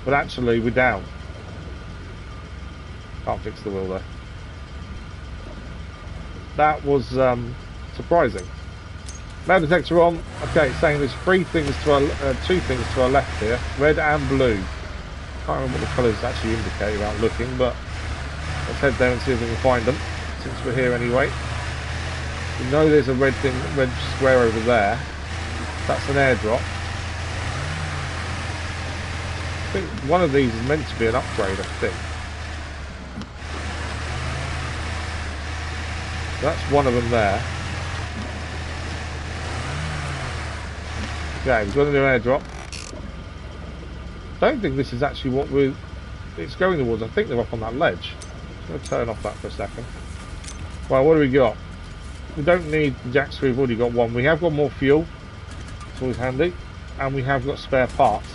But actually, we're down. Can't fix the wheel though. That was surprising. Metal detector on. Okay, it's saying there's two things to our left here, red and blue. Can't remember what the colours actually indicate without looking, but let's head there and see if we can find them. Since we're here anyway, we know there's a red square over there. That's an airdrop. I think one of these is meant to be an upgrade. I think. That's one of them there. Okay, we've got a new airdrop. I don't think this is actually what it's going towards. I think they're up on that ledge. I'm going to turn off that for a second. Well, what do we got? We don't need the jacks, we've already got one. We have got more fuel. It's always handy. And we have got spare parts.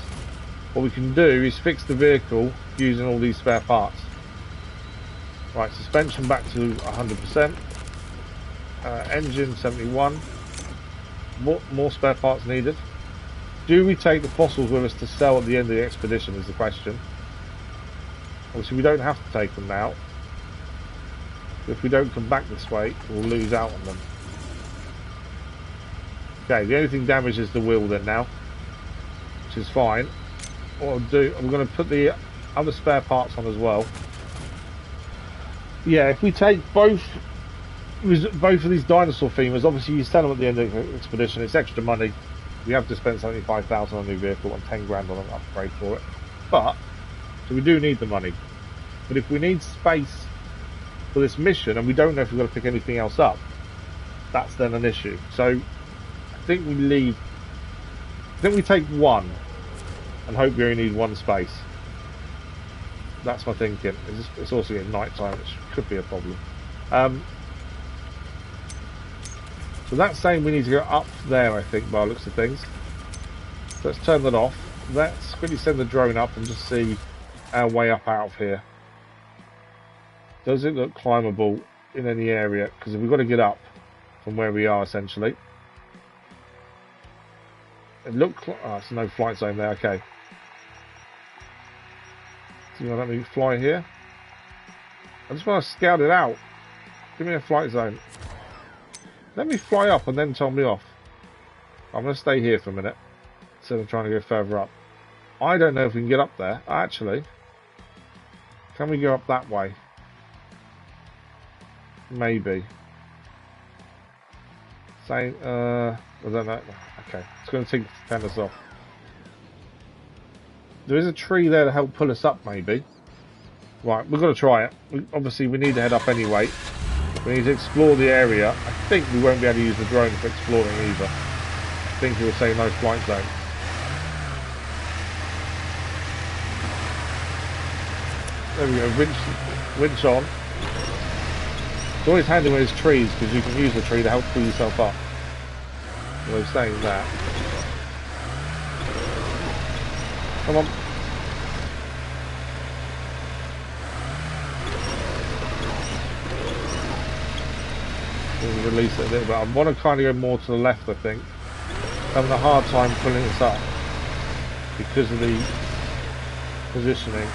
What we can do is fix the vehicle using all these spare parts. Right, suspension back to 100%. Engine 71. More spare parts needed. Do we take the fossils with us to sell at the end of the expedition is the question. Obviously we don't have to take them now. If we don't come back this way, we'll lose out on them. Okay, the only thing damaged is the wheel then now, which is fine. what I'll do, I'm going to put the other spare parts on as well. Yeah, if we take both of these dinosaur femurs, obviously you sell them at the end of the expedition. It's extra money. We have to spend 75,000 on a new vehicle and 10 grand on an upgrade for it. But so we do need the money. But if we need space for this mission and we don't know if we've got to pick anything else up, that's then an issue. So I think we leave. I think we take one and hope we only need one space. That's my thinking. It's also getting night time, which could be a problem. So that's saying we need to go up there, I think, by the looks of things. So let's turn that off. Let's quickly send the drone up and just see our way up out of here. Does it look climbable in any area? Because we've got to get up from where we are, essentially. It looks like... Oh, there's no flight zone there, okay. So you want to let me fly here? I just want to scout it out. Give me a flight zone. Let me fly up and then tell me off. I'm going to stay here for a minute instead of trying to go further up. I don't know if we can get up there. Actually, can we go up that way? Maybe. Say, I don't know. Okay, it's going to take us off. There is a tree there to help pull us up, maybe. Right, we've got to try it. Obviously, we need to head up anyway. We need to explore the area. I think we won't be able to use the drone for exploring either. I think it will say no flight zone. There we go, winch on. It's always handy when there's trees because you can use the tree to help pull yourself up. So I'm saying that. Come on. We'll release it a little bit. I want to kind of go more to the left, I think. I'm having a hard time pulling this up because of the positioning.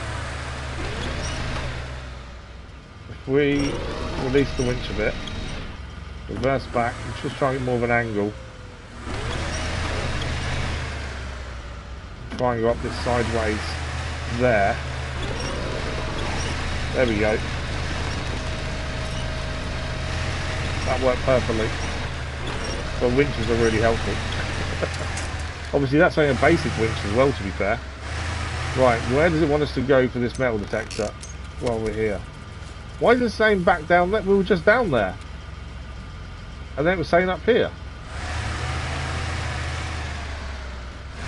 If we release the winch a bit, reverse back, and just try and get more of an angle. Try and go up this sideways there. There we go. That worked perfectly. So winches are really helpful. Obviously that's only a basic winch as well, to be fair. Right, where does it want us to go for this metal detector while we're here? Why is it saying back down there? We were just down there. And then it was saying up here.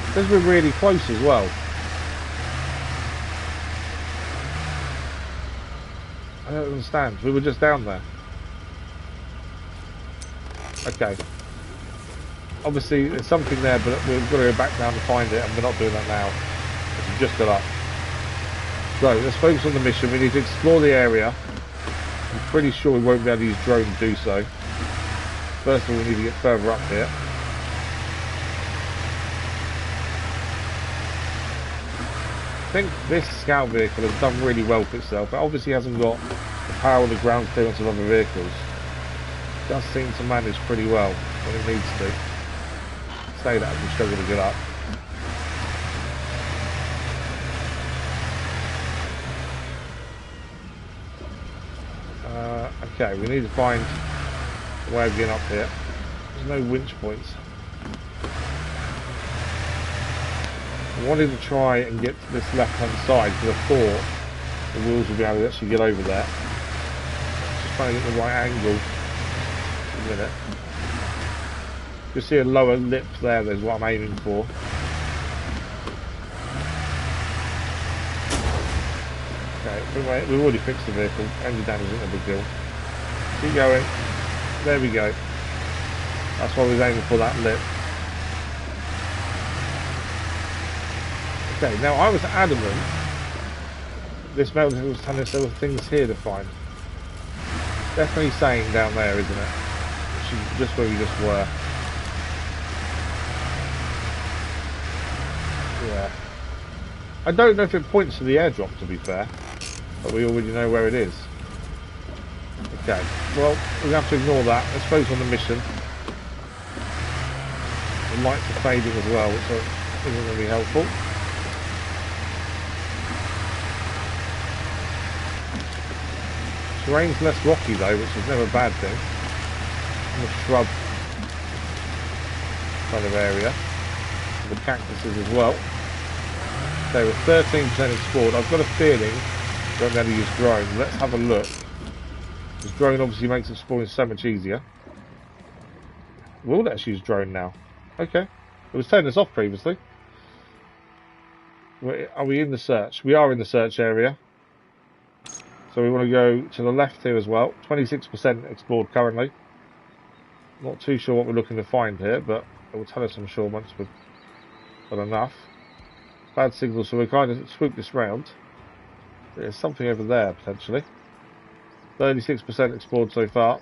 Because we're really close as well. I don't understand. We were just down there. Okay. Obviously there's something there, but we've got to go back down to find it, and we're not doing that now. We've just got up. So let's focus on the mission. We need to explore the area. I'm pretty sure we won't be able to use drone to do so. First of all, we need to get further up here. I think this scout vehicle has done really well for itself. It obviously hasn't got the power of the ground clearance of other vehicles. It does seem to manage pretty well when it needs to. Say that as we struggle to get up. Okay, we need to find a way of getting up here. There's no winch points. I wanted to try and get to this left-hand side because I thought the wheels would be able to actually get over there. Just trying to get the right angle. A minute. You see a lower lip there, is what I'm aiming for. Okay, we've already fixed the vehicle. Engine damage isn't a big deal. Keep going. There we go. That's why we was aiming for that lip. Okay, now I was adamant this mountain was telling us there were things here to find. Definitely saying down there, isn't it? Which is just where we just were. Yeah. I don't know if it points to the airdrop, to be fair, but we already know where it is. Okay, well, we're going to have to ignore that. Let's focus on the mission. The lights are fading as well, so isn't going to be helpful. Terrain's less rocky though, which is never a bad thing. In the shrub kind of area. The cactuses as well. So with 13% explored, I've got a feeling I won't be able to use drone. Let's have a look. Because drone obviously makes exploring so much easier. We'll let us use drone now. Okay. It was turning us off previously. Are we in the search? We are in the search area. So we want to go to the left here as well. 26% explored currently. Not too sure what we're looking to find here, but it will tell us, I'm sure, once we've got enough. Bad signal, so we kind of swoop this round. There's something over there, potentially. 36% explored so far.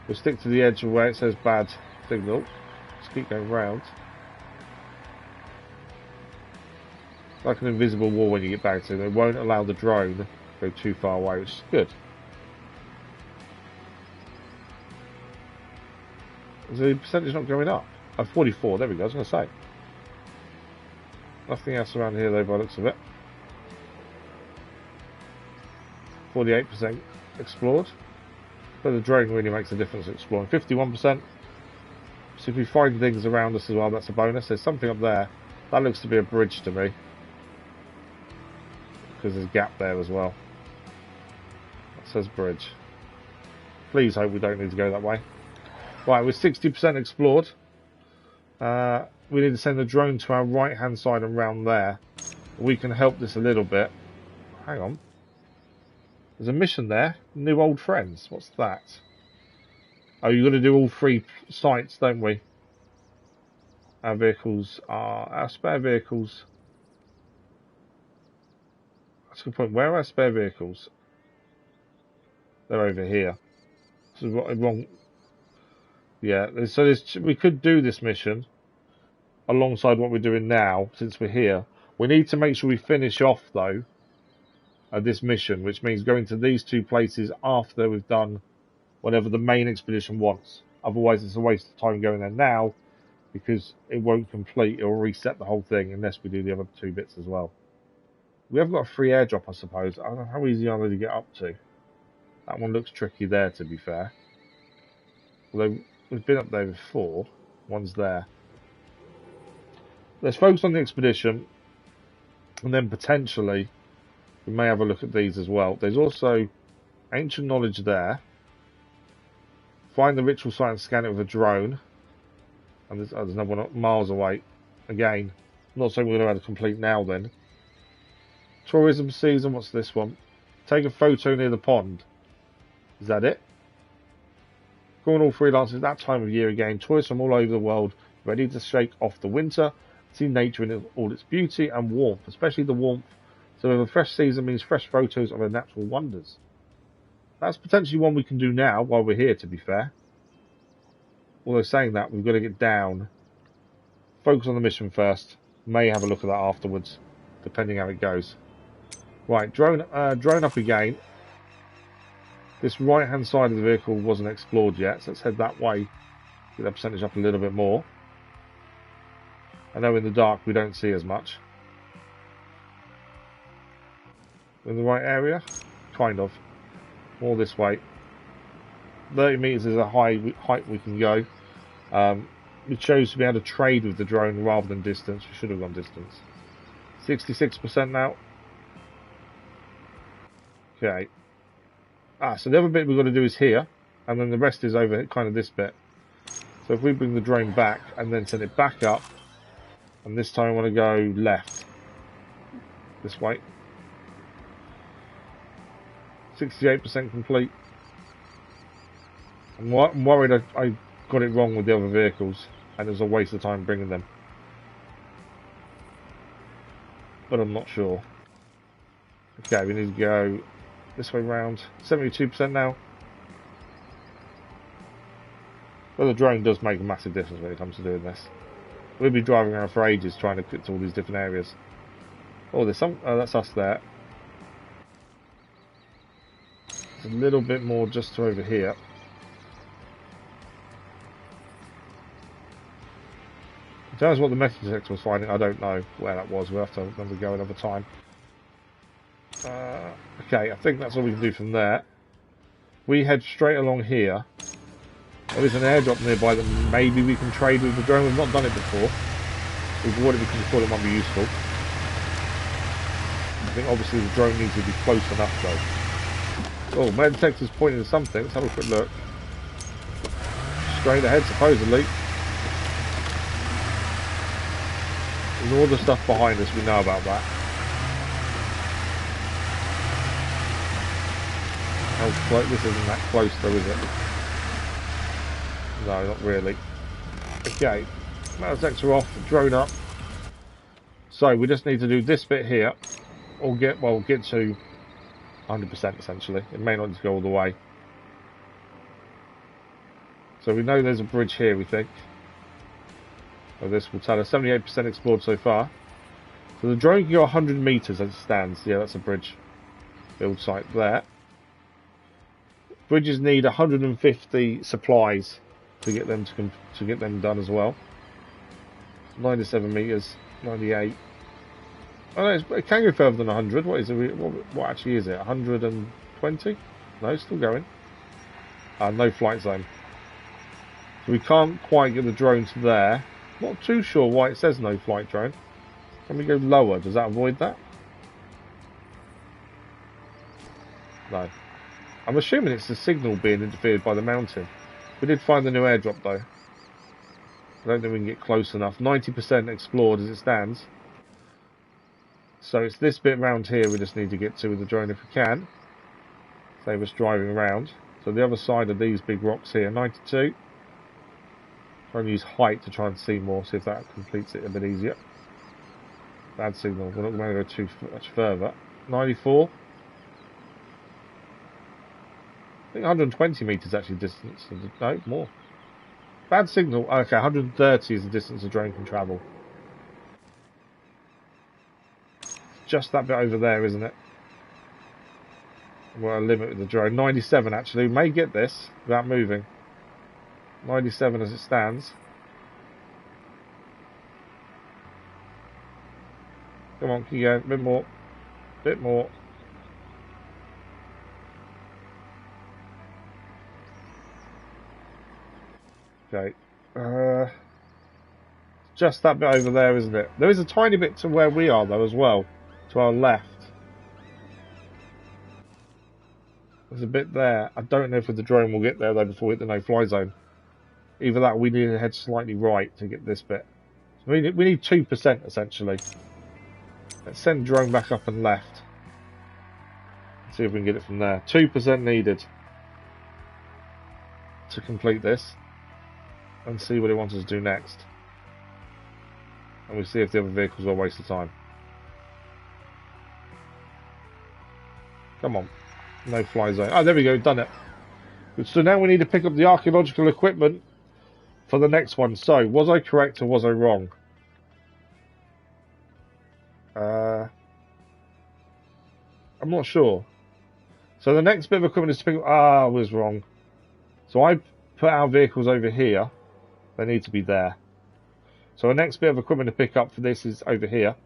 We'll stick to the edge of where it says bad signal. Just keep going round. Like an invisible wall when you get back to it. It won't allow the drone to go too far away, which is good. Is the percentage not going up? Oh, 44, there we go, I was going to say. Nothing else around here though by the looks of it. 48% explored. But the drone really makes a difference exploring. 51%. So if we find things around us as well, that's a bonus. There's something up there. That looks to be a bridge to me. Because there's a gap there as well. That says bridge. Please hope we don't need to go that way. Right, we're 60% explored. We need to send the drone to our right hand side and round there. We can help this a little bit. Hang on. There's a mission there. New old friends. What's that? Oh, you've got to do all 3 sites, don't we? Our vehicles are... Our spare vehicles... That's a good point. Where are our spare vehicles? They're over here. This is wrong. Yeah, so we could do this mission alongside what we're doing now, since we're here. We need to make sure we finish off, though, this mission, which means going to these 2 places after we've done whatever the main expedition wants. Otherwise, it's a waste of time going there now, because it won't complete. It will reset the whole thing unless we do the other 2 bits as well. We have got a free airdrop, I suppose. I don't know how easy are they to get up to. That one looks tricky there, to be fair. Although we've been up there before. One's there. Let's focus on the expedition, and then potentially we may have a look at these as well. There's also ancient knowledge there. Find the ritual site and scan it with a drone. And there's another one miles away. Again, not something we're going to have to complete now then. Tourism season, what's this one? Take a photo near the pond. Is that it? Calling all freelancers that time of year again. Tourists from all over the world ready to shake off the winter. See nature in all its beauty and warmth, especially the warmth. So a fresh season means fresh photos of the natural wonders. That's potentially one we can do now while we're here, to be fair. Although saying that, we've got to get down. Focus on the mission first. May have a look at that afterwards, depending how it goes. Right, drone up again. This right-hand side of the vehicle wasn't explored yet, so let's head that way. Get that percentage up a little bit more. I know in the dark we don't see as much. In the right area? Kind of. More this way. 30 metres is a height we can go. We chose to be able to trade with the drone rather than distance. We should have gone distance. 66% now. Okay. So the other bit we've got to do is here, and then the rest is over kind of this bit. So if we bring the drone back and then send it back up, and this time I want to go left. This way. 68% complete. I'm worried I got it wrong with the other vehicles, and it was a waste of time bringing them. But I'm not sure. Okay, we need to go this way round. 72% now. Well, the drone does make a massive difference when it comes to doing this. We'll be driving around for ages trying to get to all these different areas. Oh, there's some... Oh, that's us there. There's a little bit more just to over here. In terms of what the metal detector was finding, I don't know where that was. We'll have to remember go another time. Okay, I think that's all we can do from there. We head straight along here. There is an airdrop nearby that maybe we can trade with the drone. We've not done it before. We've avoided it because we thought it might be useful. I think obviously the drone needs to be close enough though. Oh, metal detector's pointing to something. Let's have a quick look. Straight ahead, supposedly. Ignore the stuff behind us, we know about that. How close? This isn't that close though, is it? No, not really. Okay, metal detector off, drone up. So we just need to do this bit here, or get to 100% essentially. It may not just go all the way. So we know there's a bridge here, we think. So this will tell us 78% explored so far. So the drone can go 100 meters as it stands. Yeah, that's a bridge build site there. Bridges need 150 supplies to get them to get them done as well. 97 meters, 98. Oh no, it can go further than 100. What is it? What actually is it? 120? No, it's still going. No flight zone. So we can't quite get the drone to there. Not too sure why it says no flight drone. Can we go lower? Does that avoid that? No. I'm assuming it's the signal being interfered by the mountain. We did find the new airdrop though. I don't think we can get close enough. 90% explored as it stands. So it's this bit round here we just need to get to with the drone if we can. Save us driving around. So the other side of these big rocks here, 92. Try and use height to try and see more, see if that completes it a bit easier. Bad signal, we're not going to go too much further. 94. I think 120 meters actually distance. No, more. Bad signal. Okay, 130 is the distance the drone can travel. Just that bit over there, isn't it? We're at a limit with the drone. 97 actually. We may get this without moving. 97 as it stands. Come on, keep going. A bit more. Bit more. Okay. Just that bit over there, isn't it? There is a tiny bit to where we are, though, as well. To our left. There's a bit there. I don't know if with the drone we'll get there, though, before we hit the no-fly zone. Either that or we need to head slightly right to get this bit. So we need 2%, essentially. Let's send drone back up and left. See if we can get it from there. 2% needed to complete this. And see what it wants us to do next. And we'll see if the other vehicles are a waste of time. Come on. No fly zone. Oh, there we go. Done it. So now we need to pick up the archaeological equipment for the next one. So, was I correct or was I wrong? I'm not sure. So the next bit of equipment is to pick up... I was wrong. So I put our vehicles over here. They need to be there. So the next bit of equipment to pick up for this is over here.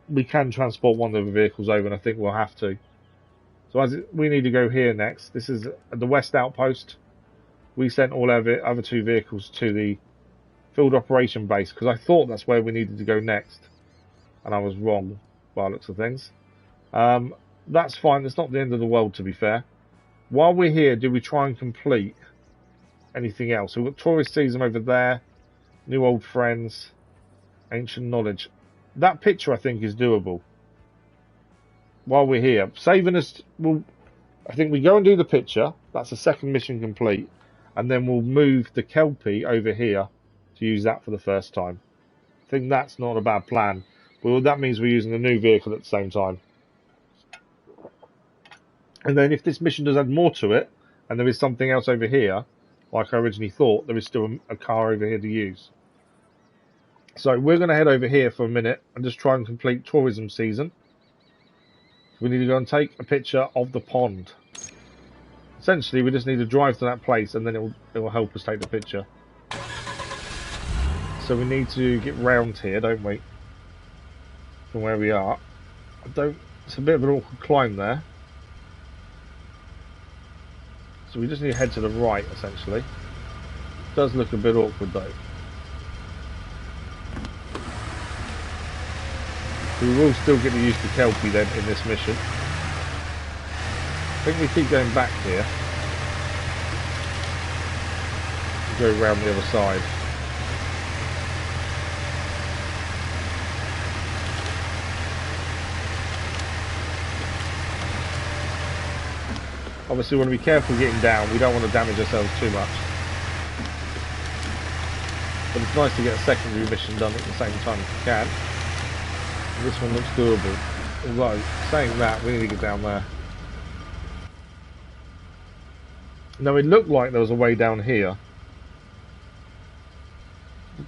We can transport one of the vehicles over, and I think we'll have to. So we need to go here next. This is the West Outpost. We sent all our other two vehicles to the field operation base, because I thought that's where we needed to go next. And I was wrong, by the looks of things. That's fine. It's not the end of the world, to be fair. While we're here, do we try and complete anything else? We've got tourist season over there. New old friends. Ancient knowledge. That picture, I think, is doable. While we're here. Saving us... I think we go and do the picture. That's the second mission complete. And then we'll move the Kelpie over here to use that for the first time. I think that's not a bad plan. Well, that means we're using a new vehicle at the same time. And then if this mission does add more to it, and there is something else over here, like I originally thought, there is still a car over here to use. So we're going to head over here for a minute and just try and complete tourism season. We need to go and take a picture of the pond. Essentially, we just need to drive to that place and then it will help us take the picture. So we need to get round here, don't we? From where we are. It's a bit of an awkward climb there. So we just need to head to the right, essentially. It does look a bit awkward though. We will still get used to Kelpie then in this mission. I think we keep going back here. Go around the other side. Obviously we want to be careful getting down, we don't want to damage ourselves too much. But it's nice to get a secondary mission done at the same time if you can. And this one looks doable. Although, saying that, we need to get down there. Now it looked like there was a way down here.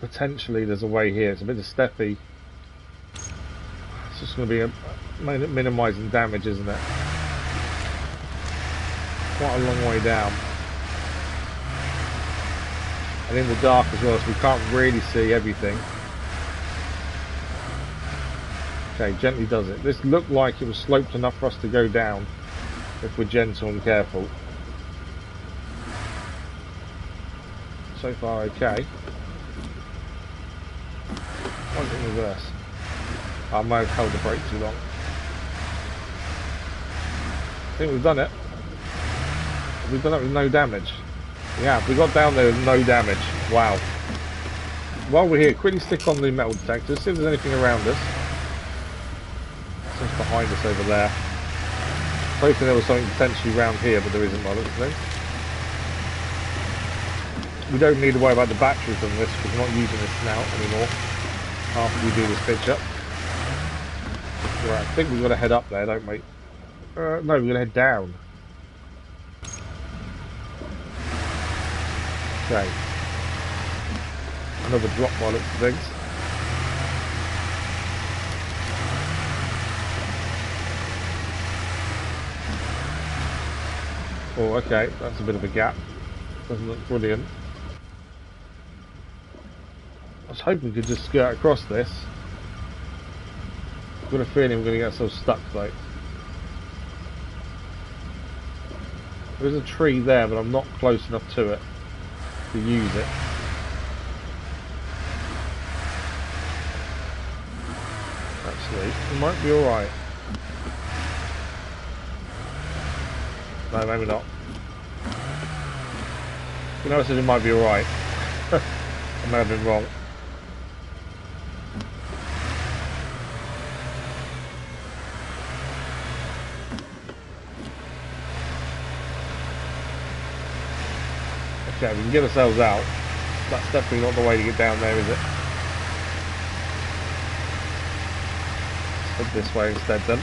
Potentially there's a way here, it's a bit of steppy. It's just going to be minimising damage, isn't it? Quite a long way down. And in the dark as well, so we can't really see everything. Okay, gently does it. This looked like it was sloped enough for us to go down if we're gentle and careful. So far okay. Why is it in reverse? I might have held the brake too long. I think we've done it. We've done it with no damage. Yeah, we got down there with no damage. Wow. While we're here, quickly stick on the metal detector, see if there's anything around us. Something's behind us over there. Hoping there was something potentially around here, but there isn't by the looks of things. We don't need to worry about the batteries on this because we're not using this now anymore after we do this pitch up. Right, I think we've got to head up there, don't we? No, we're going to head down. Okay. Another drop by the looks of things. Oh, okay, that's a bit of a gap. Doesn't look brilliant. I was hoping we could just skirt across this. I've got a feeling we're going to get ourselves stuck though. There's a tree there, but I'm not close enough to it to use it. Actually, it might be alright. No, maybe not. You know, I said it might be alright. I may have been wrong. Okay, we can get ourselves out. That's definitely not the way to get down there, is it? Let's head this way instead then.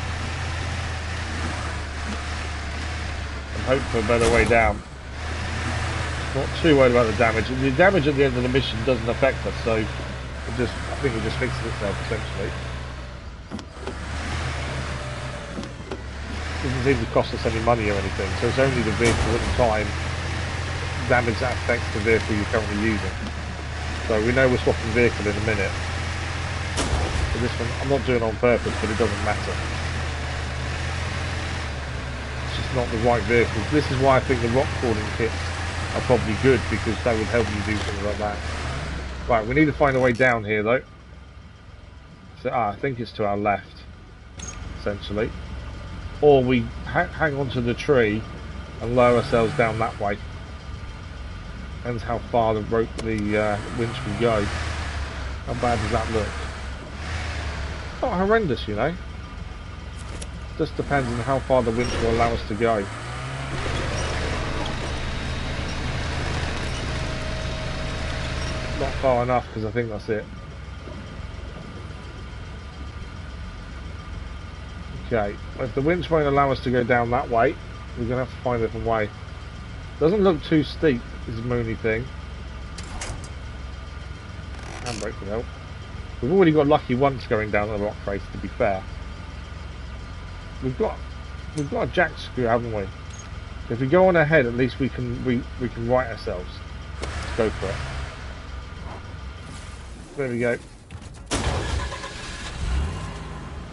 And hope for a better way down. Not too worried about the damage. The damage at the end of the mission doesn't affect us, so I think it just fixes itself essentially. Doesn't seem to cost us any money or anything, so it's only the vehicle at the time. Damage that affects the vehicle you're currently using. So we know we're swapping vehicle in a minute. For this one, I'm not doing it on purpose, but it doesn't matter. It's just not the right vehicle. This is why I think the rock crawling kits are probably good, because they would help you do things like that. Right, we need to find a way down here though. So I think it's to our left, essentially. Or we hang onto the tree and lower ourselves down that way. Depends how far the winch will go. How bad does that look? Not horrendous, you know. Just depends on how far the winch will allow us to go. Not far enough, because I think that's it. Okay, if the winch won't allow us to go down that way, we're going to have to find a different way. Doesn't look too steep, is the only thing. Handbrake would help. We've already got lucky once going down the rock face, to be fair. We've got a jack screw, haven't we? If we go on ahead, at least we can right ourselves. Let's go for it. There we go.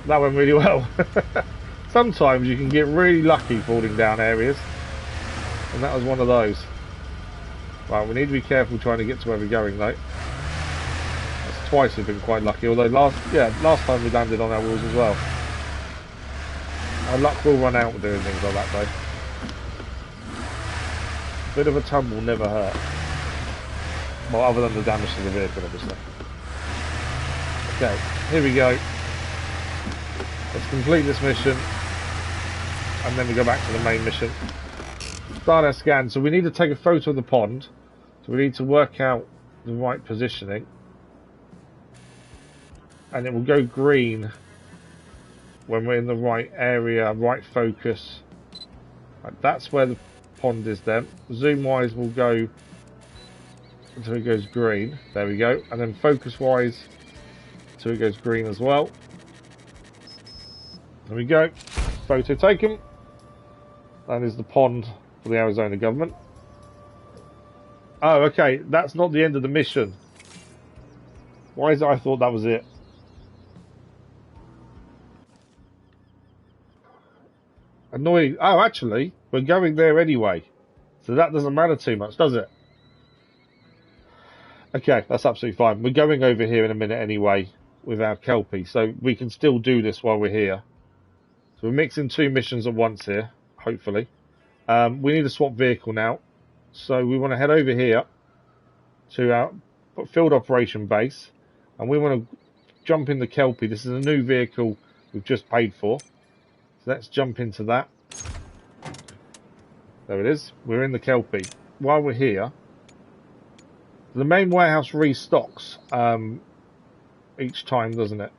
That went really well. Sometimes you can get really lucky falling down areas, and that was one of those. Right, we need to be careful trying to get to where we're going though. That's twice we've been quite lucky, although last time we landed on our wheels as well. Our luck will run out with doing things like that though. A bit of a tumble never hurt. Well, other than the damage to the vehicle, obviously. Okay, here we go. Let's complete this mission, and then we go back to the main mission. Start our scan. So we need to take a photo of the pond. So we need to work out the right positioning. And it will go green when we're in the right area, right focus. Right, that's where the pond is then. Zoom wise we'll go until it goes green. There we go. And then focus wise until it goes green as well. There we go. Photo taken. That is the pond for the Arizona government. Oh, okay. That's not the end of the mission. Why is it I thought that was it? Annoying. Oh, actually, we're going there anyway. So that doesn't matter too much, does it? Okay, that's absolutely fine. We're going over here in a minute anyway with our Kelpie. So we can still do this while we're here. So we're mixing two missions at once here, hopefully. We need to swap vehicle now. So we want to head over here to our field operation base. And we want to jump in the Kelpie. This is a new vehicle we've just paid for. So let's jump into that. There it is. We're in the Kelpie. While we're here, the main warehouse restocks each time, doesn't it?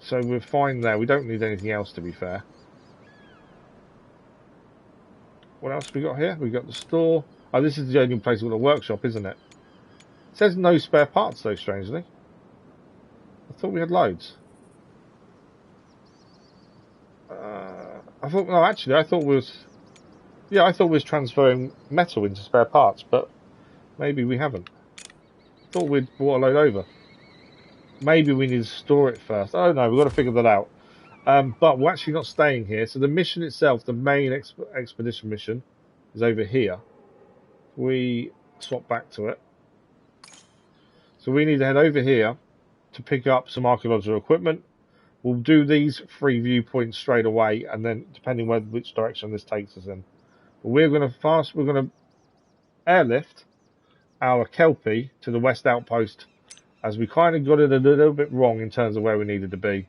So we're fine there. We don't need anything else, to be fair. What else we got here? We got the store. Oh, this is the only place with a workshop, isn't it? It says no spare parts, though, strangely. I thought we had loads. I thought, no, actually, I thought we was transferring metal into spare parts, but maybe we haven't. I thought we'd brought a load over. Maybe we need to store it first. Oh no, we've got to figure that out. But we're actually not staying here. So the mission itself, the main expedition mission, is over here. We swap back to it. So we need to head over here to pick up some archaeological equipment. We'll do these 3 viewpoints straight away, and then depending which direction this takes us in. But we're going to airlift our Kelpie to the west outpost, as we kind of got it a little bit wrong in terms of where we needed to be.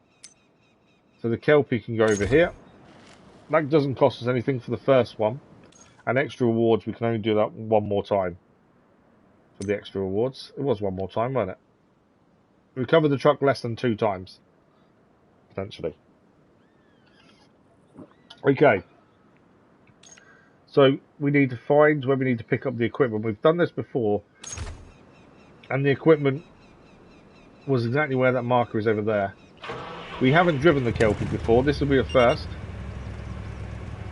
So the Kelpie can go over here. That doesn't cost us anything for the first one. And extra rewards, we can only do that one more time. For the extra rewards. It was one more time, wasn't it? Recover the truck less than 2 times. Potentially. Okay. So we need to find where we need to pick up the equipment. We've done this before. And the equipment was exactly where that marker is over there. We haven't driven the Kelpie before. This will be a first.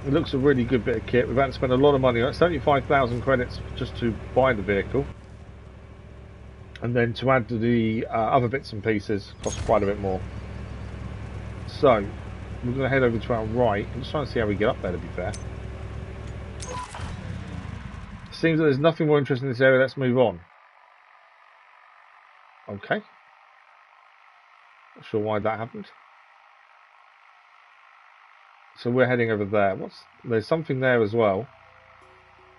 It looks a really good bit of kit. We've had to spend a lot of money on it. 75,000 credits just to buy the vehicle. And then to add to the other bits and pieces costs quite a bit more. So, we're going to head over to our right. I'm just trying to see how we get up there, to be fair. Seems that there's nothing more interesting in this area. Let's move on. Okay. Not sure why that happened. So we're heading over there. There's something there as well.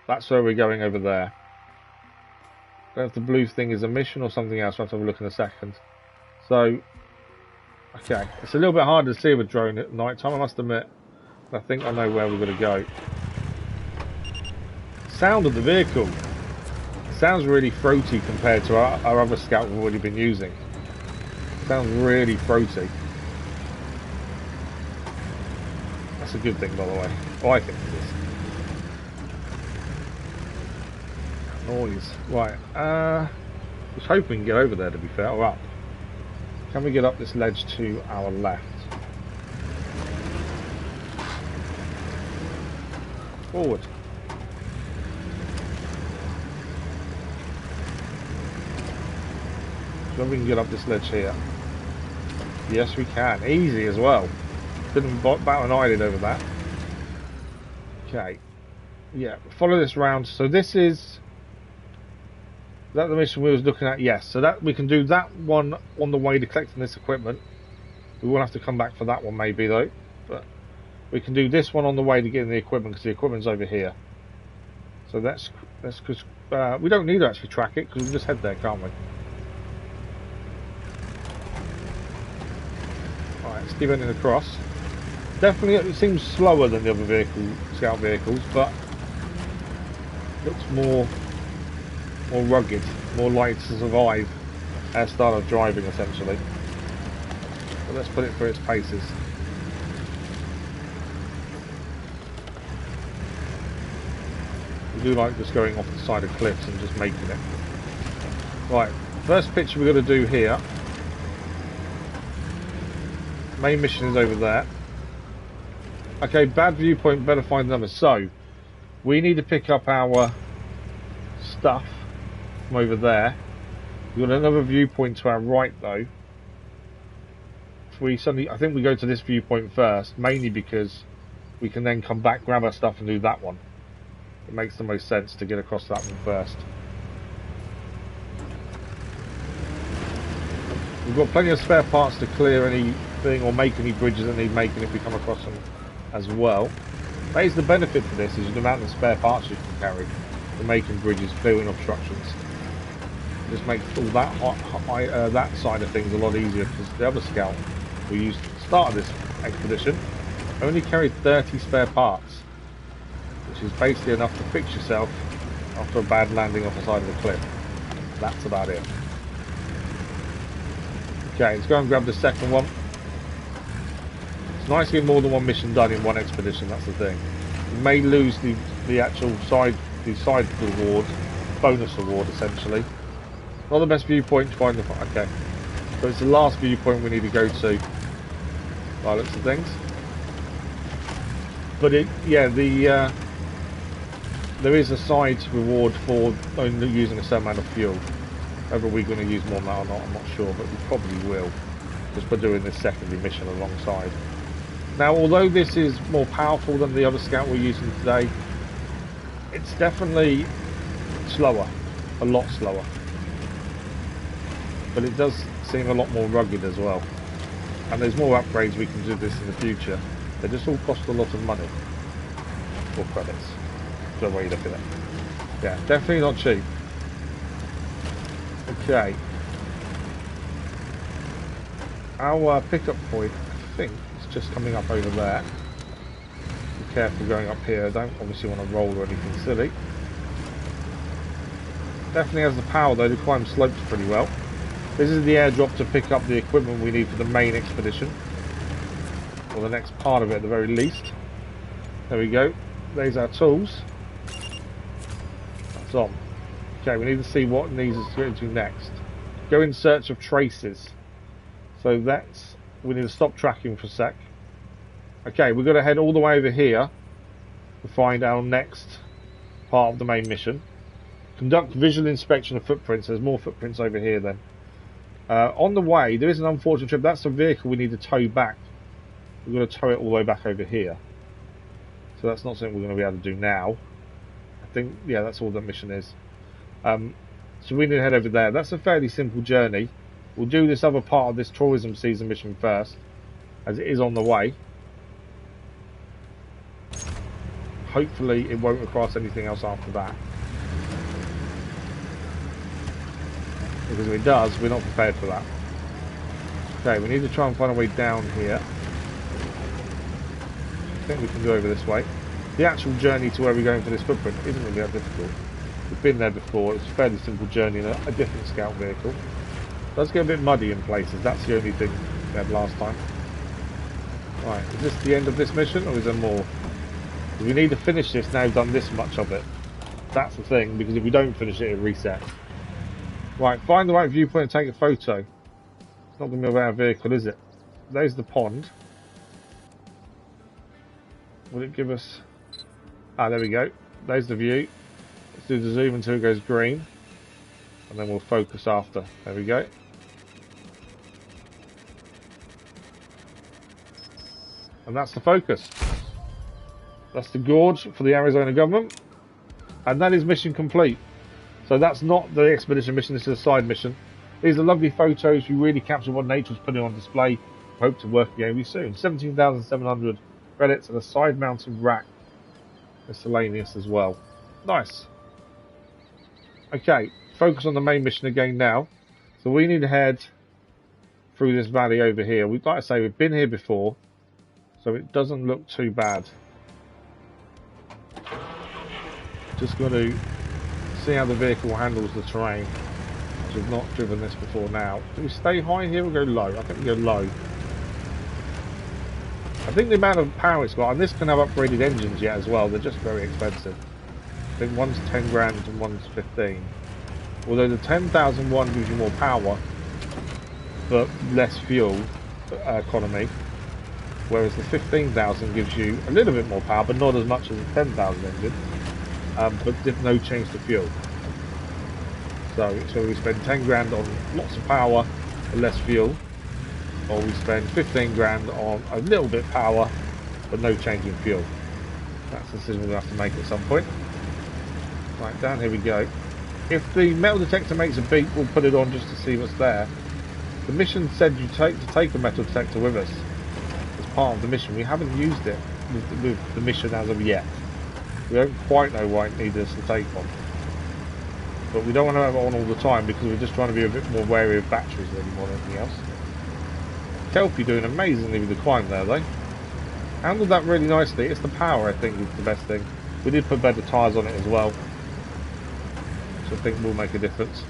That's where we're going over there. I don't know if the blue thing is a mission or something else. I'll have to have a look in a second. So, okay. It's a little bit harder to see with a drone at night time, I must admit. I think I know where we're going to go. Sound of the vehicle. It sounds really throaty compared to our other scout we've already been using. It sounds really throaty. That's a good thing, by the way. Oh, I think it is. Noise. Right. I was hoping we can get over there, to be fair. Or up. Can we get up this ledge to our left? Forward. So we can get up this ledge here. Yes, we can. Easy as well. Didn't bat an eyelid over that. Okay. Yeah, follow this round. So this is that the mission we was looking at? Yes. So that we can do that one on the way to collecting this equipment. We will have to come back for that one maybe though. But we can do this one on the way to getting the equipment because the equipment's over here. So that's because we don't need to actually track it because we can just head there, can't we? Alright, let's keep heading across. Definitely it seems slower than the other scout vehicles, but looks more rugged, more likely to survive our style of driving essentially. But let's put it through its paces. We do like just going off the side of cliffs and just making it. Right, first picture we're going to do here. Main mission is over there. Okay, bad viewpoint, better find numbers. So, we need to pick up our stuff from over there. We've got another viewpoint to our right though. I think we go to this viewpoint first, mainly because we can then come back, grab our stuff and do that one. It makes the most sense to get across that one first. We've got plenty of spare parts to clear anything or make any bridges that need making if we come across them as well. That is the benefit for this, is the amount of spare parts you can carry for making bridges, clearing obstructions. It just makes all that that side of things a lot easier, because the other scout we used at the start of this expedition only carried 30 spare parts, which is basically enough to fix yourself after a bad landing off the side of the cliff. That's about it. Okay, let's go and grab the second one. It's nice to get more than one mission done in one expedition, that's the thing. You may lose the actual side reward, bonus reward essentially. Not the best viewpoint to find the... okay. But it's the last viewpoint we need to go to. By looks of things. But there is a side reward for only using a certain amount of fuel. Whether we're going to use more than that or not, I'm not sure, but we probably will. Just by doing this secondary mission alongside. Now, although this is more powerful than the other scout we're using today, it's definitely slower. A lot slower. But it does seem a lot more rugged as well. And there's more upgrades we can do this in the future. They just all cost a lot of money. Or credits. The way you look at it. Yeah, definitely not cheap. Okay. Our pickup point, I think, is just coming up over there. Be careful going up here. I don't obviously want to roll or anything silly. Definitely has the power though to climb slopes pretty well. This is the airdrop to pick up the equipment we need for the main expedition. Or the next part of it at the very least. There we go. There's our tools. That's on. Okay, we need to see what needs us to go to next. Go in search of traces. So we need to stop tracking for a sec. Okay, we're going to head all the way over here to find our next part of the main mission. Conduct visual inspection of footprints. There's more footprints over here then. On the way, there is an unfortunate trip. That's the vehicle we need to tow back. We're going to tow it all the way back over here. So that's not something we're going to be able to do now. I think, yeah, that's all that mission is. So we need to head over there. That's a fairly simple journey. We'll do this other part of this tourism season mission first, as it is on the way. Hopefully it won't require anything else after that. Because if it does, we're not prepared for that. Okay, we need to try and find a way down here. I think we can go over this way. The actual journey to where we're going for this footprint isn't really that difficult. We've been there before. It's a fairly simple journey in a different scout vehicle. It does get a bit muddy in places. That's the only thing we had last time. Right, is this the end of this mission or is there more? We need to finish this now we've done this much of it. That's the thing, because if we don't finish it, it resets. Right, find the right viewpoint and take a photo. It's not going to be about our vehicle, is it? There's the pond. Will it give us... ah, there we go. There's the view. Let's do the zoom until it goes green. And then we'll focus after. There we go. And that's the focus. That's the gorge for the Arizona government. And that is mission complete. So that's not the expedition mission, this is a side mission. These are lovely photos. You really capture what nature was putting on display. Hope to work again with you soon. 17,700 credits and a side-mounted rack. Miscellaneous as well. Nice. Okay, focus on the main mission again now. So we need to head through this valley over here. We'd like to say we've been here before, so it doesn't look too bad. Just got to see how the vehicle handles the terrain. We've not driven this before now. Do we stay high here or go low? I think we go low. I think the amount of power it's got, and this can have upgraded engines yet as well, they're just very expensive. I think one's 10 grand and one's 15. Although the 10,000 one gives you more power, but less fuel economy. Whereas the 15,000 gives you a little bit more power, but not as much as the 10,000 engine. But no change to fuel. So we spend 10 grand on lots of power and less fuel, or we spend 15 grand on a little bit power but no change in fuel. That's a decision we'll have to make at some point. Right, down here we go. If the metal detector makes a beep, we'll put it on just to see what's there. The mission said you take a metal detector with us as part of the mission. We haven't used it with the mission as of yet. We don't quite know why it needed us to take one. But we don't want to have it on all the time because we're just trying to be a bit more wary of batteries than more than anything else. Kelpie doing amazingly with the climb there though. Handled that really nicely. It's the power I think is the best thing. We did put better tyres on it as well, which I think will make a difference.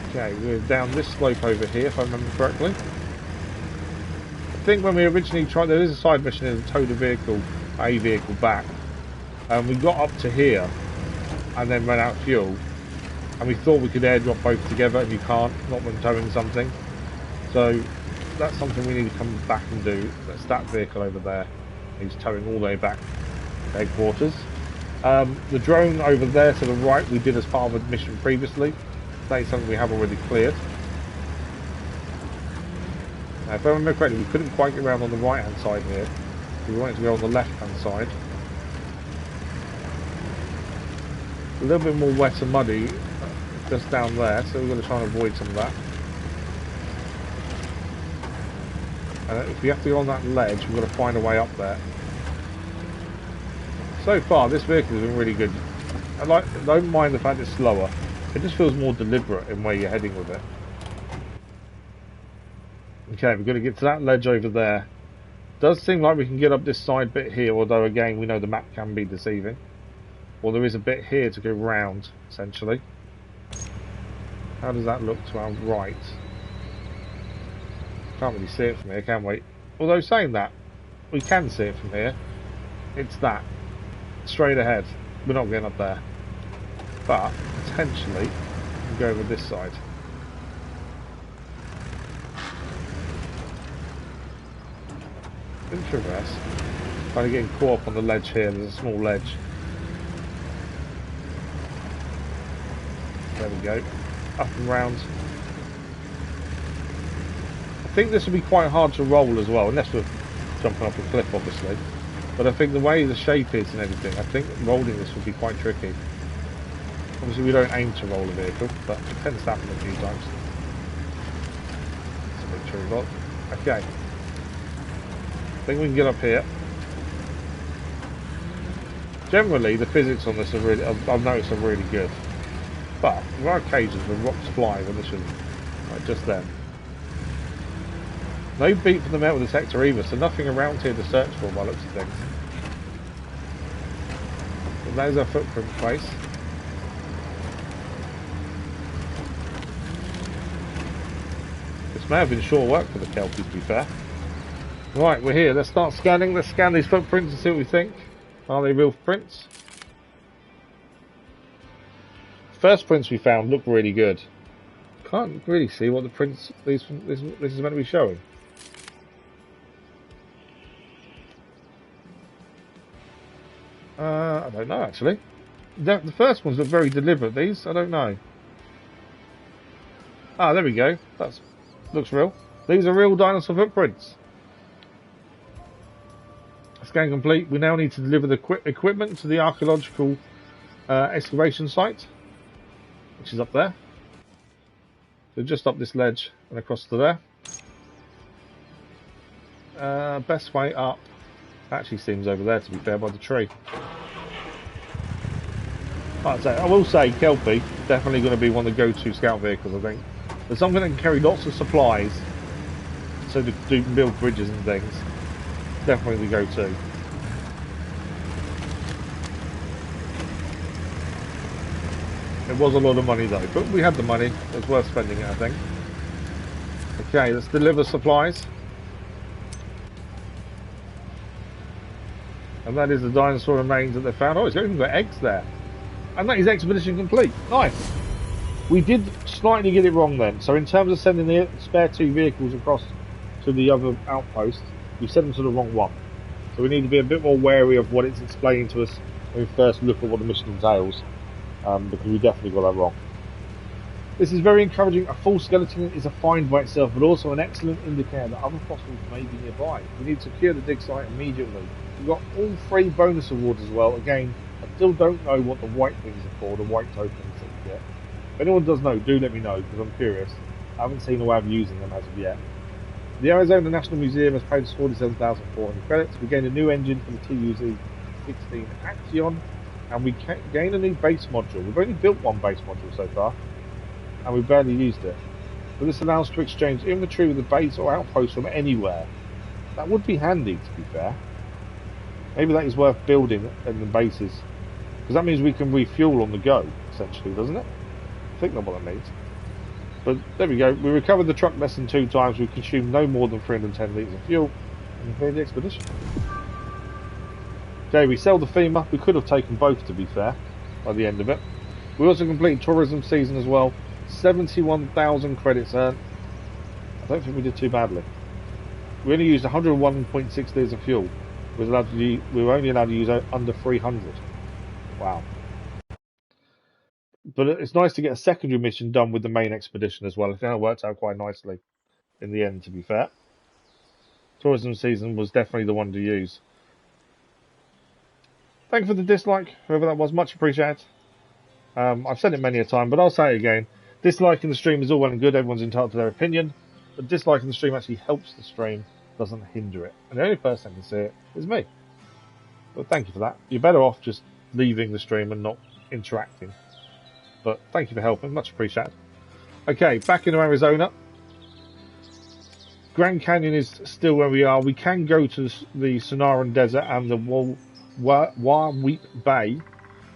Okay, we're down this slope over here if I remember correctly. I think when we originally tried, there is a side mission in to tow the vehicle, a vehicle back. And we got up to here and then ran out of fuel, and we thought we could airdrop both together, and you can't, not when towing something. So that's something we need to come back and do. That's that vehicle over there. He's towing all the way back to headquarters. The drone over there to the right we did as part of a mission previously. That is something we have already cleared. Now, if I remember correctly, we couldn't quite get around on the right hand side here. We wanted to go on the left hand side. A little bit more wet and muddy just down there, so we're going to try and avoid some of that. And if we have to go on that ledge, we've got to find a way up there. So far, this vehicle has been really good. I don't mind the fact it's slower. It just feels more deliberate in where you're heading with it. Okay, we've got to get to that ledge over there. Does seem like we can get up this side bit here, although again, we know the map can be deceiving. Well, there is a bit here to go round, essentially. How does that look to our right? Can't really see it from here, can we? Although saying that, we can see it from here. It's that. Straight ahead. We're not getting up there. But, potentially, we can go over this side. In traverse. Kind of getting caught up on the ledge here. There's a small ledge. There we go. Up and round. I think this will be quite hard to roll as well, unless we're jumping off a cliff, obviously. But I think the way the shape is and everything, I think rolling this will be quite tricky. Obviously, we don't aim to roll a vehicle, but it tends to happen a few times. It's a big tree vault. Okay. I think we can get up here. Generally, the physics on this are really, I've noticed, are really good. But there are occasions when rocks fly when they shouldn't, like just then. No beat from the metal detector either, so nothing around here to search for by looks of things. But there's our footprint place. This may have been short work for the Kelpie, to be fair. Right, we're here. Let's start scanning. Let's scan these footprints and see what we think. Are they real prints? First prints we found look really good. Can't really see what the prints this is meant to be showing. I don't know actually. The first ones look very deliberate. These I don't know. Ah, there we go. That looks real. These are real dinosaur footprints. Scan complete. We now need to deliver the equipment to the archaeological excavation site, which is up there. So just up this ledge and across to there. Best way up actually seems over there, to be fair, by the tree. Like I say, I will say Kelpie definitely going to be one of the go-to scout vehicles, I think. There's something that can carry lots of supplies, so to build bridges and things. Definitely the go-to. It was a lot of money though, but we had the money. It was worth spending it, I think. Okay, let's deliver supplies. And that is the dinosaur remains that they found. Oh, it's even got eggs there. And that is expedition complete. Nice. We did slightly get it wrong then. So in terms of sending the spare 2 vehicles across to the other outpost, we sent them to the wrong one. So we need to be a bit more wary of what it's explaining to us when we first look at what the mission entails. Because we definitely got that wrong. This is very encouraging. A full skeleton is a find by itself, but also an excellent indicator that other fossils may be nearby. We need to secure the dig site immediately. We've got all 3 bonus awards as well. Again, I still don't know what the white things are for, the white tokens that we get. If anyone does know, do let me know, because I'm curious. I haven't seen a way of using them as of yet. The Arizona National Museum has paid us 47,400 credits. We gained a new engine for the TUZ-16 Action, and we gain a new base module. We've only built 1 base module so far, and we've barely used it. But this allows us to exchange inventory with the base or outpost from anywhere. That would be handy, to be fair. Maybe that is worth building in the bases, because that means we can refuel on the go, essentially, doesn't it? I think that's what that means. But there we go. We recovered the truck less than 2 times. We consumed no more than 310 litres of fuel, and completed the expedition. Okay, we sell the femur. We could have taken both, to be fair, by the end of it. We also completed tourism season as well. 71,000 credits earned. I don't think we did too badly. We only used 101.6 litres of fuel. We were only allowed to use under 300. Wow. But it's nice to get a secondary mission done with the main expedition as well. I think that worked out quite nicely in the end, to be fair. Tourism season was definitely the one to use. Thank you for the dislike, whoever that was. Much appreciated. I've said it many a time, but I'll say it again. Disliking the stream is all well and good. Everyone's entitled to their opinion. But disliking the stream actually helps the stream, doesn't hinder it. And the only person that can see it is me. But thank you for that. You're better off just leaving the stream and not interacting. But thank you for helping. Much appreciated. Okay, back into Arizona. Grand Canyon is still where we are. We can go to the Sonoran Desert and the Warweep Bay.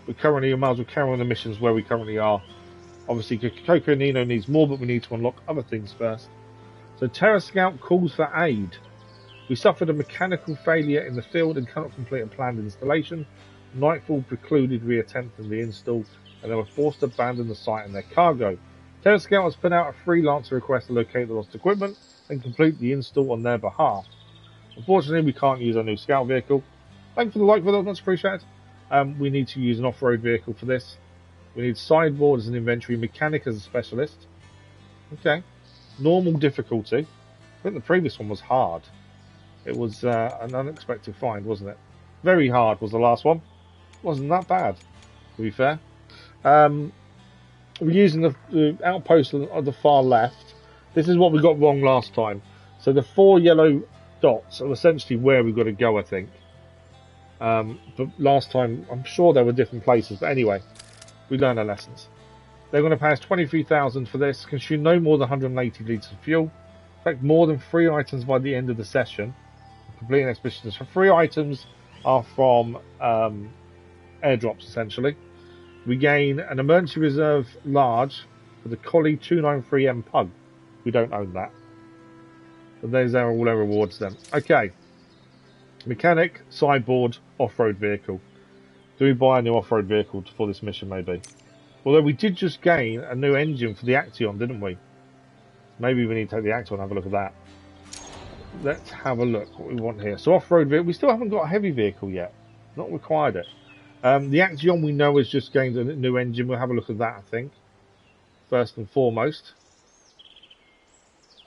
We currently might as well carry on the missions where we currently are. Obviously, Coconino needs more, but we need to unlock other things first. So Terra Scout calls for aid. We suffered a mechanical failure in the field and cannot complete a planned installation. Nightfall precluded reattempting the install, and they were forced to abandon the site and their cargo. Terra Scout has put out a freelancer request to locate the lost equipment and complete the install on their behalf. Unfortunately, we can't use our new scout vehicle. Thank you for the like, for that, much appreciated. We need to use an off-road vehicle for this. We need sideboard as an inventory, mechanic as a specialist. Okay. Normal difficulty. I think the previous one was hard. It was an unexpected find, wasn't it? Very hard was the last one. Wasn't that bad, to be fair. We're using the outpost on the far left. This is what we got wrong last time. So the 4 yellow dots are essentially where we've got to go, I think. But last time, I'm sure there were different places. But anyway, we learned our lessons. They're going to pay us 23,000 for this. Consume no more than 180 litres of fuel. Collect more than 3 items by the end of the session. Complete an expedition. So 3 items are from airdrops, essentially. We gain an emergency reserve large for the Collie 293M Pug. We don't own that. But there's all our rewards then. Okay. Mechanic, sideboard, off-road vehicle. Do we buy a new off-road vehicle for this mission, maybe? Although we did just gain a new engine for the Action, didn't we? Maybe we need to take the Action and have a look at that. Let's have a look what we want here. So off-road vehicle. We still haven't got a heavy vehicle yet. Not required it. The Action we know has just gained a new engine. We'll have a look at that, I think. First and foremost.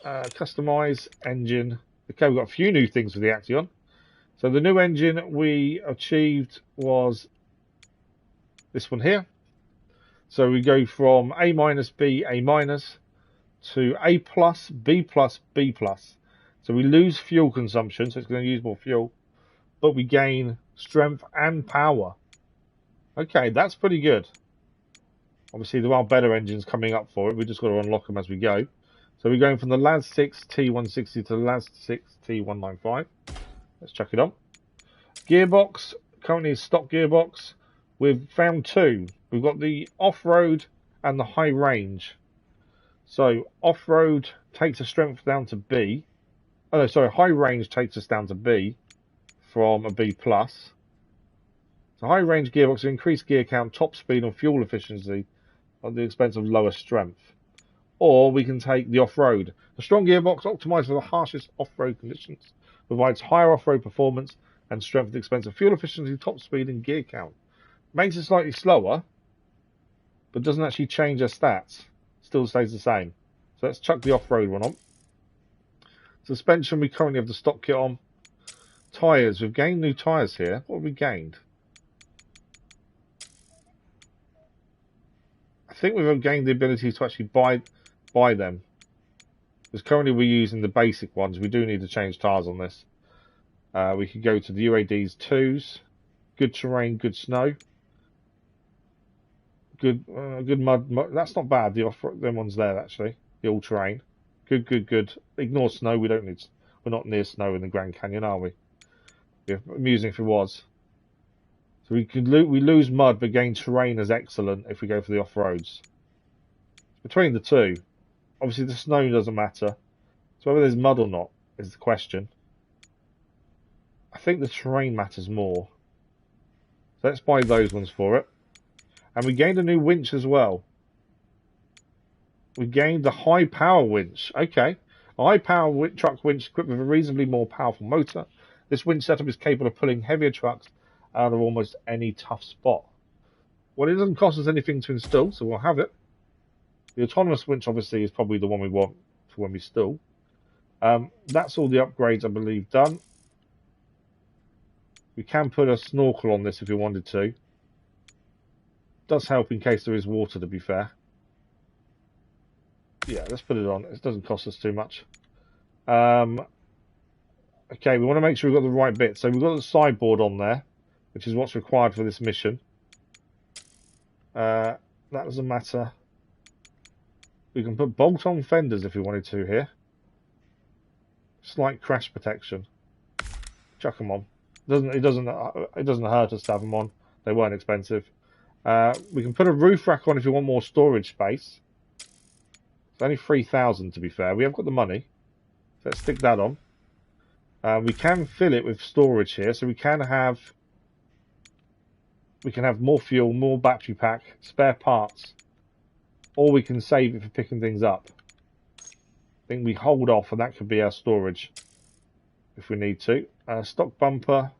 Customize engine. Okay, we've got a few new things for the Action. So the new engine we achieved was this one here. So we go from A minus, B, A minus to A plus, B plus, B plus. So we lose fuel consumption, so it's going to use more fuel, but we gain strength and power. Okay, that's pretty good. Obviously, there are better engines coming up for it. We've just got to unlock them as we go. So we're going from the LAS 6 T160 to the LAS 6 T195. Let's chuck it on. Gearbox, currently a stock gearbox. We've found two. We've got the off-road and the high range. So off-road takes the strength down to B. Oh no, sorry, high range takes us down to B from a B+. So high range gearbox increased gear count, top speed and fuel efficiency at the expense of lower strength. Or we can take the off-road. The strong gearbox optimized for the harshest off-road conditions, provides higher off-road performance and strength at the expense of fuel efficiency, top speed and gear count. Makes it slightly slower, but doesn't actually change our stats. Still stays the same. So let's chuck the off-road one on. Suspension, we currently have the stock kit on. Tyres, we've gained new tyres here. What have we gained? I think we've gained the ability to actually buy them. Because currently we're using the basic ones. We do need to change tyres on this. We could go to the UAD's 2s. Good terrain, good snow. Good mud. That's not bad. Them ones there actually. The all terrain. Good. Ignore snow. We don't need. We're not near snow in the Grand Canyon, are we? Yeah, amusing if it was. So we lose mud, but gain terrain as excellent if we go for the off roads. Between the two, obviously the snow doesn't matter. So whether there's mud or not is the question. I think the terrain matters more. So let's buy those ones for it. And we gained a new winch as well. We gained the high power winch. Okay. A high power truck winch equipped with a reasonably more powerful motor. This winch setup is capable of pulling heavier trucks out of almost any tough spot. Well, it doesn't cost us anything to install, so we'll have it. The autonomous winch obviously is probably the one we want for when we install. That's all the upgrades I believe done. We can put a snorkel on this if we wanted to. Does help in case there is water, to be fair. Yeah, let's put it on. It doesn't cost us too much. Okay, we want to make sure we've got the right bit. So we've got the sideboard on there, which is what's required for this mission. That doesn't matter. We can put bolt-on fenders if we wanted to here. Slight crash protection. Chuck them on. It doesn't hurt us to have them on. They weren't expensive. We can put a roof rack on if you want more storage space. It's only 3,000 to be fair. We have got the money. So let's stick that on. We can fill it with storage here, so we can have more fuel, more battery pack, spare parts, or we can save it for picking things up. I think we hold off, and that could be our storage if we need to. Stock bumper.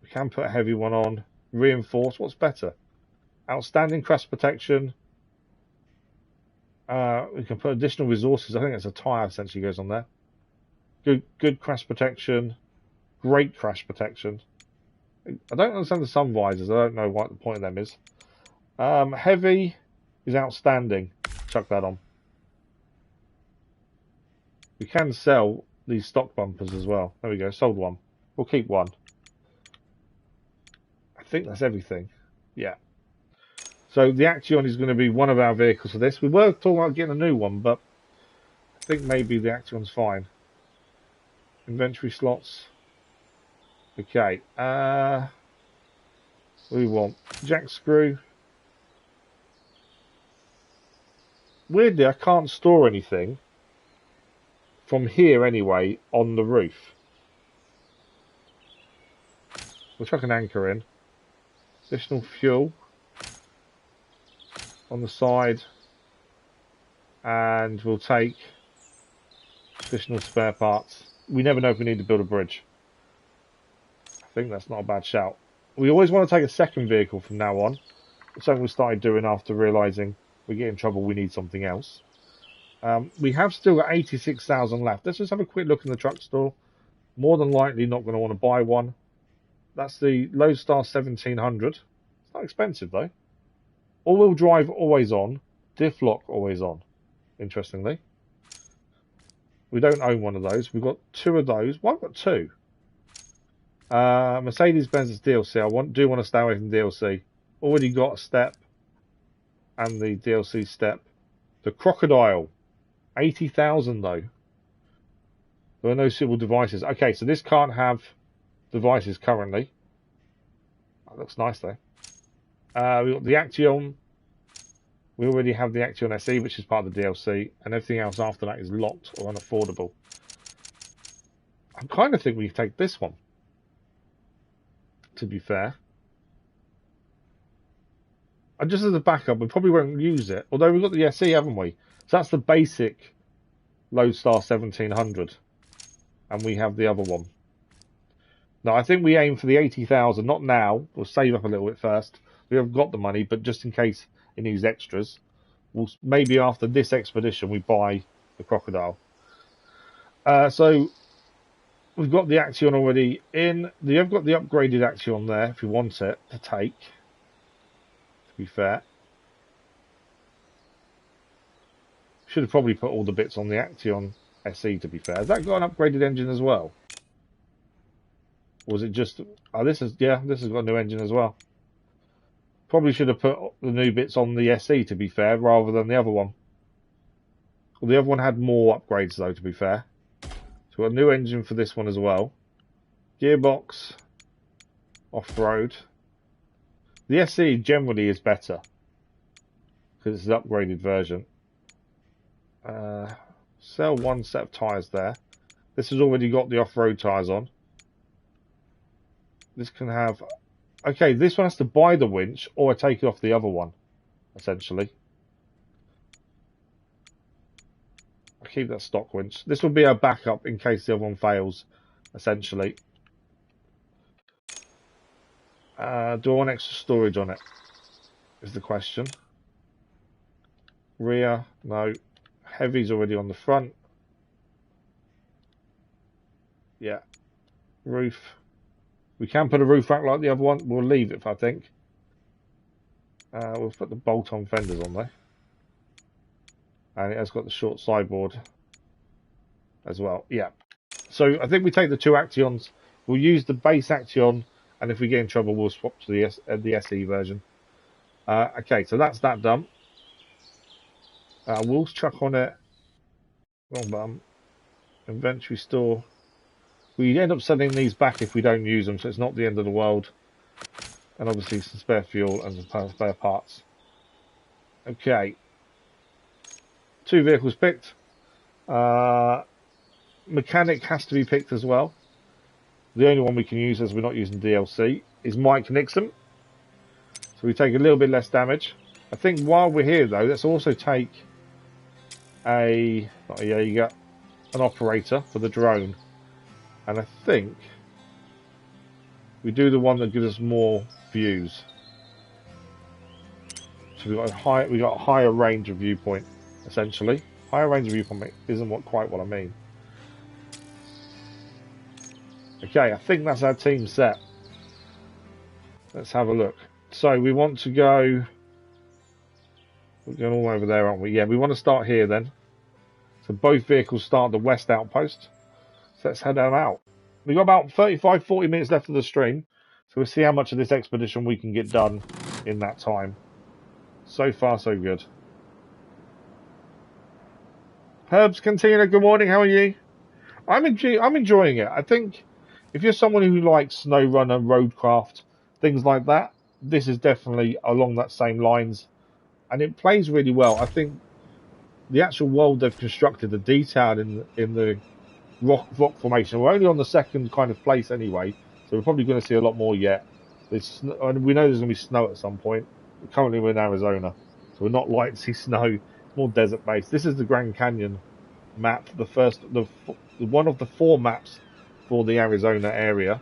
We can put a heavy one on. Reinforce. What's better? Outstanding crash protection. We can put additional resources. I think it's a tyre essentially goes on there. Good crash protection. Great crash protection. I don't understand the sun visors. I don't know what the point of them is. Heavy is outstanding. Chuck that on. We can sell these stock bumpers as well. There we go. Sold one. We'll keep one. I think that's everything. Yeah. So the Action is going to be one of our vehicles for this. We were talking about getting a new one, but I think maybe the Action's fine. Inventory slots. Okay. We want jack screw. Weirdly, I can't store anything from here anyway on the roof. We'll chuck an anchor in. Additional fuel on the side, and we'll take additional spare parts. We never know if we need to build a bridge. I think that's not a bad shout. We always want to take a second vehicle from now on. It's something we started doing after realising we get in trouble, we need something else. We have still got 86,000 left. Let's just have a quick look in the truck store. More than likely not going to want to buy one. That's the Lodestar 1700. It's not expensive though. All-wheel drive always on. Diff lock always on. Interestingly. We don't own one of those. We've got 2 of those. Why have I got 2? Mercedes-Benz is DLC. I do want to stay away from DLC. Already got a step. And the DLC step. The Crocodile. 80,000 though. There are no suitable devices. Okay, so this can't have devices currently. That looks nice though. We've got the Action. We already have the Action SE, which is part of the DLC, and everything else after that is locked or unaffordable. I kind of think we take this one, to be fair. And just as a backup, we probably won't use it. Although we've got the SE, haven't we? So that's the basic Lodestar 1700. And we have the other one. Now, I think we aim for the 80,000, not now. We'll save up a little bit first. We haven't got the money, but just in case it needs extras, maybe after this expedition we buy the Crocodile. So we've got the Action already in. You've got the upgraded Action there if you want it to take. To be fair, should have probably put all the bits on the Action SE. To be fair, has that got an upgraded engine as well? Or was it just? Oh, this has got a new engine as well. Probably should have put the new bits on the SE, to be fair, rather than the other one. Well, the other one had more upgrades, though, to be fair. So we've got a new engine for this one as well. Gearbox. Off-road. The SE generally is better. Because it's an upgraded version. Sell 1 set of tyres there. This has already got the off-road tyres on. This can have... Okay, this one has to buy the winch, or I take it off the other one, essentially. I'll keep that stock winch. This will be our backup in case the other one fails, essentially. Do I want extra storage on it? Is the question. Rear, no. Heavy's already on the front. Yeah. Roof. We can put a roof rack like the other one. We'll leave it, I think. We'll put the bolt-on fenders on there. And it has got the short sideboard as well. Yeah. So I think we take the 2 Actions. We'll use the base Action, and if we get in trouble, we'll swap to the SE version. Okay, so that's that done. We'll chuck on it. Wrong button. Inventory store. We end up sending these back if we don't use them, so it's not the end of the world. And obviously some spare fuel and some spare parts. Okay. 2 vehicles picked. Mechanic has to be picked as well. The only one we can use, as we're not using DLC, is Mike Nixon. So we take a little bit less damage. I think while we're here, though, let's also take an operator for the drone. And I think we do the one that gives us more views. So we got a higher range of viewpoint, essentially. Higher range of viewpoint isn't quite what I mean. Okay, I think that's our team set. Let's have a look. So we want to go. We're going all over there, aren't we? Yeah, we want to start here then. So both vehicles start the west outpost. So let's head on out. We've got about 35-40 minutes left of the stream. So we'll see how much of this expedition we can get done in that time. So far, so good. Herbs Cantina, good morning. How are you? I'm enjoying it. I think if you're someone who likes SnowRunner, Roadcraft, things like that, this is definitely along that same lines. And it plays really well. I think the actual world they've constructed, the detail in the rock formation. We're only on the second kind of place anyway, so we're probably going to see a lot more yet. And we know there's going to be snow at some point. Currently we're in Arizona, so we're not likely to see snow. It's more desert based. This is the Grand Canyon map, the one of the 4 maps for the Arizona area,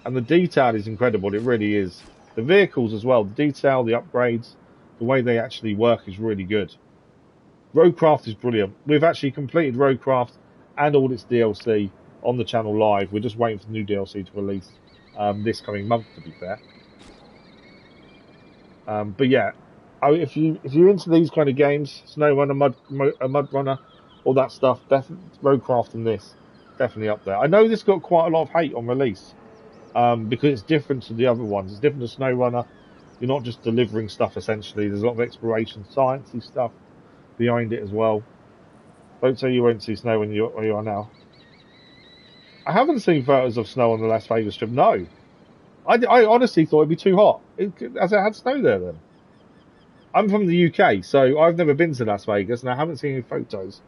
and the detail is incredible. It really is. The vehicles as well, the detail, the upgrades, the way they actually work is really good. Roadcraft is brilliant. We've actually completed Roadcraft and all its DLC on the channel live. We're just waiting for the new DLC to release this coming month, to be fair. But yeah, if you're into these kind of games, SnowRunner, MudRunner, all that stuff, Roadcraft and this definitely up there. I know this got quite a lot of hate on release because it's different to the other ones. It's different to SnowRunner. You're not just delivering stuff essentially. There's a lot of exploration, sciencey stuff behind it as well. Don't say you won't see snow where you are now. I haven't seen photos of snow on the Las Vegas Strip. No, I honestly thought it'd be too hot, as it had snow there then. I'm from the UK, so I've never been to Las Vegas, and I haven't seen any photos.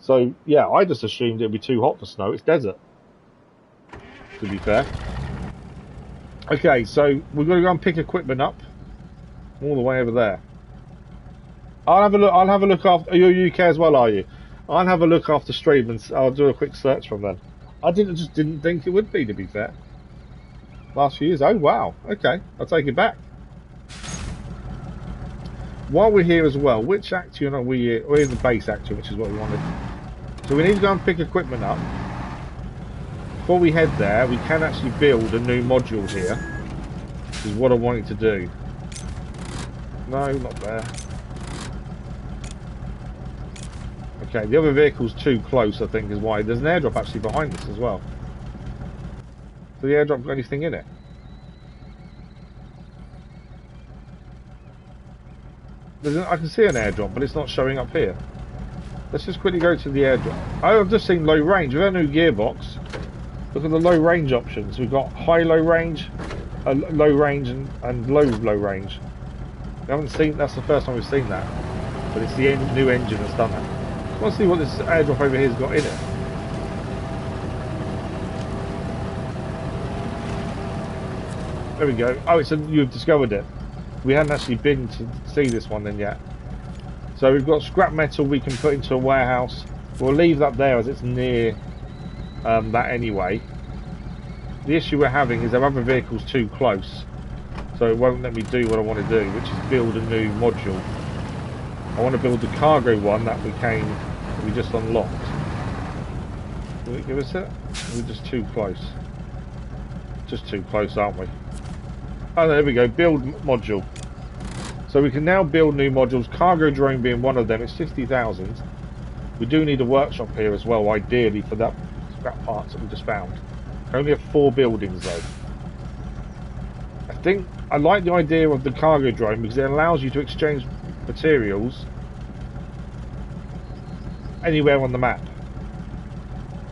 So, yeah, I just assumed it'd be too hot for snow. It's desert, to be fair. Okay, so we've got to go and pick equipment up all the way over there. I'll have a look after... You're UK as well, are you? I'll have a look after stream, and I'll do a quick search from then. I just didn't think it would be, to be fair. Last few years. Oh, wow. Okay, I'll take it back. While we're here as well, which action are we here? We're in the base action, which is what we wanted. So we need to go and pick equipment up. Before we head there, we can actually build a new module here, which is what I wanted to do. No, not there. Okay, the other vehicle's too close, I think, is why. There's an airdrop actually behind us as well. So the airdrop got anything in it? I can see an airdrop, but it's not showing up here. Let's just quickly go to the airdrop. Oh, I've just seen low range. With our new gearbox, look at the low range options. We've got high low range, low range, and low range. We haven't seen. That's the first time we've seen that. But it's the new engine that's done that. I want to see what this airdrop over here's got in it. There we go. Oh, you've discovered it. We hadn't actually been to see this one then yet. So we've got scrap metal we can put into a warehouse. We'll leave that there as it's near that anyway. The issue we're having is our other vehicle's too close. So it won't let me do what I want to do, which is build a new module. I want to build the cargo one that we just unlocked. Will it give us it? We're just too close. Just too close, aren't we? Oh, there we go, build module. So we can now build new modules, cargo drone being one of them. It's 50,000. We do need a workshop here as well, ideally, for that scrap parts that we just found. Only have 4 buildings though. I think I like the idea of the cargo drone because it allows you to exchange materials anywhere on the map,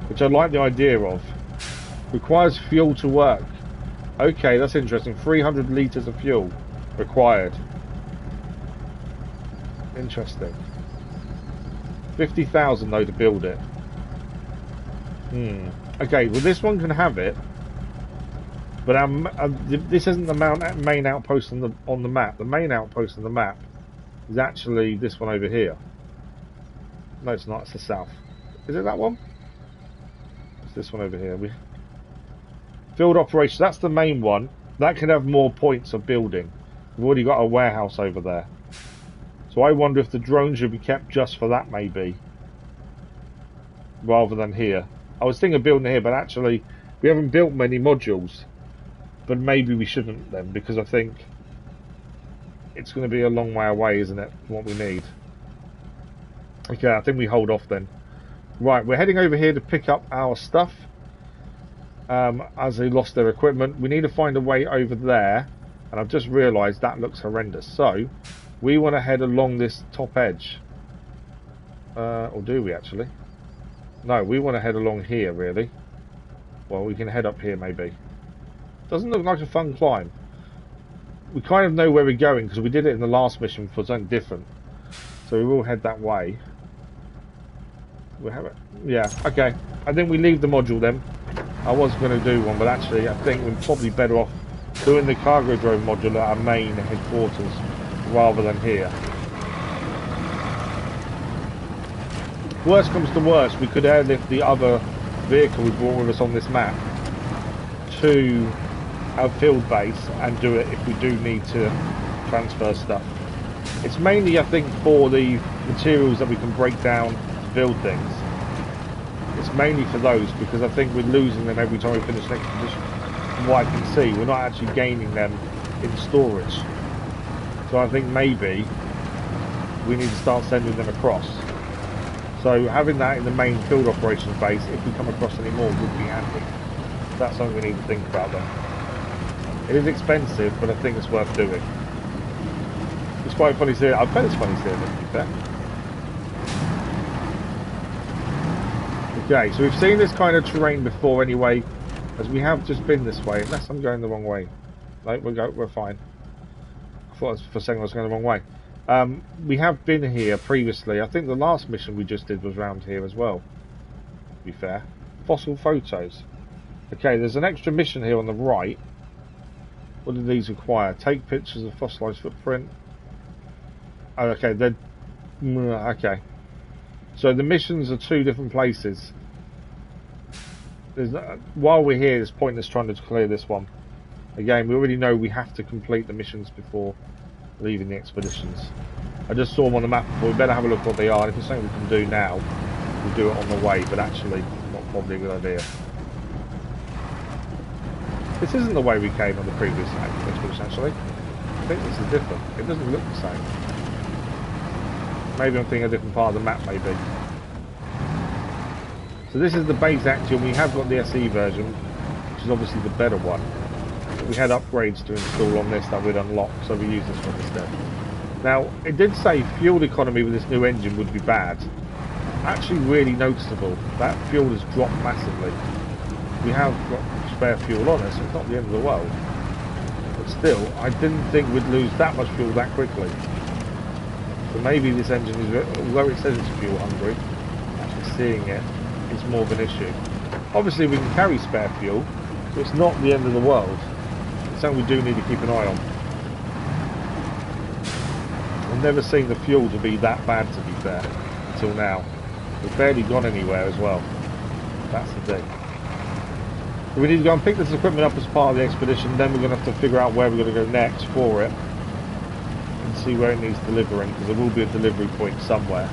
which I like the idea of. Requires fuel to work. Okay, that's interesting. 300 litres of fuel required. Interesting. 50,000 though to build it. Okay, well this one can have it, but this isn't the main outpost on the map. The main outpost on the map is actually this one over here. No, it's not. It's the south. Is it that one? It's this one over here. Field operations, that's the main one. That can have more points of building. We've already got a warehouse over there. So I wonder if the drone should be kept just for that, maybe. Rather than here. I was thinking of building it here, but actually, we haven't built many modules. But maybe we shouldn't then, because I think it's going to be a long way away, isn't it, from what we need. Okay, I think we hold off then. Right, we're heading over here to pick up our stuff. As they lost their equipment, we need to find a way over there, and I've just realised that looks horrendous. So we want to head along this top edge, or do we actually? No, we want to head along here really. Well, we can head up here maybe. Doesn't look like a fun climb. We kind of know where we're going because we did it in the last mission for something different, so we will head that way. We have it. Yeah, okay. I think we leave the module then. I was going to do one, but actually I think we're probably better off doing the cargo drone module at our main headquarters rather than here. Worst comes to worst, we could airlift the other vehicle we brought with us on this map to our field base and do it if we do need to transfer stuff. It's mainly, I think, for the materials that we can break down to build things. It's mainly for those, because I think we're losing them every time we finish an expedition. From what I can see, we're not actually gaining them in storage. So I think maybe we need to start sending them across. So having that in the main field operations base, if we come across any more, would be handy. That's something we need to think about then. It is expensive, but I think it's worth doing. It's quite funny seeing it. I bet it's funny seeing it, to be fair. Okay, so we've seen this kind of terrain before anyway, as we have just been this way, unless I'm going the wrong way. No, we're fine. I thought for a second I was going the wrong way. We have been here previously. I think the last mission we just did was around here as well, to be fair. Fossil photos. Okay, there's an extra mission here on the right. What do these require? Take pictures of fossilized footprint. Oh, okay, they're... Okay. So the missions are two different places. While we're here, it's pointless trying to clear this one. Again, we already know we have to complete the missions before leaving the expeditions. I just saw them on the map before. We better have a look what they are. And if it's something we can do now, we'll do it on the way, but actually, not probably a good idea. This isn't the way we came on the previous expedition, actually. I think this is different. It doesn't look the same. Maybe I'm thinking a different part of the map, maybe. So this is the base actually. We have got the SE version, which is obviously the better one. But we had upgrades to install on this that we'd unlock, so we use this one instead. Now, it did say fuel economy with this new engine would be bad. Actually really noticeable. That fuel has dropped massively. We have got spare fuel on us, so it's not the end of the world. But still, I didn't think we'd lose that much fuel that quickly. So maybe this engine is, although it says it's fuel hungry, actually seeing it is more of an issue. Obviously we can carry spare fuel, but it's not the end of the world. It's something we do need to keep an eye on. I've never seen the fuel to be that bad, to be fair, until now. We've barely gone anywhere as well. That's the thing. So we need to go and pick this equipment up as part of the expedition, then we're going to have to figure out where we're going to go next for it. And see where it needs delivering, because there will be a delivery point somewhere.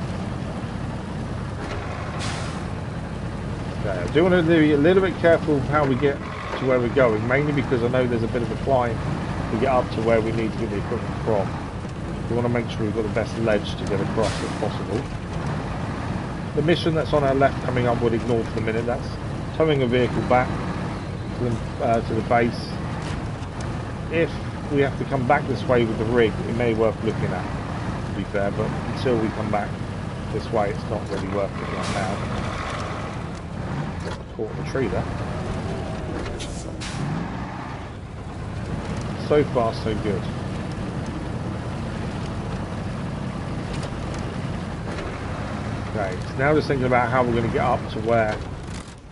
Okay, I do want to be a little bit careful of how we get to where we're going, mainly because I know there's a bit of a climb to get up to where we need to get the equipment from. We want to make sure we've got the best ledge to get across if possible. The mission that's on our left coming up would ignore for the minute. That's towing a vehicle back to the base. If we have to come back this way with the rig, it may be worth looking at, to be fair, but until we come back this way, it's not really worth looking at now. Caught in the tree there. So far, so good. Okay, so now just thinking about how we're going to get up to where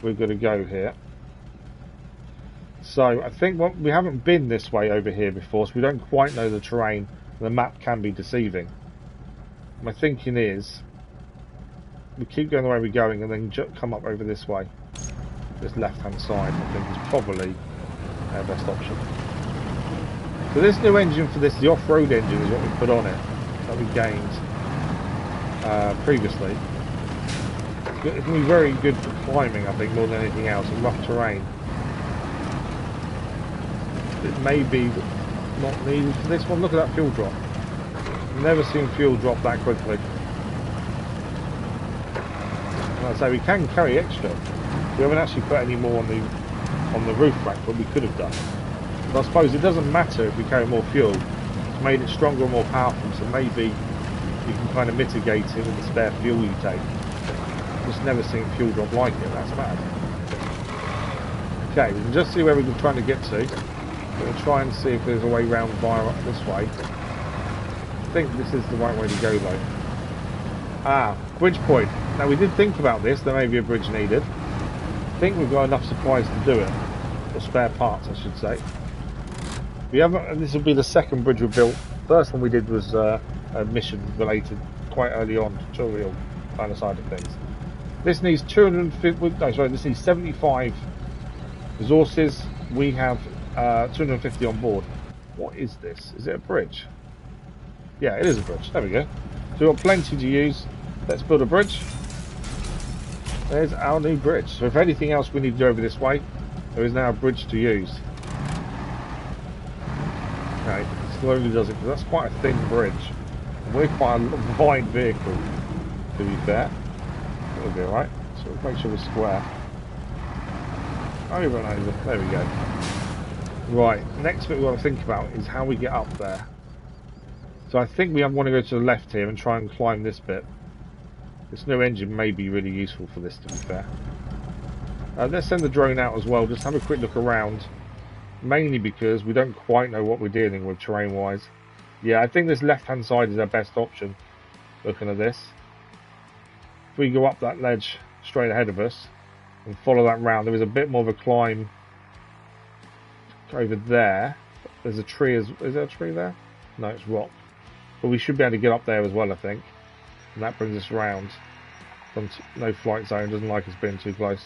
we're going to go here. So I think we haven't been this way over here before, so we don't quite know the terrain. The map can be deceiving. My thinking is we keep going the way we're going and then come up over this way. This left-hand side, I think, is probably our best option. So this new engine for this, the off-road engine, is what we put on it that we gained previously. It can be very good for climbing, I think, more than anything else, in rough terrain. It may be not needed for this one. Look at that fuel drop. Never seen fuel drop that quickly. And I say we can carry extra. We haven't actually put any more on the roof rack, but we could have done. But I suppose it doesn't matter if we carry more fuel. It's made it stronger and more powerful, so maybe you can kind of mitigate it with the spare fuel you take. Just never seen fuel drop like it. That's bad. Okay, we can just see where we're trying to get to. We'll try and see if there's a way round via up this way. I think this is the right way to go though. Ah, bridge point. Now we did think about this, there may be a bridge needed. I think we've got enough supplies to do it. Or spare parts I should say. We haven't, this will be the second bridge we built. First one we did was a mission related quite early on, tutorial kind of side of things. This needs 75 resources. We have 250 on board. What is this? Is it a bridge? Yeah, it is a bridge. There we go. So we've got plenty to use. Let's build a bridge. There's our new bridge. So if anything else we need to do over this way, there is now a bridge to use. Okay, slowly does it, because that's quite a thin bridge. And we're quite a wide vehicle, to be fair. That'll be alright. So we'll make sure we're square. Over and over. There we go. Right, next bit we want to think about is how we get up there. So I think we want to go to the left here and try and climb this bit. This new engine may be really useful for this, to be fair. Let's send the drone out as well, just have a quick look around. Mainly because we don't quite know what we're dealing with terrain-wise. Yeah, I think this left-hand side is our best option, looking at this. If we go up that ledge straight ahead of us and follow that round, there is a bit more of a climb over there. There's a tree, is there a tree there? No, it's rock. But we should be able to get up there as well, I think. And that brings us round. No flight zone, doesn't like us being too close.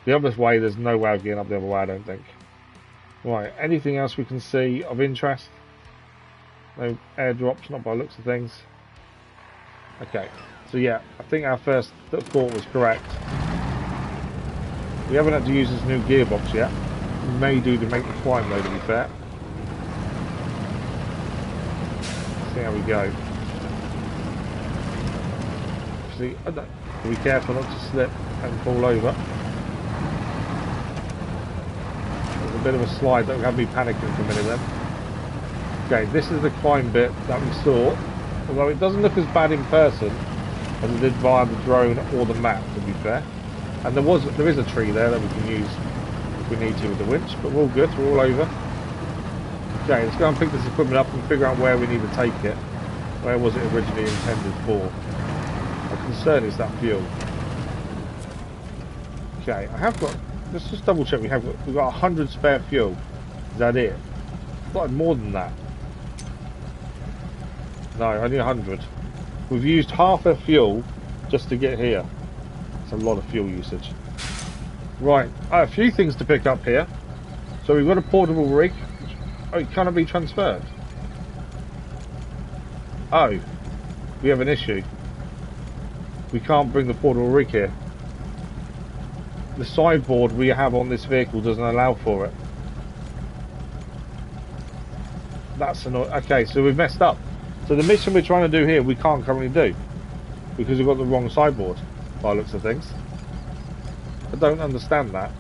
The other way, there's no way of getting up the other way, I don't think. Right, anything else we can see of interest? No airdrops, not by the looks of things. Okay, so yeah, I think our first thought was correct. We haven't had to use this new gearbox yet. We may do to make the climb though, to be fair. See how we go. See, be careful not to slip and fall over. There's a bit of a slide, don't have me panicking for a minute then. Okay, this is the climb bit that we saw, although it doesn't look as bad in person as it did via the drone or the map, to be fair. And there is a tree there that we can use if we need to with the winch, but we're all good, we're all over. Okay, let's go and pick this equipment up and figure out where we need to take it. Where was it originally intended for? My concern is that fuel. Okay, I have got, let's just double check, we've got 100 spare fuel. Is that it? I thought I had more than that. No, only 100. We've used half our fuel just to get here. It's a lot of fuel usage. Right, a few things to pick up here. So we've got a portable rig. Oh, it cannot be transferred. Oh, we have an issue. We can't bring the portable rig here. The sideboard we have on this vehicle doesn't allow for it. That's annoying. Okay, so we've messed up. So the mission we're trying to do here, we can't currently do. Because we've got the wrong sideboard, by the looks of things. I don't understand that.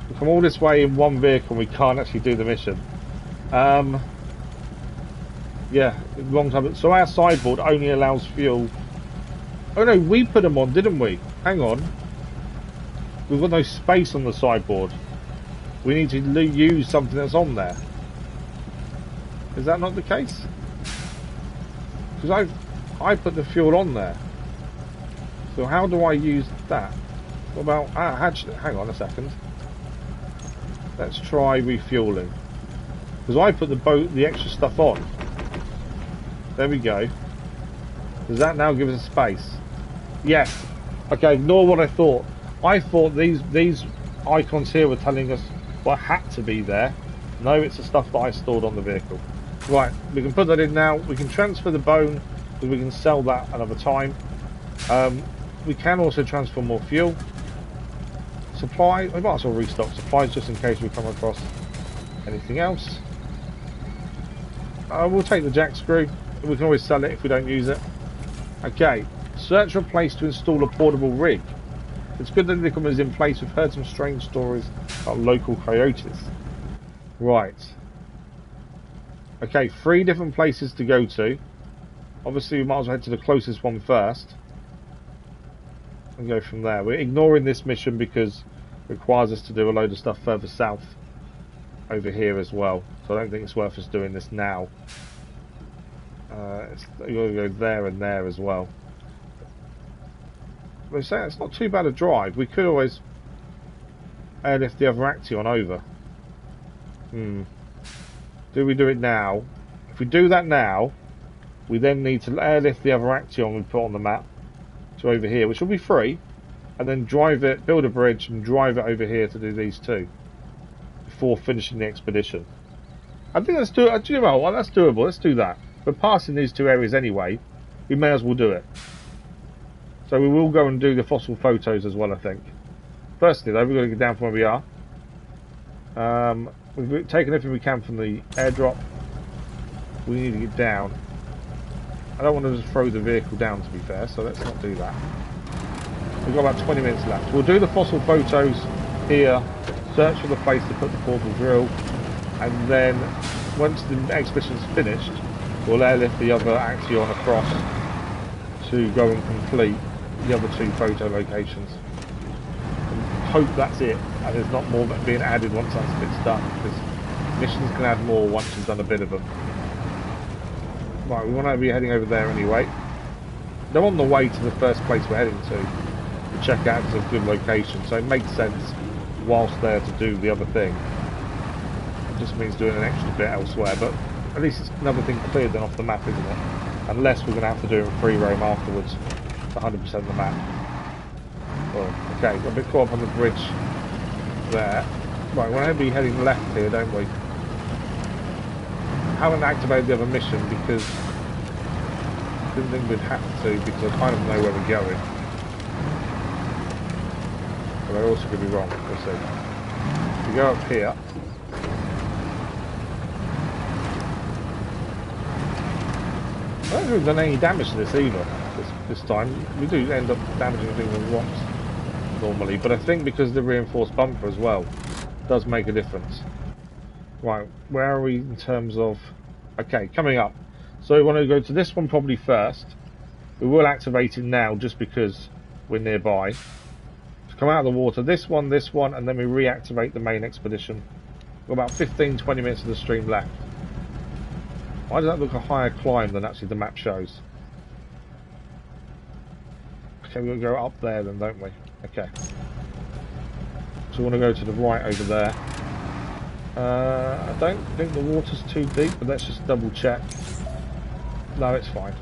We come all this way in one vehicle and we can't actually do the mission. Yeah, wrong time. So our sideboard only allows fuel. Oh no, we put them on, didn't we? Hang on. We've got no space on the sideboard. We need to use something that's on there. Is that not the case? Because I put the fuel on there. So how do I use that? What about... actually, hang on a second. Let's try refueling. Because I put the extra stuff on. There we go. Does that now give us a space? Yes. Okay, ignore what I thought. I thought these icons here were telling us what had to be there. No, it's the stuff that I stored on the vehicle. Right, we can put that in now. We can transfer the bone, because we can sell that another time. We can also transfer more fuel. Supply, we might as well restock supplies just in case we come across anything else. We'll take the jack screw. We can always sell it if we don't use it. Okay, search for a place to install a portable rig. It's good that the equipment is in place. We've heard some strange stories about local coyotes. Right. Okay, 3 different places to go to. Obviously, we might as well head to the closest one first. And go from there. We're ignoring this mission because it requires us to do a load of stuff further south over here as well. So I don't think it's worth us doing this now. You've got to go there and there as well. We're saying it's not too bad a drive. We could always airlift the other Action over. Do we do it now? If we do that now, we then need to airlift the other Action we put on the map to over here, which will be free, and then drive it, build a bridge and drive it over here to do these two before finishing the expedition. I think let's do it. Do you know what? That's doable. Let's do that. We're passing these two areas anyway. We may as well do it. So we will go and do the fossil photos as well, I think. Firstly, though, we've got to get down from where we are. We've taken everything we can from the airdrop. We need to get down. I don't want to just throw the vehicle down, to be fair, so let's not do that. We've got about 20 minutes left. We'll do the fossil photos here, search for the place to put the portal drill, and then once the expedition's finished, we'll airlift the other Axion across to go and complete the other two photo locations. And hope that's it, and there's not more being added once that bit's done, because missions can add more once you've done a bit of them. Right, we want to be heading over there anyway. They're on the way to the first place we're heading to check out it's a good location, so it makes sense whilst there to do the other thing. It just means doing an extra bit elsewhere, but at least it's another thing cleared then off the map, isn't it? Unless we're going to have to do it in free roam afterwards, 100% of the map. Well, okay, got a bit caught up on the bridge there. Right, we're going to be heading left here, don't we? Haven't activated the other mission because I didn't think we'd have to, because I kind of know where we're going. But I also could be wrong, we'll see. If we go up here, I don't think we've done any damage to this either, this time. We do end up damaging things with rocks normally, but I think because the reinforced bumper as well does make a difference. Right, where are we in terms of... Okay, coming up. So we want to go to this one probably first. We will activate it now just because we're nearby. Come out of the water, this one, and then we reactivate the main expedition. We've got about 15-20 minutes of the stream left. Why does that look a higher climb than actually the map shows? Okay, we're going to go up there then, don't we? Okay. So we want to go to the right over there. I don't think the water's too deep, but let's just double check. No, it's fine.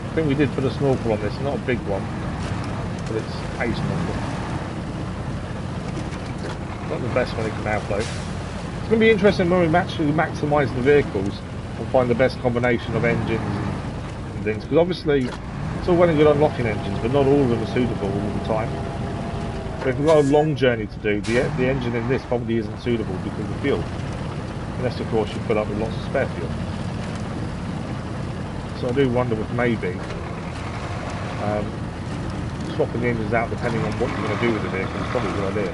I think we did put a snorkel on this, not a big one, but it's a snorkel. Not the best one it can have though. It's going to be interesting when we actually maximise the vehicles and find the best combination of engines and things, because obviously it's all well and good unlocking engines, but not all of them are suitable all the time. So if we've got a long journey to do, the engine in this probably isn't suitable because of the fuel. Unless of course you fill up with lots of spare fuel. So I do wonder if maybe swapping the engines out depending on what you're going to do with the vehicle is probably a good idea.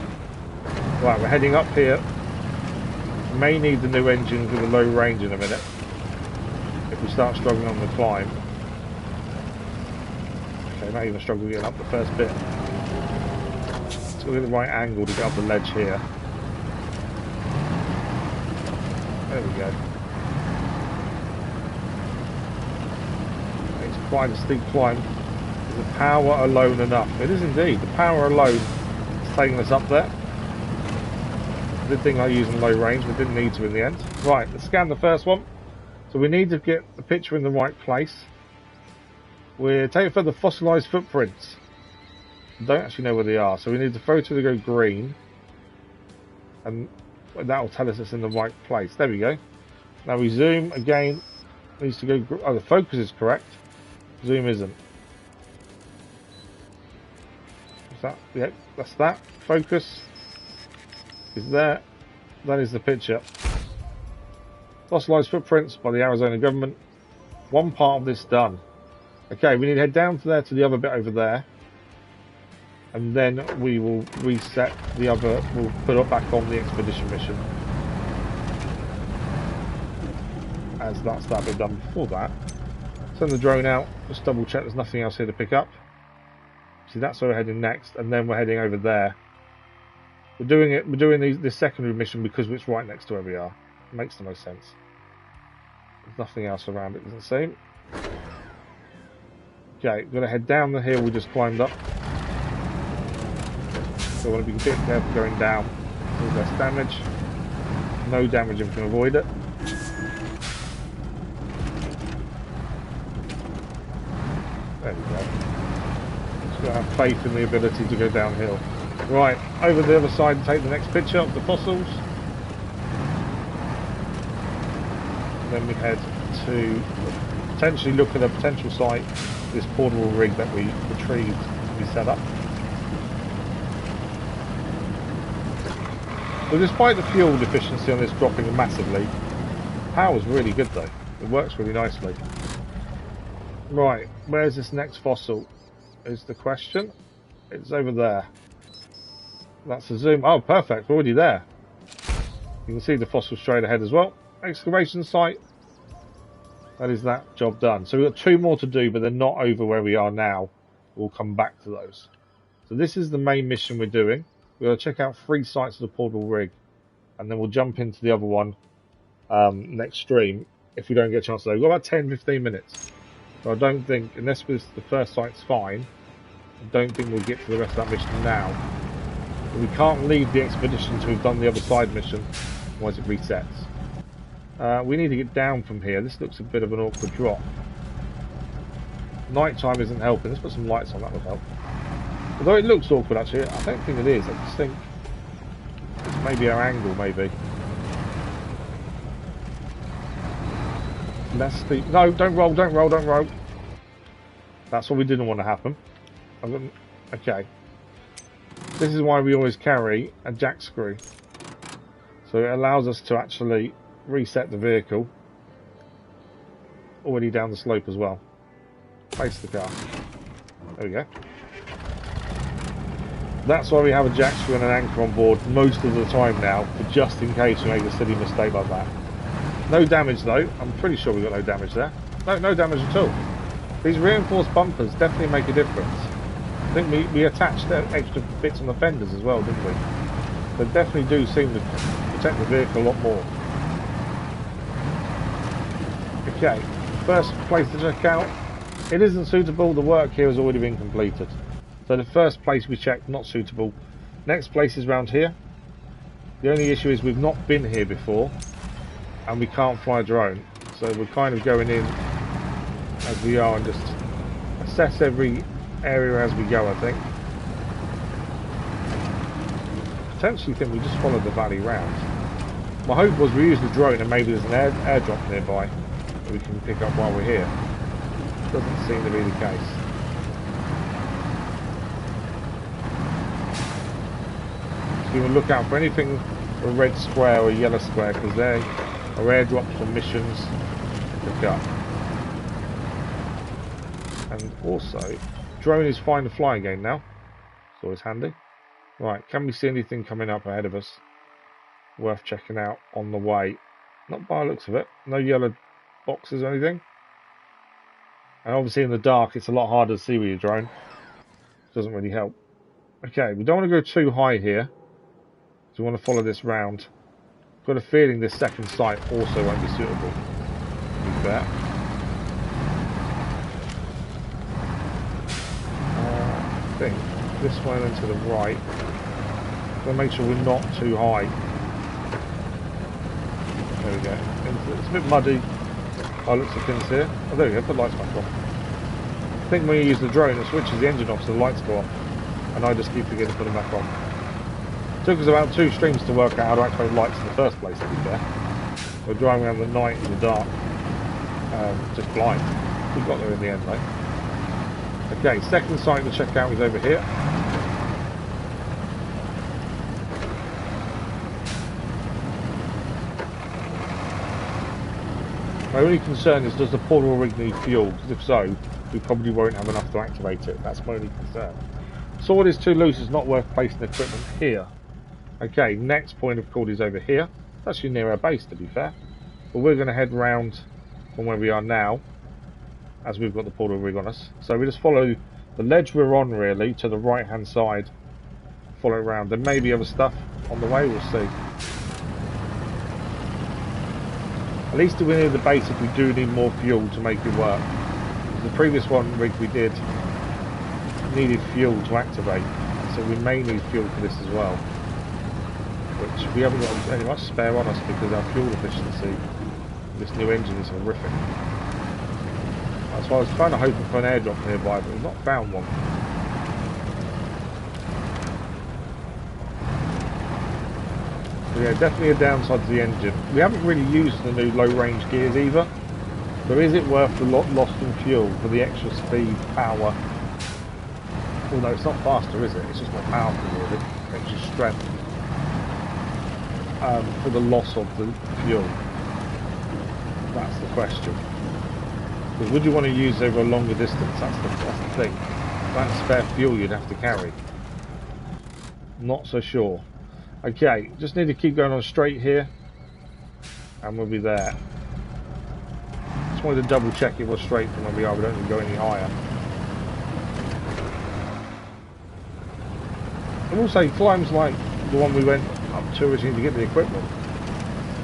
Right, we're heading up here. May need the new engines with a low range in a minute if we start struggling on the climb. Okay, not even struggling getting up the first bit. So we're at the right angle to get up the ledge here. There we go. It's quite a steep climb. Is the power alone enough? It is indeed. The power alone is taking us up there. I did think I was using low range, but didn't need to in the end. Right, let's scan the first one. So we need to get the picture in the right place. We're taking for the fossilised footprints. Don't actually know where they are, so we need the photo to go green. And that will tell us it's in the right place. There we go. Now we zoom again. Needs to go. Oh, the focus is correct. Zoom isn't. Is that? Yeah, that's that. Focus is there. That is the picture. Fossilised footprints by the Arizona government. One part of this done. Okay, we need to head down to there to the other bit over there. And then we will reset the other, we'll put it back on the expedition mission. As that's that bit done before that. Send the drone out, just double check there's nothing else here to pick up. See, that's where we're heading next, and then we're heading over there. We're doing this secondary mission because it's right next to where we are. It makes the most sense. There's nothing else around it, doesn't seem. Okay, we're going to head down the hill we just climbed up. So I want to be a bit careful going down. There's less damage. No damage if we can avoid it. There we go. Just got to have faith in the ability to go downhill. Right, over the other side and take the next picture of the fossils. And then we head to potentially look at a potential site, this portable rig that we retrieved to be set up. So despite the fuel efficiency on this dropping massively, power's really good though. It works really nicely. Right, where's this next fossil is the question. It's over there. That's a zoom. Oh, perfect. We're already there. You can see the fossil straight ahead as well. Excavation site. That is that job done. So we've got 2 more to do, but they're not over where we are now. We'll come back to those. So this is the main mission we're doing. We're going to check out 3 sites of the portable rig, and then we'll jump into the other one next stream if we don't get a chance to. We've got about 10-15 minutes. So I don't think, unless the first site's fine, I don't think we'll get to the rest of that mission now. But we can't leave the expedition until we've done the other side mission, otherwise it resets. We need to get down from here. This looks a bit of an awkward drop. Nighttime isn't helping. Let's put some lights on, that would help. Although it looks awkward actually, I don't think it is. I just think it's maybe our angle, maybe. Less steep. No, don't roll, don't roll, don't roll. That's what we didn't want to happen. Okay. This is why we always carry a jack screw. So it allows us to actually reset the vehicle already down the slope as well. Place the car. There we go. That's why we have a jack screw and an anchor on board most of the time now, for just in case we make a silly mistake like that. No damage though. I'm pretty sure we got no damage there. No damage at all. These reinforced bumpers definitely make a difference. I think we attached extra bits on the fenders as well, didn't we? They definitely do seem to protect the vehicle a lot more. Okay, first place to check out. It isn't suitable. The work here has already been completed. So the first place we checked, not suitable. Next place is round here. The only issue is we've not been here before, and we can't fly a drone. So we're kind of going in as we are and just assess every area as we go, I think. Potentially think we just follow the valley round. My hope was we use the drone and maybe there's an airdrop nearby that we can pick up while we're here. Doesn't seem to be the case. So we will look out for anything, a red square or a yellow square, because they are airdrops or missions to pick up. And also, drone is fine to fly again now. It's always handy. Right, can we see anything coming up ahead of us? Worth checking out on the way. Not by the looks of it. No yellow boxes or anything. And obviously in the dark it's a lot harder to see with your drone. Doesn't really help. Okay, we don't want to go too high here. So we want to follow this round. Got a feeling this second site also won't be suitable, to be fair. I think this one and to the right. We'll make sure we're not too high. There we go. It's a bit muddy. Oh, looks like things here. Oh, there we go. Put the lights back on. I think when you use the drone, it switches the engine off so the lights go off. And I just keep forgetting to put them back on. It took us about 2 streams to work out how to activate lights in the first place, to be fair. We're driving around the night in the dark. Just blind. We got there in the end, though. Okay, second site to check out is over here. My only concern is, does the portable rig need fuel? Because if so, we probably won't have enough to activate it. That's my only concern. Sword is too loose, it's not worth placing equipment here. Okay, next point of call is over here. It's actually near our base, to be fair. But we're going to head round from where we are now, as we've got the portable rig on us. So we just follow the ledge we're on, really, to the right-hand side. Follow it around. There may be other stuff on the way, we'll see. At least we're near the base if we do need more fuel to make it work. The previous one rig we did needed fuel to activate, so we may need fuel for this as well. Which we haven't got any much spare on us because our fuel efficiency, this new engine, is horrific. That's why I was kind of hoping for an airdrop nearby, but we've not found one. yeah, definitely a downside to the engine. We haven't really used the new low-range gears either. So is it worth the lost in fuel for the extra speed, power? Although it's not faster, is it? It's just more powerful, really. Extra strength. For the loss of the fuel. That's the question. Because would you want to use over a longer distance? That's the thing. That's spare fuel you'd have to carry. Not so sure. Okay, just need to keep going on straight here. And we'll be there. Just wanted to double check it was straight from where we are. We don't need to go any higher. I will say climbs like the one we went up to originally to get the equipment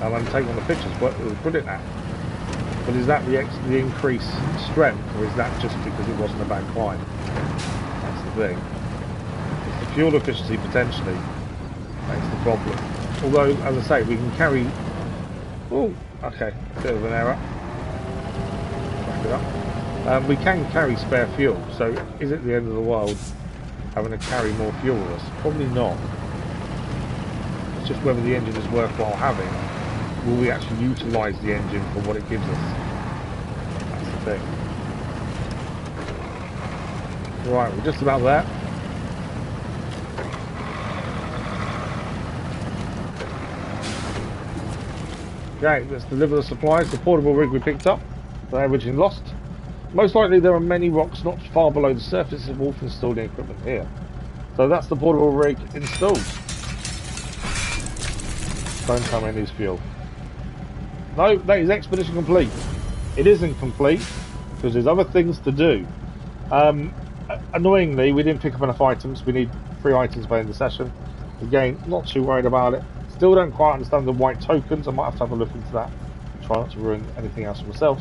and take on the pictures, what it was brilliant at. But is that the increased strength, or is that just because it wasn't a bad climb? That's the thing. It's the fuel efficiency potentially that's the problem. Although, as I say, we can carry. Oh, okay, bit of an error. Back it up. We can carry spare fuel, so is it the end of the world having to carry more fuel with us? Probably not. It's just whether the engine is worthwhile having. Will we actually utilise the engine for what it gives us? That's the thing. Right, we're just about there. Okay, let's deliver the supplies. The portable rig we picked up, they're originally lost. Most likely there are many rocks not far below the surface of Wolf installing equipment here. So that's the portable rig installed. Don't tell me it needs fuel. No, that is expedition complete. It isn't complete because there's other things to do. Annoyingly, we didn't pick up enough items. We need 3 items by the end of the session. Again, not too worried about it. Still don't quite understand the white tokens. I might have to have a look into that. Try not to ruin anything else for myself.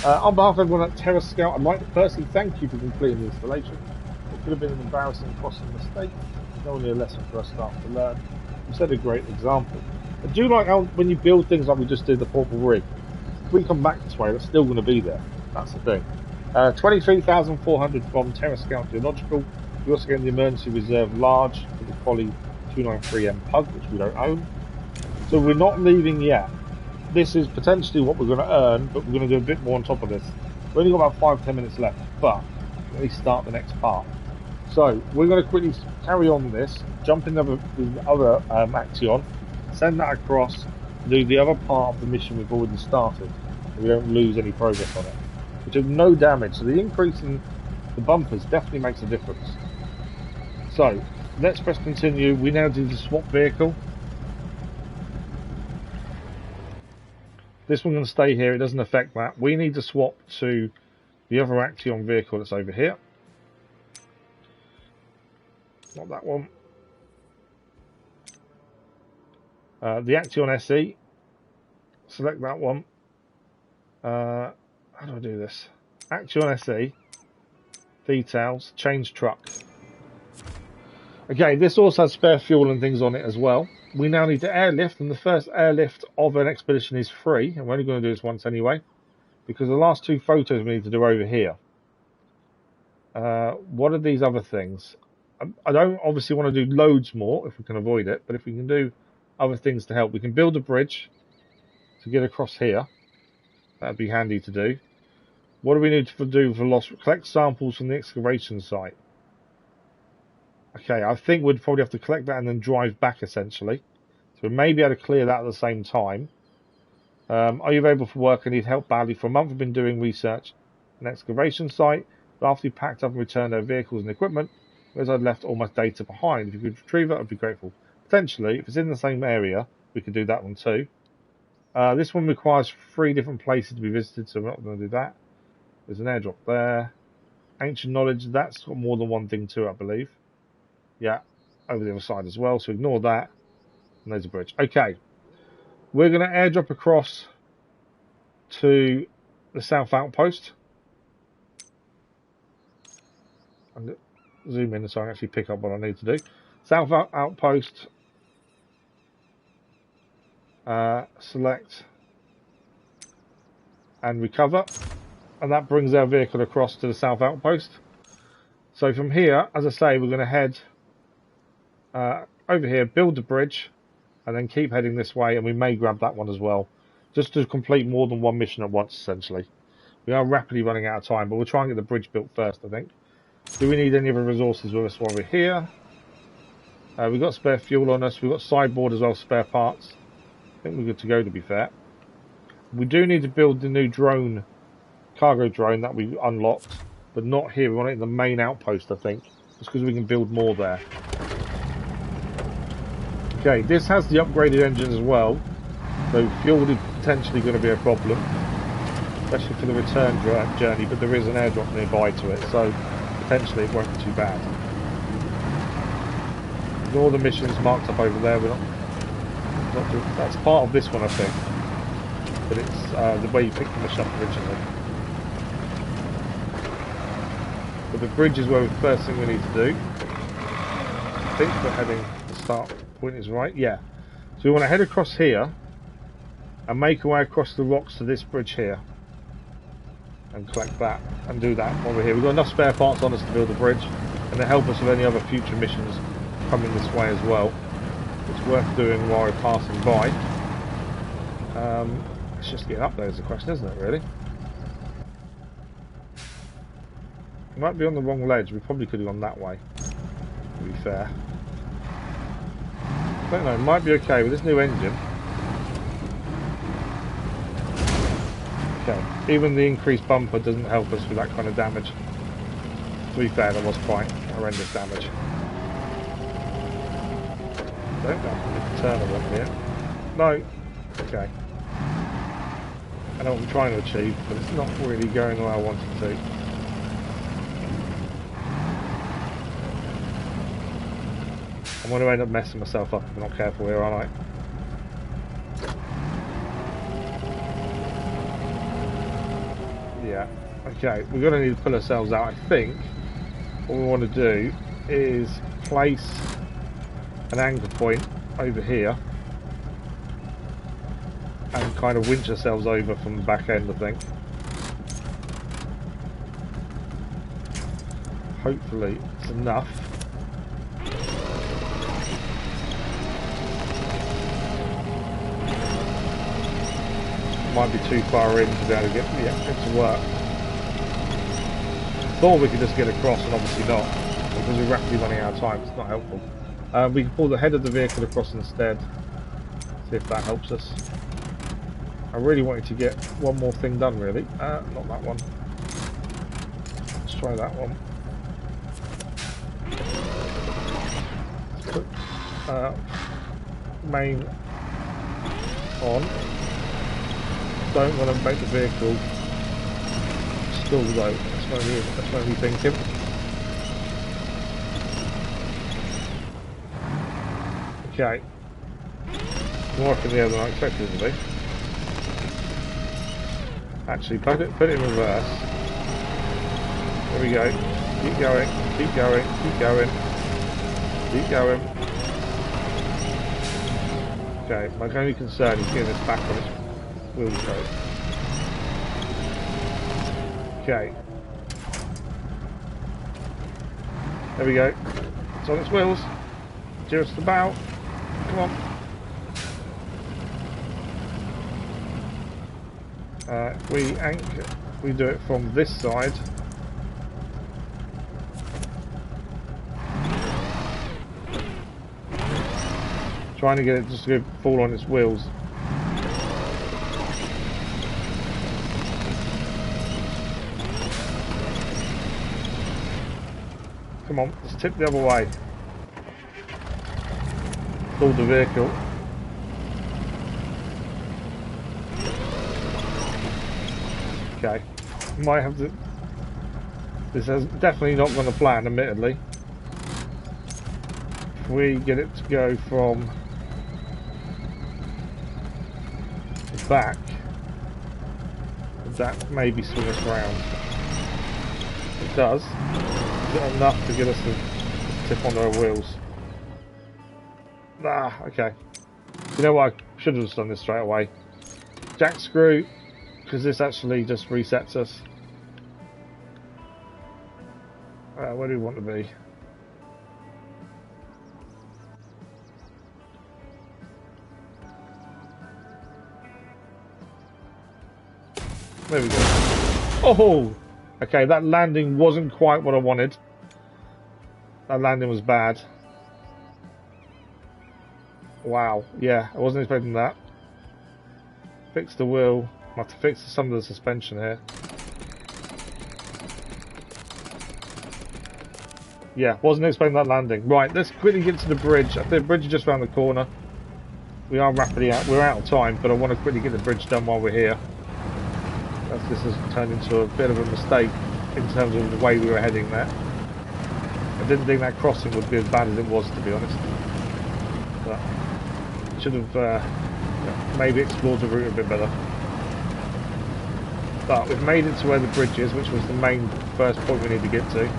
On behalf of everyone at Terra Scout, I'd like to personally thank you for completing the installation. It could have been an embarrassing and costly mistake. It's only a lesson for us staff to learn. You set a great example. I do like how when you build things like we just did the portable rig, if we come back this way, it's still going to be there. That's the thing. 23,400 from Terra Scout Geological. You also get the emergency reserve large for the Quali 293M Pug, which we don't own. So we're not leaving yet. This is potentially what we're going to earn, but we're going to do a bit more on top of this. We've only got about 5-10 minutes left, but let me start the next part. So we're going to quickly carry on this, jump in the other Action, send that across, do the other part of the mission we've already started, so we don't lose any progress on it. We took no damage, so the increase in the bumpers definitely makes a difference. So let's press continue. We now do the swap vehicle. This one's going to stay here, it doesn't affect that. We need to swap to the other Action vehicle that's over here. Not that one. The Action SE. Select that one. How do I do this? Action SE. Details. Change truck. Okay, this also has spare fuel and things on it as well. We now need to airlift, and the first airlift of an expedition is free. And we're only going to do this once anyway, because the last 2 photos we need to do over here. What are these other things? I don't obviously want to do loads more if we can avoid it, but if we can do other things to help, we can build a bridge to get across here. That'd be handy to do. What do we need to do for loss? Collect samples from the excavation site. Okay, I think we'd probably have to collect that and then drive back essentially. So we may be able to clear that at the same time. Are you available for work? I need help badly. For a month I've been doing research an excavation site, but after you packed up and returned our vehicles and equipment, whereas I'd left all my data behind. If you could retrieve it, I'd be grateful. Potentially, if it's in the same area, we could do that one too. This one requires 3 different places to be visited, so we're not going to do that. There's an airdrop there. Ancient knowledge, that's got more than one thing to it, I believe. Yeah, over the other side as well, so ignore that. And there's a bridge. Okay, we're going to airdrop across to the south outpost. I'm going to zoom in so I can actually pick up what I need to do. South outpost. Select and recover, and that brings our vehicle across to the south outpost. So from here, as I say, we're going to head over here, build the bridge, and then keep heading this way, and we may grab that one as well, just to complete more than one mission at once, essentially. We are rapidly running out of time, but we'll try and get the bridge built first, I think. Do we need any other resources with us while we're here? We've got spare fuel on us. We've got sideboard as well, spare parts. I think we're good to go, to be fair. We do need to build the new drone, cargo drone that we unlocked, but not here. We want it in the main outpost, I think, just because we can build more there. Okay, this has the upgraded engine as well, so fuel is potentially going to be a problem, especially for the return journey, but there is an airdrop nearby to it, so potentially it won't be too bad. Ignore the missions marked up over there. We're not doing, that's part of this one, I think, but it's the way you pick the mission up originally. But the bridge is where the first thing we need to do. I think we're heading, the start point is right, yeah. So we want to head across here and make our way across the rocks to this bridge here and collect that and do that while we're here. We've got enough spare parts on us to build the bridge, and to help us with any other future missions coming this way as well. It's worth doing while we're passing by. It's just getting up there is the question, isn't it, really? We might be on the wrong ledge. We probably could have gone that way, to be fair. I don't know, it might be okay with this new engine. Okay, even the increased bumper doesn't help us with that kind of damage. To be fair, that was quite horrendous damage. I don't know if we can turn a lot here. No. Okay. I know what I'm trying to achieve, but it's not really going the way I want it to. I'm going to end up messing myself up if I'm not careful here, aren't I? Yeah. Okay, we're going to need to pull ourselves out. I think what we want to do is place an anchor point over here and kind of winch ourselves over from the back end, I think. Hopefully it's enough. Might be too far in to be able to get it to work. Thought we could just get across, and obviously not, because we're rapidly running out of time. It's not helpful. We can pull the head of the vehicle across instead. See if that helps us. I really wanted to get one more thing done, really. Not that one. Let's try that one. Let's put main on. Don't want to make the vehicle stall though. That's what we're thinking. Okay. More up in the air than I expected it to be. Actually, put it in reverse. There we go. Keep going, keep going, keep going, keep going. Okay, my only concern is getting this back on its wheels though. Okay. There we go. It's on its wheels. Just about. Come on. We anchor. We do it from this side. Trying to get it just to go fall on its wheels. Come on, let's tip the other way. Pull the vehicle. Okay, might have to. This is definitely not going to plan, admittedly. If we get it to go from the back, that maybe swing us round. It does. Is it enough to get us to tip onto our wheels? Ah, okay. You know what? I should have just done this straight away. Jack screw, because this actually just resets us. Where do we want to be? There we go. Oh! Okay, that landing wasn't quite what I wanted. That landing was bad. Wow, yeah, I wasn't expecting that. Fix the wheel. I have to fix some of the suspension here. Yeah, wasn't expecting that landing. Right, let's quickly get to the bridge. I think the bridge is just around the corner. We are rapidly out. We're out of time, but I want to quickly get the bridge done while we're here. As this has turned into a bit of a mistake in terms of the way we were heading there. I didn't think that crossing would be as bad as it was, to be honest. But should have maybe explored the route a bit better. But we've made it to where the bridge is, which was the main first point we need to get to.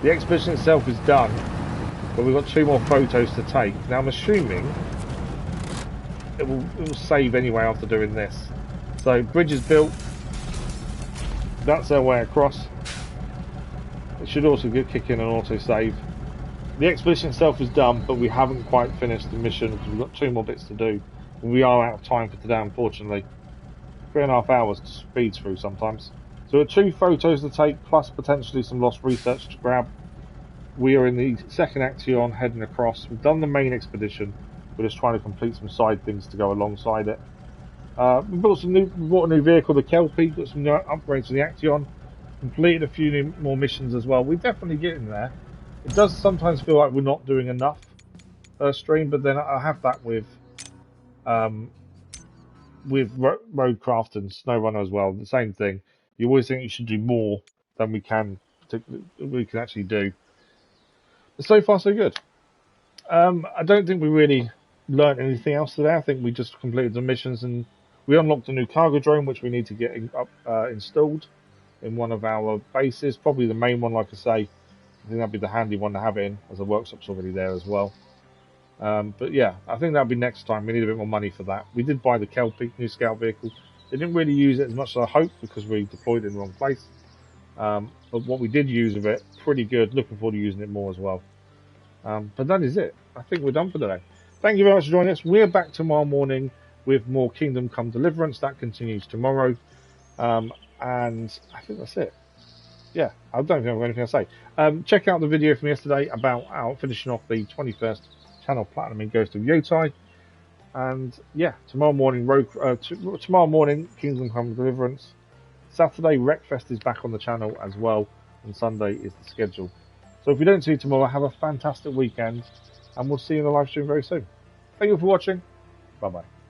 The expedition itself is done, but we've got 2 more photos to take. Now I'm assuming it will save anyway after doing this. So bridge is built. That's our way across. It should also kick in an auto-save. The expedition itself is done, but we haven't quite finished the mission because we've got 2 more bits to do. We are out of time for today, unfortunately. 3.5 hours to speed through sometimes. So there are 2 photos to take, plus potentially some lost research to grab. We are in the second Action, heading across. We've done the main expedition. We're just trying to complete some side things to go alongside it. We bought a new vehicle, the Kelpie. Got some new upgrades to the Action. Completed a few more missions as well. We're definitely getting there. It does sometimes feel like we're not doing enough per stream, but then I have that with Roadcraft and SnowRunner as well. The same thing. You always think you should do more than we can actually do. But so far, so good. I don't think we really learned anything else today. I think we just completed the missions and we unlocked a new cargo drone, which we need to get installed in one of our bases. Probably the main one, like I say. I think that'd be the handy one to have it in, as the workshop's already there as well. But yeah, I think that'll be next time. We need a bit more money for that. We did buy the Kelpie, new scout vehicle. They didn't really use it as much as I hoped because we deployed it in the wrong place. But what we did use of it, pretty good. Looking forward to using it more as well. But that is it. I think we're done for today. Thank you very much for joining us. We're back tomorrow morning with more Kingdom Come Deliverance. That continues tomorrow. And I think that's it. Yeah, I don't think I've got anything to say. Check out the video from yesterday about finishing off the 21st Channel Platinum in Ghost of Yotai. And yeah, tomorrow morning, Kingdom Come Deliverance. Saturday, Wreckfest is back on the channel as well. And Sunday is the schedule. So if you don't see you tomorrow, have a fantastic weekend. And we'll see you in the live stream very soon. Thank you for watching. Bye-bye.